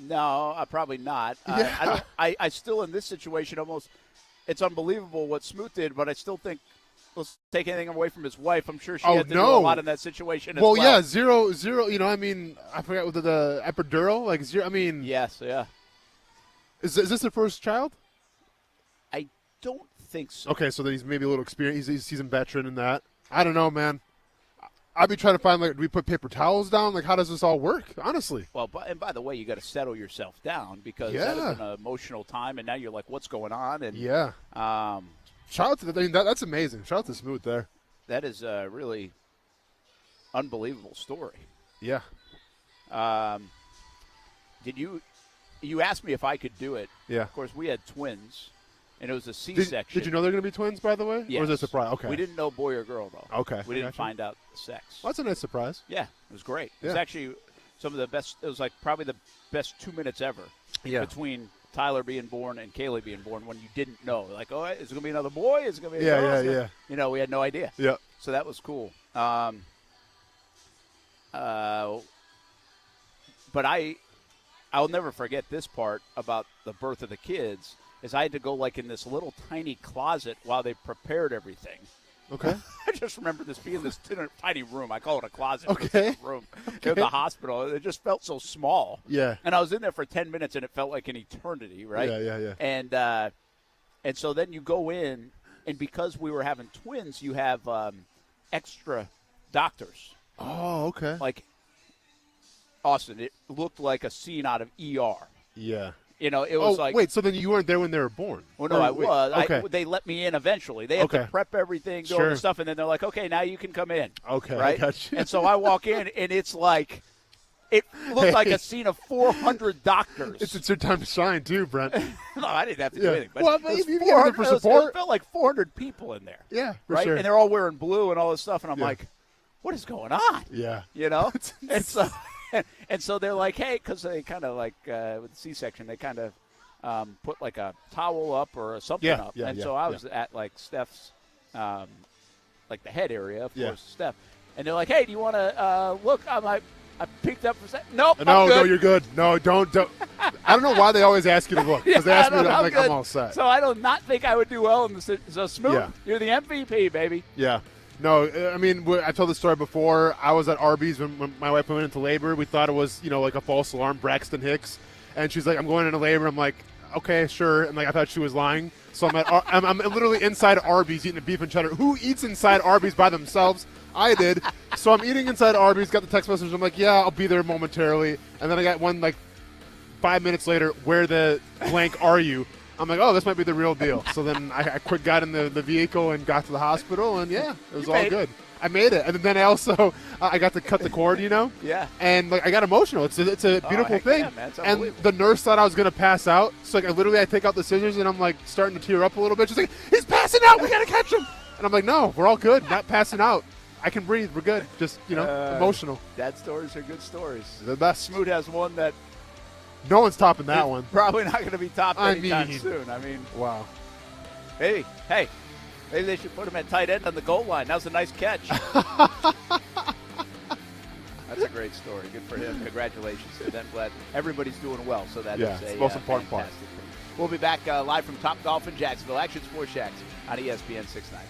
No, probably not. Yeah. I still, in this situation, it's unbelievable what Smoot did, but I still think, let's take anything away from his wife. I'm sure she had to do a lot in that situation as well. Well, yeah, zero, I mean, I forgot what the epidural, like zero, I mean. Yes, yeah. Is this their first child? I don't think so. Okay, so then he's maybe a little experienced. He's a veteran in that. I don't know, man. I'd be trying to find, like, do we put paper towels down? Like, how does this all work, honestly? Well, and by the way, you got to settle yourself down because that was an emotional time, and now you're like, what's going on? And yeah. Shout out to that's amazing. Shout out to Smoot there. That is a really unbelievable story. Yeah. Did you asked me if I could do it. Yeah. Of course, we had twins, and it was a C-section. Did you know they're going to be twins, by the way? Yes. Or was it a surprise? Okay. We didn't know boy or girl, though. Okay. We didn't find out the sex. Well, that's a nice surprise. Yeah, it was great. Yeah. It was actually some of the best. It was like probably the best 2 minutes ever between Tyler being born and Kaylee being born when you didn't know. Like, is it going to be another boy? Is it going to be a girl? Yeah. You know, we had no idea. Yeah. So that was cool. But I'll never forget this part about the birth of the kids is I had to go like in this little tiny closet while they prepared everything. Okay. I just remember this being this tiny room. I call it a closet. Okay. Room in the hospital. It just felt so small. Yeah. And I was in there for 10 minutes, and it felt like an eternity, right? Yeah. And so then you go in, and because we were having twins, you have extra doctors. Oh, okay. Like, Austin, it looked like a scene out of ER. Yeah. You know, it was like. Wait, so then you weren't there when they were born? Well, no, I was. Okay. They let me in eventually. They had to prep everything, do all the stuff, and then they're like, okay, now you can come in. Okay, right? I got you. And so I walk in, and it's like, it looked like a scene of 400 doctors. It's your time to shine, too, Brent. No, I didn't have to do anything. But well, it you got it for support. It felt like 400 people in there. Yeah, for right? sure. And they're all wearing blue and all this stuff, and I'm like, what is going on? Yeah. You know? and so they're like, hey, because they kind of like, with the C-section, they kind of put like a towel up or something up. And so I was at like Steph's, like the head area, of course, Steph. And they're like, hey, do you want to look? I'm like, I picked up for a second. Nope, No, you're good. No, don't. I don't know why they always ask you to look. Because they ask me, I'm all set. So I do not think I would do well in this. So, Smoot, you're the MVP, baby. Yeah. No, I mean, I told the story before. I was at Arby's when my wife went into labor. We thought it was, like a false alarm, Braxton Hicks. And she's like, I'm going into labor. I'm like, okay, sure. And like I thought she was lying. So I'm literally inside Arby's eating a beef and cheddar. Who eats inside Arby's by themselves? I did. So I'm eating inside Arby's, got the text message. I'm like, yeah, I'll be there momentarily. And then I got one like 5 minutes later, where the blank are you? I'm like, oh, this might be the real deal. So then I got in the vehicle and got to the hospital, and yeah, it was all good. I made it. And then I also I got to cut the cord, Yeah. And like I got emotional. It's a beautiful thing. Yeah, man. It's and the nurse thought I was gonna pass out. So like I take out the scissors and I'm like starting to tear up a little bit. She's like, he's passing out. We gotta catch him. And I'm like, no, we're all good. Not passing out. I can breathe. We're good. Just emotional. Dad stories are good stories. The best. Smoot has one that. No one's topping that one. Probably not going to be topped anytime soon. I mean, wow. Maybe they should put him at tight end on the goal line. That was a nice catch. That's a great story. Good for him. Congratulations. And I'm glad everybody's doing well. So that is the most important part. We'll be back live from Top Golf in Jacksonville. Action Sports Shacks on ESPN 690.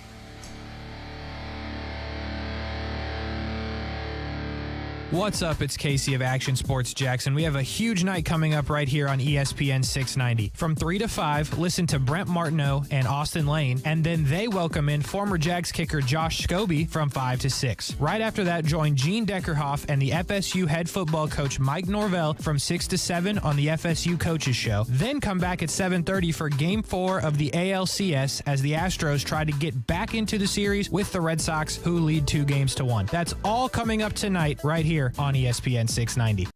What's up? It's Casey of Action Sports Jackson. We have a huge night coming up right here on ESPN 690. From 3 to 5, listen to Brent Martineau and Austin Lane, and then they welcome in former Jags kicker Josh Scobie from 5 to 6. Right after that, join Gene Deckerhoff and the FSU head football coach Mike Norvell from 6 to 7 on the FSU Coaches Show. Then come back at 7:30 for Game 4 of the ALCS as the Astros try to get back into the series with the Red Sox, who lead 2-1. That's all coming up tonight right here on ESPN 690.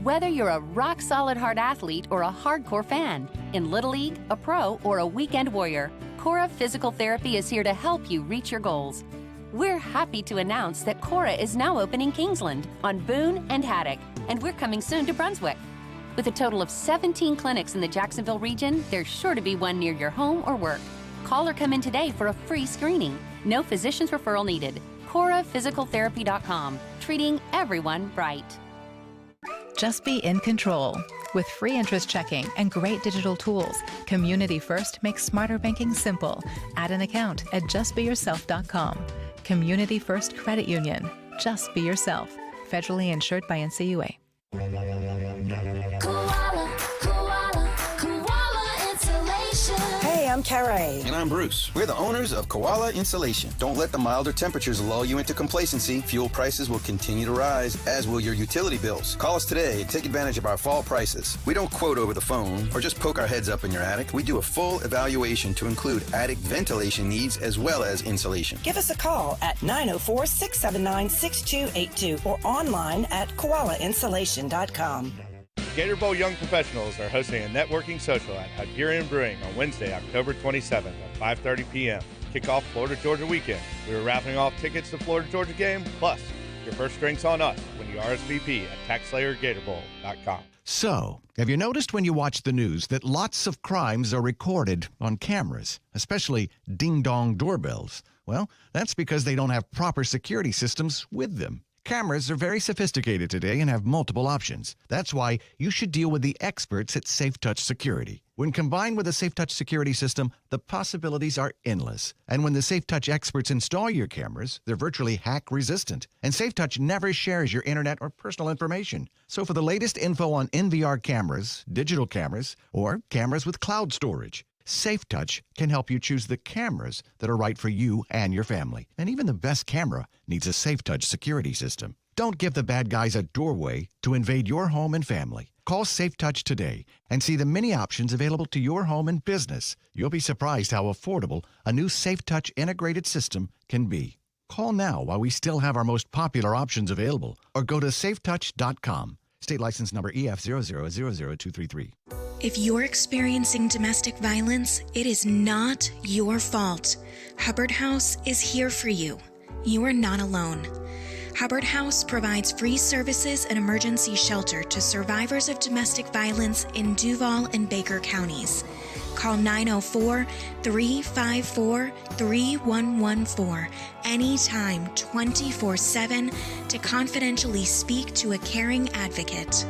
Whether you're a rock-solid hard athlete or a hardcore fan, in Little League, a pro, or a weekend warrior, Cora Physical Therapy is here to help you reach your goals. We're happy to announce that Cora is now open in Kingsland, on Boone and Haddock, and we're coming soon to Brunswick. With a total of 17 clinics in the Jacksonville region, there's sure to be one near your home or work. Call or come in today for a free screening. No physician's referral needed. CoraPhysicalTherapy.com, treating everyone right. Just be in control. With free interest checking and great digital tools, Community First makes smarter banking simple. Add an account at justbeyourself.com. Community First Credit Union. Just be yourself. Federally insured by NCUA. Hey, I'm Carrie. And I'm Bruce. We're the owners of Koala Insulation. Don't let the milder temperatures lull you into complacency. Fuel prices will continue to rise, as will your utility bills. Call us today and take advantage of our fall prices. We don't quote over the phone or just poke our heads up in your attic. We do a full evaluation to include attic ventilation needs as well as insulation. Give us a call at 904-679-6282 or online at koalainsulation.com. Gator Bowl Young Professionals are hosting a networking social at Hungarian Brewing on Wednesday, October 27th at 5:30 p.m. Kickoff Florida-Georgia weekend. We are raffling off tickets to the Florida-Georgia game, plus Your first drink's on us when you RSVP at TaxSlayerGatorBowl.com. So, have you noticed when you watch the news that lots of crimes are recorded on cameras, especially ding-dong doorbells? Well, that's because they don't have proper security systems with them. Cameras are very sophisticated today and have multiple options. That's why you should deal with the experts at SafeTouch Security. When combined with a SafeTouch security system, the possibilities are endless. And when the SafeTouch experts install your cameras, they're virtually hack-resistant. And SafeTouch never shares your internet or personal information. So for the latest info on NVR cameras, digital cameras, or cameras with cloud storage, SafeTouch can help you choose the cameras that are right for you and your family. And even the best camera needs a SafeTouch security system. Don't give the bad guys a doorway to invade your home and family. Call SafeTouch today and see the many options available to your home and business. You'll be surprised how affordable a new SafeTouch integrated system can be. Call now while we still have our most popular options available, or go to safetouch.com. State license number EF0000233. If you're experiencing domestic violence, it is not your fault. Hubbard House is here for you. You are not alone. Hubbard House provides free services and emergency shelter to survivors of domestic violence in Duval and Baker counties. Call 904-354-3114 anytime, 24/7 to confidentially speak to a caring advocate.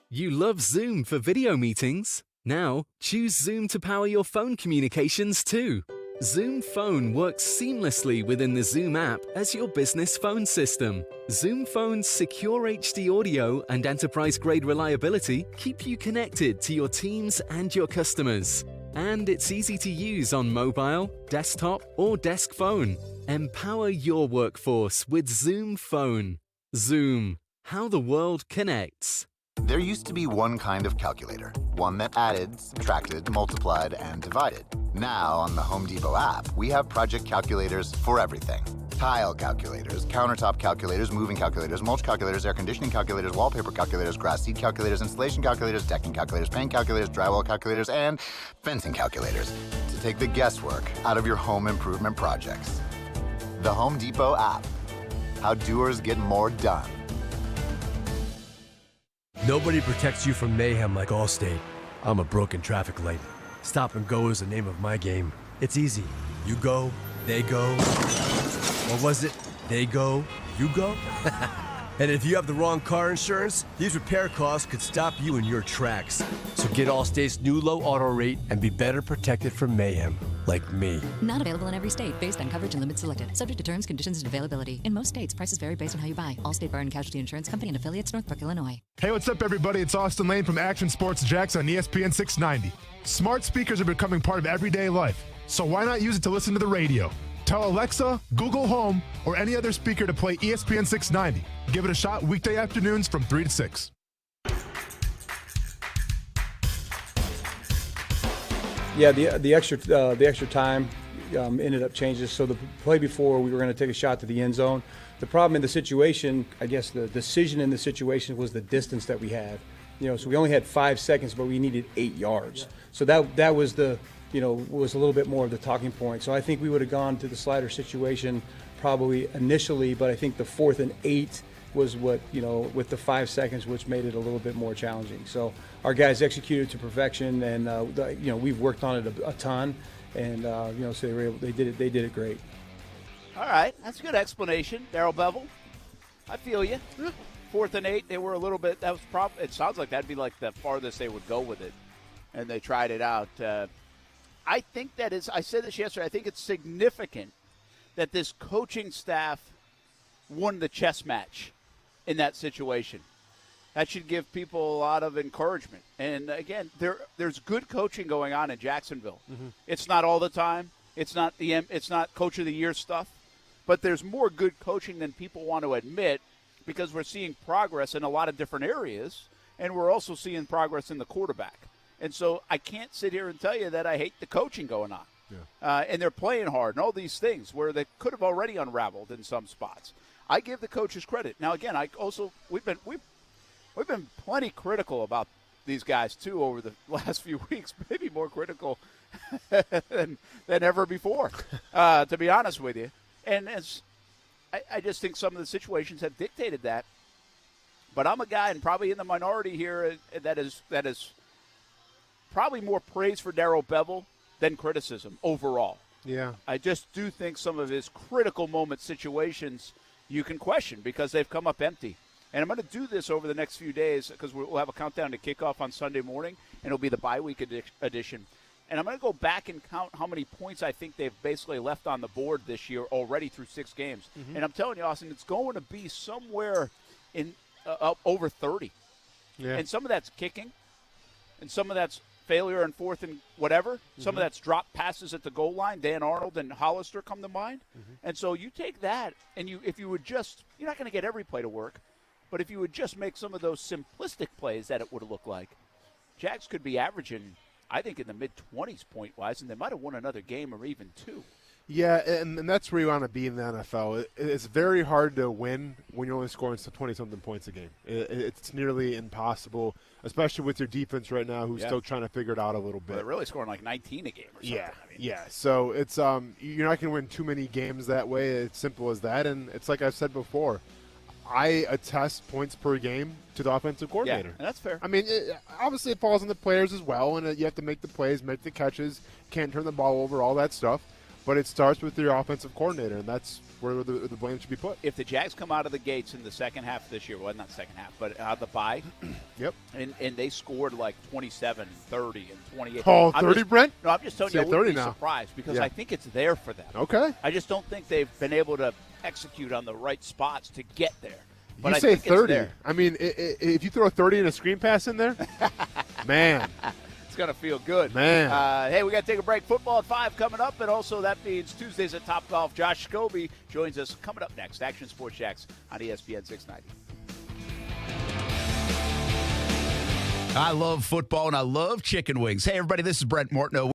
You love Zoom for video meetings? Now, choose Zoom to power your phone communications too. Zoom Phone works seamlessly within the Zoom app as your business phone system. Zoom Phone's secure HD audio and enterprise-grade reliability keep you connected to your teams and your customers. And it's easy to use on mobile, desktop, or desk phone. Empower your workforce with Zoom Phone. Zoom, how the world connects. There used to be one kind of calculator, one that added, subtracted, multiplied, and divided. Now, on the Home Depot app, we have project calculators for everything. Tile calculators, countertop calculators, moving calculators, mulch calculators, air conditioning calculators, wallpaper calculators, grass seed calculators, installation calculators, decking calculators, paint calculators, drywall calculators, and fencing calculators to take the guesswork out of your home improvement projects. The Home Depot app. How doers get more done. Nobody protects you from mayhem like Allstate. I'm a broken traffic light. Stop and go is the name of my game. It's easy. You go, they go. Or was it, they go, you go? And if you have the wrong car insurance, these repair costs could stop you in your tracks. So get Allstate's new low auto rate and be better protected from mayhem, like me. Not available in every state, based on coverage and limits selected. Subject to terms, conditions, and availability. In most states, prices vary based on how you buy. Allstate Bar and Casualty Insurance Company and affiliates, Northbrook, Illinois. Hey, what's up, everybody? It's Austin Lane from Action Sports Jags on ESPN 690. Smart speakers are becoming part of everyday life, so why not use it to listen to the radio? Tell Alexa, Google Home, or any other speaker to play ESPN 690. Give it a shot weekday afternoons from 3 to 6. Yeah, the extra time ended up changing. So the play before, we were going to take a shot to the end zone. The problem in the situation, I guess the decision in the situation was the distance that we had. So we only had 5 seconds, but we needed 8 yards. So that was was a little bit more of the talking point. So I think we would have gone to the slider situation probably initially, but I think the 4th and 8 was what, with the 5 seconds, which made it a little bit more challenging. So our guys executed to perfection, and we've worked on it a ton, and so they did it great. All right, that's a good explanation, Darrell Bevel. I feel you. 4th and 8, they were a little bit. It sounds like that'd be like the farthest they would go with it, and they tried it out. I think that is. I said this yesterday. I think it's significant that this coaching staff won the chess match in that situation. That should give people a lot of encouragement. And again, there's good coaching going on in Jacksonville. Mm-hmm. It's not all the time. It's not Coach of the Year stuff, but there's more good coaching than people want to admit, because we're seeing progress in a lot of different areas, and we're also seeing progress in the quarterback. And so I can't sit here and tell you that I hate the coaching going on. Yeah. And they're playing hard and all these things where they could have already unraveled in some spots. I give the coaches credit. Now, again, we've been plenty critical about these guys, too, over the last few weeks, maybe more critical than ever before, to be honest with you. And I just think some of the situations have dictated that. But I'm a guy, and probably in the minority here, that is probably more praise for Darrell Bevell than criticism overall. Yeah. I just do think some of his critical moment situations you can question because they've come up empty. And I'm going to do this over the next few days because we'll have a countdown to kickoff on Sunday morning, and it'll be the bye week edition. And I'm going to go back and count how many points I think they've basically left on the board this year already through 6 games. Mm-hmm. And I'm telling you, Austin, it's going to be somewhere in over 30. Yeah. And some of that's kicking, and some of that's failure and fourth and whatever. Mm-hmm. Some of that's drop passes at the goal line. Dan Arnold and Hollister come to mind. Mm-hmm. And so you take that, and if you would just – you're not going to get every play to work, but if you would just make some of those simplistic plays that it would look like, Jags could be averaging – I think in the mid-20s point-wise, and they might have won another game or even 2. Yeah, and that's where you want to be in the NFL. It's very hard to win when you're only scoring 20-something points a game. It's nearly impossible, especially with your defense right now who's still trying to figure it out a little bit. Well, they're really scoring like 19 a game or something. Yeah. So it's you're not going to win too many games that way. It's simple as that, and it's like I've said before. I attest points per game to the offensive coordinator. Yeah, that's fair. I mean, obviously it falls on the players as well, and you have to make the plays, make the catches, can't turn the ball over, all that stuff. But it starts with your offensive coordinator, and that's where the blame should be put. If the Jags come out of the gates in the second half of this year, well, not second half, but out of the bye, yep, and they scored like 27, 30, and 28. Oh, 30, Brent? No, I'm just telling you, I wouldn't be surprised because I think it's there for them. Okay. I just don't think they've been able to execute on the right spots to get there. But you say 30. I mean, if you throw a 30 and a screen pass in there, man. It's going to feel good. Man. Hey, we got to take a break. Football at 5 coming up, and also that means Tuesdays at Topgolf. Josh Scobie joins us coming up next. Action Sports Jax on ESPN 690. I love football, and I love chicken wings. Hey, everybody, this is Brent Mortno.